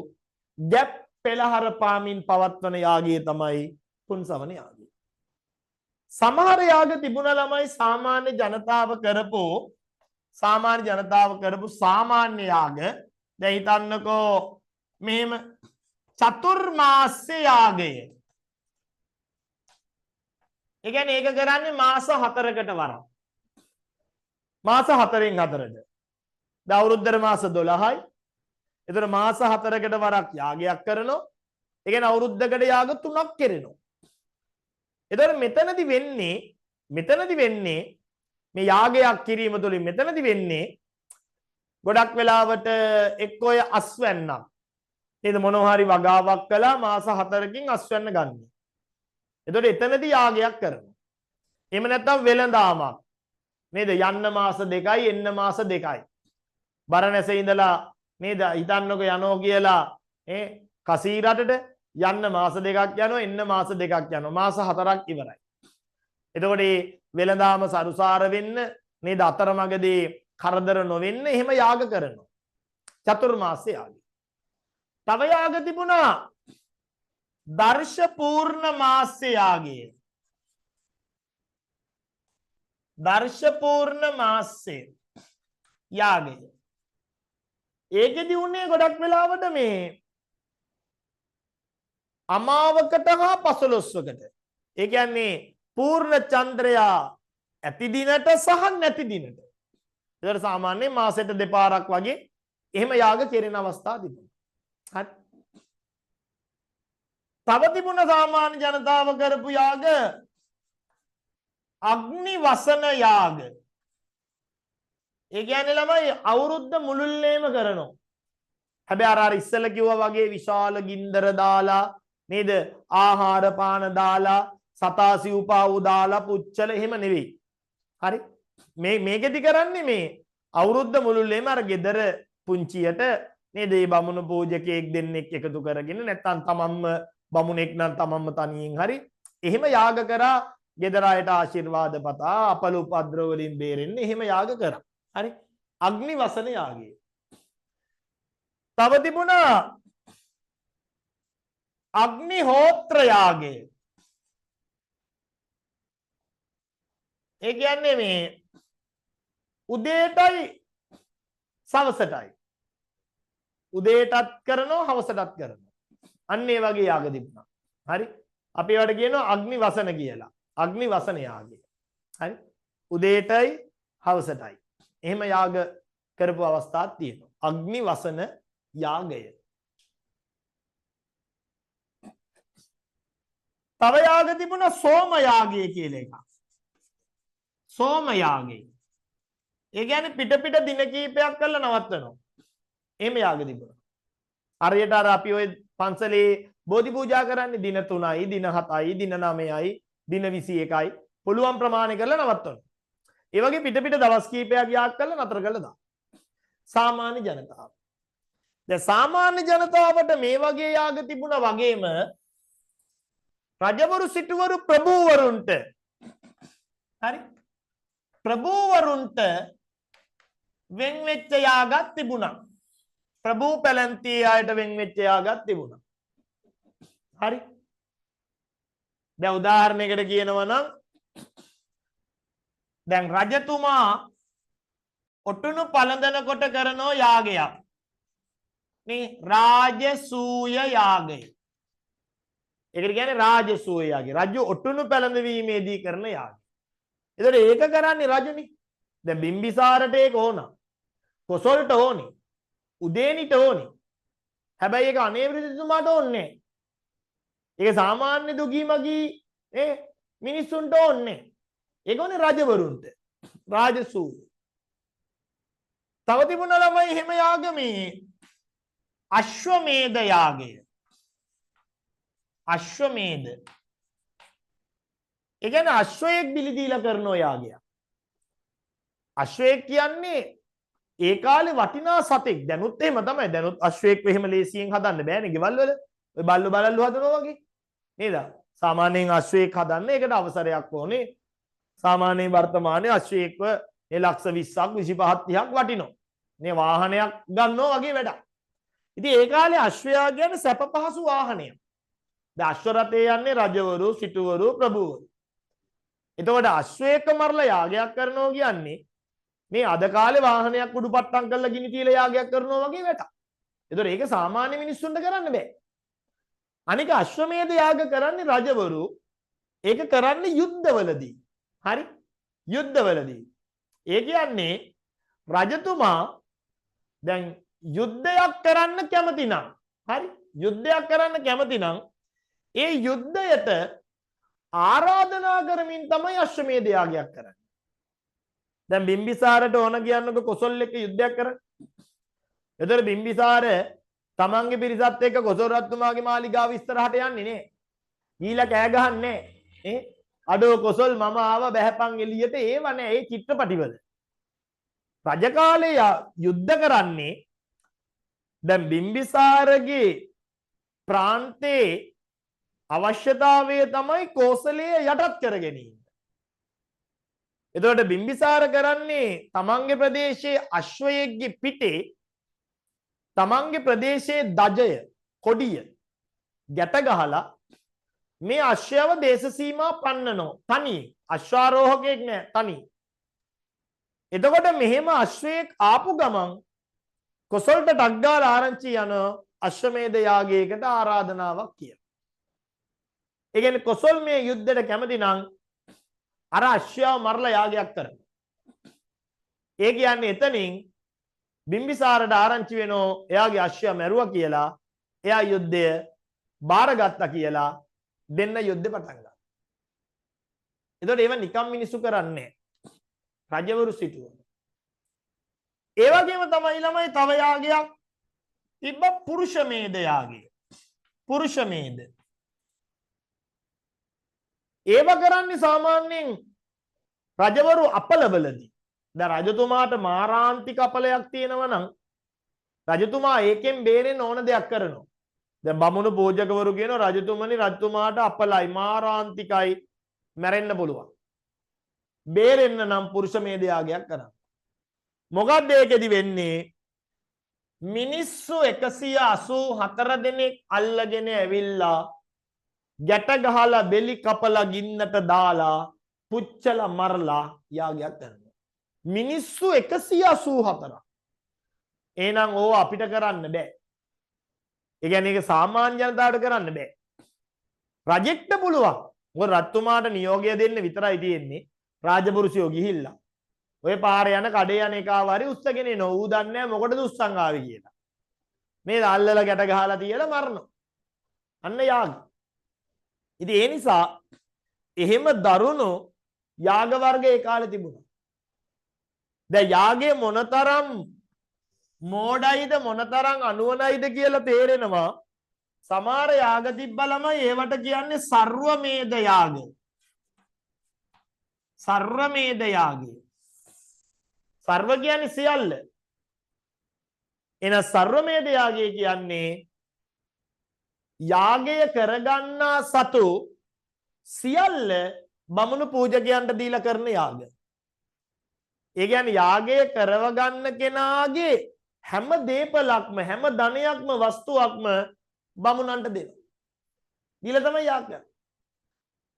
S1: ගැප් පෙළහර පාමින් පවත්වන යාගය තමයි පුන්සවන යාගය. සමහර යාග තිබුණ ළමයි සාමාන්‍ය ජනතාව කරපු සාමාන්‍ය යාග. දැන් හිතන්නකෝ මෙහෙම චතුර්මාස යාගය. ඒ කියන්නේ ඒක කරන්නේ මාස 4කට වරක්. මාස 4න් 4ට. දැන් අවුරුද්දට මාස 12යි. ඒතර මාස 4කට වරක් යාගයක් කරනවා. ඒ කියන්නේ අවුරුද්දකට යාග 3ක් කරනවා. එතකොට මෙතනදි වෙන්නේ මේ යාගයක් කිරීම තුළින් මෙතනදි වෙන්නේ ගොඩක් වෙලාවට එක්ක ඔය අස්වැන්නක් නේද මොනවා හරි වගාවක් කළා මාස 4කින් අස්වැන්න ගන්න. එතකොට එතනදී යාගයක් කරනවා. එහෙම නැත්නම් වෙළඳාමක් නේද යන්න මාස 2යි එන්න මාස 2යි. බරණැසේ ඉඳලා නේද හිතන්නකෝ යනෝ කියලා කසීරටට යන්න මාස 2ක් යනවා එන්න මාස 2ක් යනවා මාස 4ක් ඉවරයි. එතකොට මේ වෙළඳාම සරුසාර වෙන්න නේද අතරමඟදී කරදර නොවෙන්න එහෙම යාග කරනවා. චතුර්මාස යාගය. තව යාග තිබුණා දර්ශ පූර්ණ මාස යාගය. දර්ශ පූර්ණ මාසය යාගය. ඒකෙදි උනේ ගොඩක් වෙලාවට මේ අමාවකට හා පසළොස්වකට. ඒ කියන්නේ පූර්ණ චන්ද්‍රයා ඇති දිනට සහ නැති දිනට. ඒතර සාමාන්‍යයෙන් මාසෙට දෙපාරක් වගේ එහෙම යාග කෙරෙන අවස්ථා තිබුණා. හරි. තව තිබුණ සාමාන්‍ය ජනතාව කරපු යාග අග්නි වසන යාග. ඒ කියන්නේ ළමයි අවුරුද්ද මුළුල්ලේම කරනවා. හැබැයි අර ඉස්සෙල්ල කිව්වා වගේ විශාල ගින්දර දාලා නේද ආහාර පාන දාලා සතා සිව්පාවු දාලා පුච්චල එහෙම නෙවෙයි. හරි. මේකෙදි කරන්නේ මේ අවුරුද්ද මුළුල්ලේම අර ගෙදර පුංචියට නේද මේ බමුණු පූජකයෙක් දෙන්නෙක් එකතු කරගෙන නැත්නම් තමන්ම බමුණෙක් නම් තමන්ම තනියෙන් හරි එහෙම යාග කරා ගෙදර අයට ආශිර්වාද පතා අපල උපද්‍රව වලින් බේරෙන්න එහෙම යාග කරා. හරි. අග්නි වසන යාගය. තව තිබුණා අග්නිහෝත්‍ර යාගය. ඒ කියන්නේ මේ උදේටයි සවසටයි. උදේටත් කරනවා හවසටත් කරනවා. අන්න ඒ වගේ යාග තිබුණා. හරි. අපි ඒවට කියනවා අග්නි වසන කියලා. අග්නි වසන යාගය. හරි. උදේටයි හවසටයි. එහෙම යාග කරපු අවස්ථාවක් තියෙනවා. අග්නි වසන යාගය. තව යාග තිබුණා සෝම යාගය කියලා එකක්. සෝම යාගය. ඒ කියන්නේ පිට දින කීපයක් කරලා නවත්තනවා. එහෙම යාග තිබුණා. හරියට අර අපි ওই පන්සලේ බෝධි පූජා කරන්නේ දින 3යි, දින 7යි, දින 9යි, දින 21යි පුළුවන් ප්‍රමාණය කරලා නවත්තනවා. ඒ වගේ පිට දවස් කීපයක් යාග කරලා නතර කරලා දානවා. සාමාන්‍ය ජනතාව. දැන් සාමාන්‍ය ජනතාවට මේ වගේ යාග තිබුණා වගේම රජවරු සිටුවරු ප්‍රභූවරුන්ට හරි ප්‍රභූවරුන්ට වෙන් වෙච්ච යාගත් තිබුණා. ප්‍රභූ පැලැන්තියේ අයට වෙන් වෙච්ච යාගත් තිබුණා. හරි. දැන් උදාහරණයකට කියනවා නම් දැන් රජතුමා ඔටුනු පළඳනකොට කරන යාගයක්. මේ රාජසූය යාගය. ඒකට කියන්නේ රාජසූය යාගය. රජු ඔටුනු පැළඳවීමේදී කරන යාගය. ඒතර ඒක කරන්නේ රජුනේ. දැන් බිම්බිසාරට ඒක ඕන. කොසොල්ට ඕනි. උදේනිට ඕනි. හැබැයි ඒක අනේවිදතුමාට ඕනේ නැහැ. ඒක සාමාන්‍ය දුගී මගී මිනිස්සුන්ට ඕනේ. ඒක ඕනේ රජවරුන්ට. රාජසූය. තව තිබුණා ළමයි එහෙම යාග මේ අශ්වමේධ යාගය. අශ්වමේධ. ඒ කියන්නේ අශ්වයෙක් බිලි දීලා කරන යාගයක්. අශ්වයෙක් කියන්නේ ඒ කාලේ වටිනා සතෙක්. දැනුත් එහෙම තමයි. දැනුත් අශ්වයෙක් එහෙම ලේසියෙන් හදන්න බෑනේ ගෙවල් වල. ඔය බල්ලු හදනවා වගේ. නේද? සාමාන්‍යයෙන් අශ්වයෙක් හදන්න ඒකට අවසරයක් ඕනේ. සාමාන්‍යයෙන් වර්තමානයේ අශ්වයෙක්ව ඒ ලක්ෂ 20ක් 25ක් 30ක් වටිනවා. මේ වාහනයක් ගන්නවා වගේ වැඩක්. ඉතින් ඒ කාලේ අශ්වයා කියන්නේ සැප පහසු වාහනයක්. දැන් අශ්ව රථේ යන්නේ රජවරු, සිටුවරු, ප්‍රභූවරු. එතකොට අශ්වයෙක් මරලා යාගයක් කරනවා කියන්නේ මේ අද කාලේ වාහනයක් උඩුපට්ටම් කරලා ගිනි තියලා යාගයක් කරනවා වගේ වැඩක්. ඒතකොට ඒක සාමාන්‍ය මිනිස්සුන්ට කරන්න බෑ. අනික අශ්වමේධ යාග කරන්නේ රජවරු. ඒක කරන්නේ යුද්ධවලදී. හරි? යුද්ධවලදී. ඒ කියන්නේ රජතුමා දැන් යුද්ධයක් කරන්න කැමති නම් හරි? යුද්ධයක් කරන්න කැමති නම් ඒ යුද්ධයට ආරාධනා කරමින් තමයි අශ්වමේධ යාගයක් කරන්නේ. දැන් බිම්බිසාරට ඕන කියන්නකො කොසල් එක්ක යුද්ධයක් කරන්න. එතකොට බිම්බිසාර තමන්ගේ පිරිසත් එක්ක කොසල් රජතුමාගේ මාලිගාව ඉස්සරහට යන්නේ නේ. ඊළඟ කෑ ගහන්නේ නේ. අඩෝ කොසල් මම ආව බැහැපන් එළියට ඒව නෑ ඒ චිත්‍රපටිවල. රජ කාලේ යුද්ධ කරන්නේ දැන් බිම්බිසාරගේ ප්‍රාන්තේ අවශ්‍යතාවය තමයි කෝසලය යටත් කර ගැනීම. එතකොට බිම්බිසාර කරන්නේ තමන්ගේ ප්‍රදේශයේ අශ්වයෙක්ගේ පිටේ තමන්ගේ ප්‍රදේශයේ දජය කොඩිය ගැට ගහලා මේ අශ්වයව දේශ සීමා පන්නනවා. තනියෙන් අශ්වාරෝහකයෙක් නෑ තනියෙන්. එතකොට මෙහෙම අශ්වයෙක් ආපු ගමන් කොසල්ට ටක් ගාලා ආරංචි යන අශ්වමේධ යාගයකට ආරාධනාවක් කියන. ඒ කියන්නේ කොසල් මේ යුද්ධයට කැමති නම් අර අශ්වයාව මරලා යාගයක් කරනවා. ඒ කියන්නේ එතනින් බිම්බිසාරට ආරංචි වෙනෝ එයාගේ අශ්වයා මැරුවා කියලා, එයා යුද්ධය බාරගත්තා කියලා දෙන්න යුද්ධ පටන් ගන්නවා. එතකොට ඒව නිකම් මිනිස්සු කරන්නේ රජවරු සිටුවරු. ඒ වගේම තමයි ළමයි තව යාගයක් තිබ්බ පුරුෂමේධ යාගය. පුරුෂමේධ. ඒව කරන්නේ සාමාන්‍යයෙන් රජවරු අපලවලදී. දැන් රජතුමාට මාරාන්තික අපලයක් තියෙනවා නම් රජතුමා ඒකෙන් බේරෙන්න ඕන දෙයක් කරනවා. දැන් බමුණු පූජකවරු කියනවා රජතුමනි රජතුමාට අපලයි මාරාන්තිකයි මැරෙන්න පුළුවන්. බේරෙන්න නම් පුරුෂමේධ යාගයක් කරනවා. මොකක්ද ඒකෙදි වෙන්නේ? මිනිස්සු 184 දෙනෙක් අල්ලගෙන ඇවිල්ලා ගැට ගහලා බෙලි කපලා ගින්නට දාලා පුච්චලා මරලා යාගයක් කරනවා. මිනිස්සු 184. එහෙනම් ඕව අපිට කරන්න බෑ. ඒ කියන්නේ ඒක සාමාන්‍ය ජනතාවට කරන්න බෑ. රජෙක්ට පුළුවන්. මොකද රජතුමාට නියෝගය දෙන්න විතරයි තියෙන්නේ. රාජපුරුෂයෝ ගිහිල්ලා ඔය පාරේ යන කඩේ යන එකව හරි උස්සගෙන එනවා. ඌ දන්නේ නැහැ මොකටද උස්සන් ආවේ කියලා. මේ අල්ලලා ගැට ගහලා තියලා මරනවා. අන්න යාග. ඉතින් ඒ නිසා එහෙම දරුණු යාග වර්ග ඒ කාලේ තිබුණා. දැන් යාගයේ මොනතරම් මෝඩයිද මොනතරම් අනුවණයිද කියලා තේරෙනවා. සමහර යාග තිබ්බලම ඒවට කියන්නේ සර්වමේධ යාග. සර්වමේධ යාගය. සර්ව කියන්නේ සියල්ල. එන සර්වමේධ යාගය කියන්නේ යාගය කරගන්නා සතු සියල්ල බමුණු පූජකයන්ට දීලා කරන යාග. ඒ කියන්නේ යාගය කරව ගන්න කෙනාගේ හැම දේපලක්ම හැම ධනයක්ම වස්තුවක්ම බමුණන්ට දෙනවා. දීලා තමයි යාග කරන්නේ.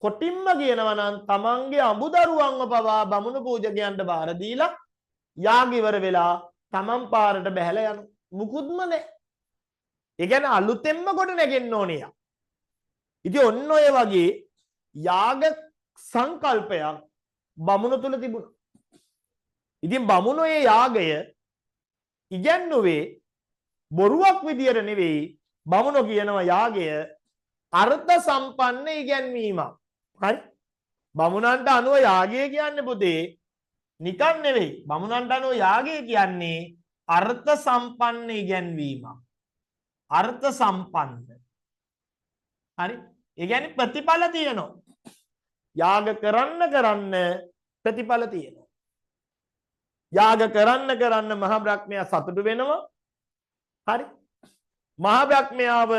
S1: කොටින්ම කියනවා නම් තමන්ගේ අඹදරුවන්ව පවා බමුණු පූජකයන්ට බාර දීලා යාග ඉවර වෙලා තමන් පාරට බැහැලා යනවා. මුකුත්ම නැහැ. ඒ කියන්නේ අලුතෙන්ම කොට නැගෙන්න ඕනේ යා. ඉතින් ඔන්න ඔය වගේ යාග සංකල්පයක් බමුණු තුල තිබුණා. ඉතින් බමුණෝ ඒ යාගය ඉගැන්නුවේ බොරුවක් විදියට නෙවෙයි. බමුණෝ කියනවා යාගය අර්ථ සම්පන්න ඉගැන්වීමක්. හරි? බමුණන්ට අනුව යාගය කියන්නේ පුතේ නිකන් නෙවෙයි. බමුණන්ට අනුව යාගය කියන්නේ අර්ථ සම්පන්න ඉගැන්වීමක්. අර්ථ සම්පන්න. හරි? ඒ කියන්නේ ප්‍රතිඵල තියෙනවා. යාග කරන්න ප්‍රතිඵල තියෙනවා. යාග කරන්න මහා බ්‍රහ්මයා සතුටු වෙනවා. හරි? මහා බ්‍රහ්මයාව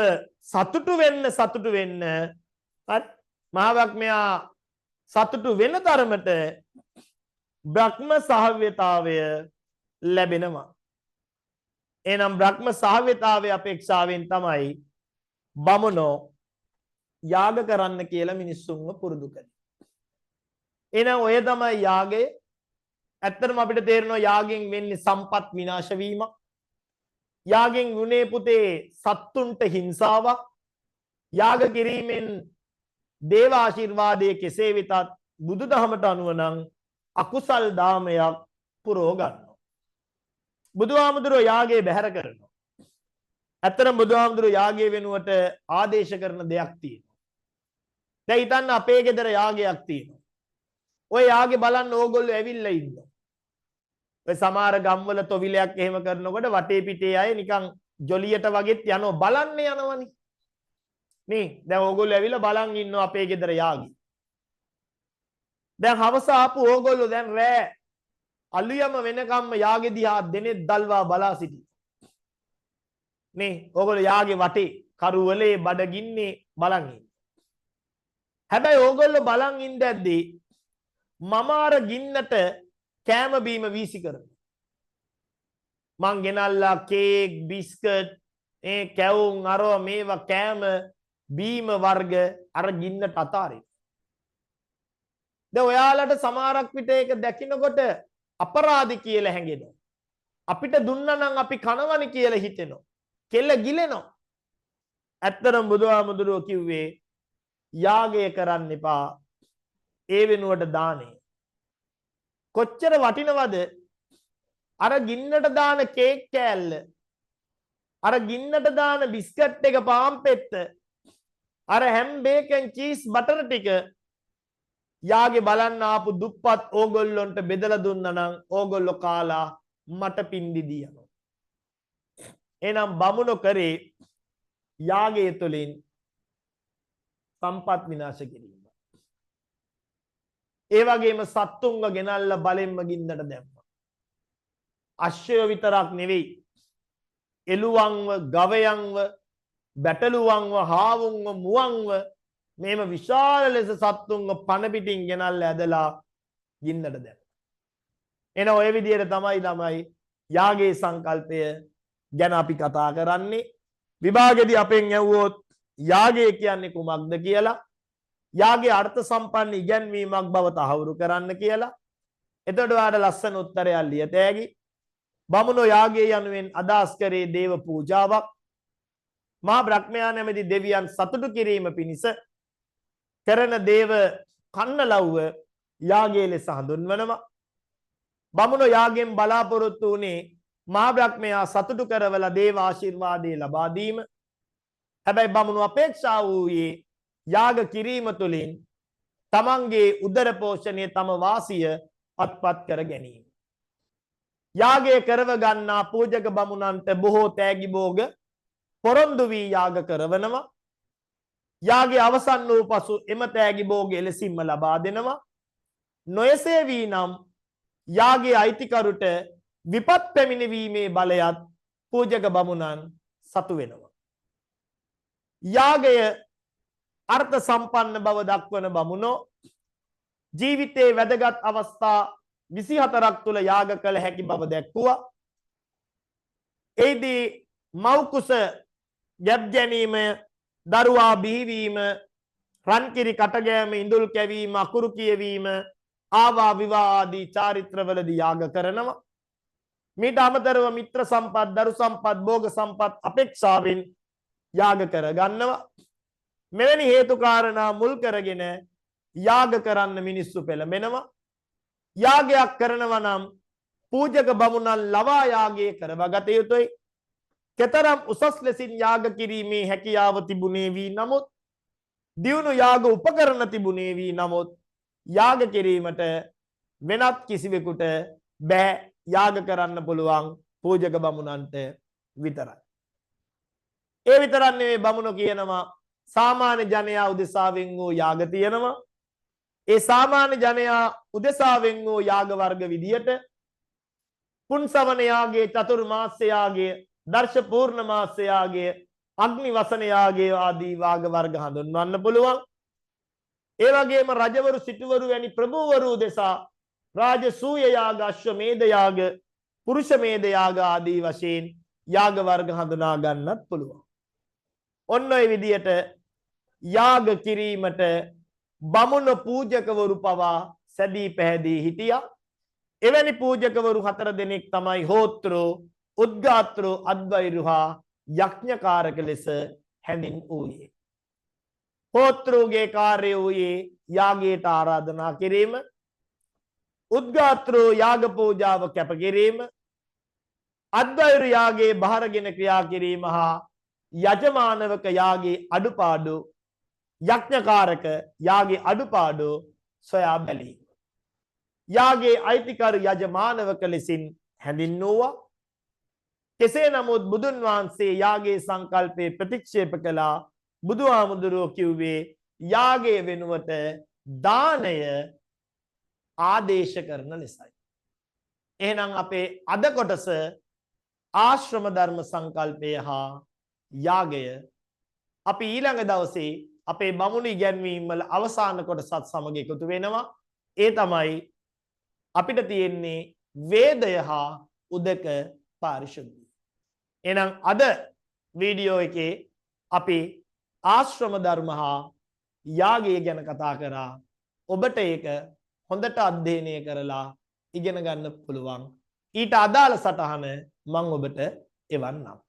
S1: සතුටු වෙන්න හරි? මහා බ්‍රහ්මයා සතුටු වෙන තරමට බ්‍රහ්ම සහව්‍යතාවය ලැබෙනවා. එනම් බ්‍රහ්ම සහව්‍යතාවය අපේක්ෂාවෙන් තමයි බමුණෝ යාග කරන්න කියලා මිනිස්සුන්ව පුරුදු කරන්නේ. එහෙනම් ඔය තමයි යාගය. ඇත්තටම අපිට තේරෙනවා යාගෙන් වෙන්නේ සම්පත් විනාශ වීමක්. යාගෙන් වුණේ පුතේ සත්තුන්ට හිංසාවක්. යාග කිරීමෙන් දේව ආශිර්වාදයේ කෙසේ වෙතත් බුදුදහමට අනුව නම් අකුසල් දාමයක් පුරව ගන්නවා. බුදුහාමුදුරුවෝ යාගය බැහැර කරනවා. ඇත්තටම බුදුහාමුදුරුවෝ යාගය වෙනුවට ආදේශ කරන දෙයක් තියෙනවා. දැන් හිතන්න අපේ ගෙදර යාගයක් තියෙනවා. ඔය යාගේ බලන්න ඕගොල්ලෝ ඇවිල්ලා ඉන්නවා. ඔය සමහර ගම්වල තොවිලයක් එහෙම කරනකොට වටේ පිටේ අය නිකන් ජොලියට වගෙත් යනවා බලන්න යනවනේ. නේ දැන් ඕගොල්ලෝ ඇවිල්ලා බලන් ඉන්නවා අපේ ගෙදර යාගේ. දැන් හවස ආපු ඕගොල්ලෝ දැන් රෑ අලුයම වෙනකම්ම යාගේ දිහා දෙනෙත් දල්වා බලා සිටි. නේ ඕගොල්ලෝ යාගේ වටේ කරුවලේ බඩගින්නේ බලන් ඉන්නේ. හැබැයි ඕගොල්ලෝ බලන් ඉඳද්දී මම අර ගින්නට කෑම බීම වීසි කරනවා. මං ගෙනල්ලා කේක් බිස්කට් කැවුම් අරව මේවා කෑම බීම වර්ග අර ගින්නට අතාරිනවා. දැන් ඔයාලට සමහරක් විට ඒක දැකිනකොට අපරාධි කියලා හැඟෙනවා. අපිට දුන්නා නම් අපි කනවනි කියලා හිතෙනවා. කෙල්ල ගිලෙනවා. ඇත්තටම බුදුහාමුදුරුවෝ කිව්වේ යාගය කරන්න එපා. ඒ වෙනුවට දානේ. කොච්චර වටිනවද අර ගින්නට දාන කේක් කෑල්ල, අර ගින්නට දාන බිස්කට් එක පාන් පෙත්ත, අර හැම් බේකන් චීස් බටර් ටික යාගේ බලන්න ආපු දුප්පත් ඕගොල්ලොන්ට බෙදලා දුන්නා නම් ඕගොල්ලෝ කාලා මට පින්දි දියනවා. එහෙනම් බමුණෝ කරේ යාගය තුළින් සම්පත් විනාශ කිරීම. ඒ වගේම සත්තුන්ව ගෙනල්ලා බලෙන්ම ගින්නට දැම්මා. අශ්වය විතරක් නෙවෙයි. එළුවන්ව, ගවයන්ව, බැටළුවන්ව, හාවුන්ව, මුවන්ව මේම විශාල ලෙස සත්තුන්ව පණ පිටින් ගෙනල්ලා ඇදලා ගින්නට දැම්මා. එන ඔය විදිහට තමයි යාගේ සංකල්පය ගැන අපි කතා කරන්නේ. විභාගෙදී අපෙන් ඇහුවොත් යාගය කියන්නේ කුමක්ද කියලා, යාගේ අර්ථ සම්පන්න ඉගැන්වීමක් බව තහවුරු කරන්න කියලා. එතකොට ඔයාලට ලස්සන උත්තරයක් ලියත හැකි. බමුණෝ යාගය යනුවෙන් අදහස් කරේ දේව පූජාවක්. මහා බ්‍රහ්මයා නැමැති දෙවියන් සතුටු කිරීම පිණිස කරන දේව කන්නලව්ව යාගයේ ලෙස හඳුන්වනවා. බමුණෝ යාගයෙන් බලාපොරොත්තු වුණේ මහා බ්‍රහ්මයා සතුටු කරවලා දේව ආශිර්වාදයේ ලබා දීම. හැබැයි බමුණු අපේක්ෂා වූයේ යාග කිරීම තුළින් තමන්ගේ උදර පෝෂණය තම වාසිය අත්පත් කර ගැනීම. යාගය කරව ගන්නා පූජක බමුණන්ට බොහෝ තෑගි භෝග පොරොන්දු වී යාග කරවනවා. යාගය අවසන් වූ පසු එම තෑගි භෝග එලෙසින්ම ලබා දෙනවා. නොයසේ වී නම් යාගයේ අයිතිකරුට විපත් පැමිණවීමේ බලයත් පූජක බමුණන් සතු වෙනවා. යාගය අර්ථ සම්පන්න බව දක්වන බමුණෝ ජීවිතයේ වැදගත් අවස්ථා 24ක් තුල යාග කළ හැකි බව දැක්වුවා. එෙහිදී මව්කුස ගැබ් ගැනීම, දරුවා බිහිවීම, රන්කිරි කටගෑම, ඉඳුල් කැවීම, අකුරු කියවීම, ආවා විවාහ ආදී චාරිත්‍රවලදී යාග කරනවා. මීට අමතරව මිත්‍ර සම්පත්, දරු සම්පත්, භෝග සම්පත් අපේක්ෂාවෙන් යාග කර ගන්නවා. මෙවැනි හේතු කාරණා මුල් කරගෙන යාග කරන්න මිනිස්සු පෙළඹෙනවා. යාගයක් කරනවා නම් පූජක බමුණන් ලවා යාගයේ කරවා ගත යුතුයි. කෙතරම් උසස් ලෙසින් යාග කිරීමේ හැකියාව තිබුණේ වී නමුත්, දියුණු යාග උපකරණ තිබුණේ වී නමුත්, යාග කිරීමට වෙනත් කිසිවෙකුට බෑ. යාග කරන්න පුළුවන් පූජක බමුණන්ට විතරයි. ඒ විතරක් නෙවෙයි, බමුණෝ කියනවා සාමාන්‍ය ජනයා උදෙසාවෙන් වූ යාග තියෙනවා. ඒ සාමාන්‍ය ජනයා උදෙසාවෙන් වූ යාග වර්ග විදියට පුන්සවන යාගය, චතුර්මාස යාගය, දර්ශ පූර්ණමාස යාගය, අග්නි වසන යාගය ආදී වාග වර්ග හඳුන්වන්න පුළුවන්. ඒ වගේම රජවරු, සිටුවරු වැනි ප්‍රභූවරු උදෙසා රාජසූය යාග, අශ්වමේධ යාග, පුරුෂමේධ යාග ආදී වශයෙන් යාග වර්ග හඳුනා ගන්නත් පුළුවන්. ඔන්න ඔය විදියට යාග කිරීමට බමුණ පූජකවරු පවා සැදී පැහැදී හිටියා. එවැනි පූජකවරු 4 දෙනෙක් තමයි හෝත්‍ර, උද්ගාත්‍ර, අද්වෛරු හා යඥකාරක ලෙස හැඳින් වූයේ. හෝත්‍රගේ කාර්යය වූයේ යාගයට ආරාධනා කිරීම, උද්ගාත්‍ර යාග පූජාව කැප කිරීම, අද්වෛරු යාගයේ බහරගෙන ක්‍රියා කිරීම හා යජමානවක යාගයේ අඩුපාඩු, යඥකාරක යාගයේ අඩුපාඩු සොයා බැලීම. යාගයේ අයිතිකරු යජමානවක ලෙසින් හැඳින්වුවා. කෙසේ නමුත් බුදුන් වහන්සේ යාගයේ සංකල්පේ ප්‍රතික්ෂේප කළා. බුදුහාමුදුරුවෝ කිව්වේ යාගයේ වෙනුවට දානය ආදේශ කරන ලෙසයි. එහෙනම් අපේ අද කොටස ආශ්‍රම ධර්ම සංකල්පය හා යාගය අපි ඊළඟ දවසේ අපේ බමුණු ඉගැන්වීම් වල අවසාන කොටසත් සමග එකතු වෙනවා. ඒ තමයි අපිට තියෙන්නේ වේදය හා උදක පාරිශුද්ධිය. එහෙනම් අද වීඩියෝ එකේ අපි ආශ්‍රම ධර්ම හා යාගය ගැන කතා කරා. ඔබට ඒක හොඳට අධ්‍යයනය කරලා ඉගෙන ගන්න පුළුවන්. ඊට අදාළ සටහන මම ඔබට එවන්නම්.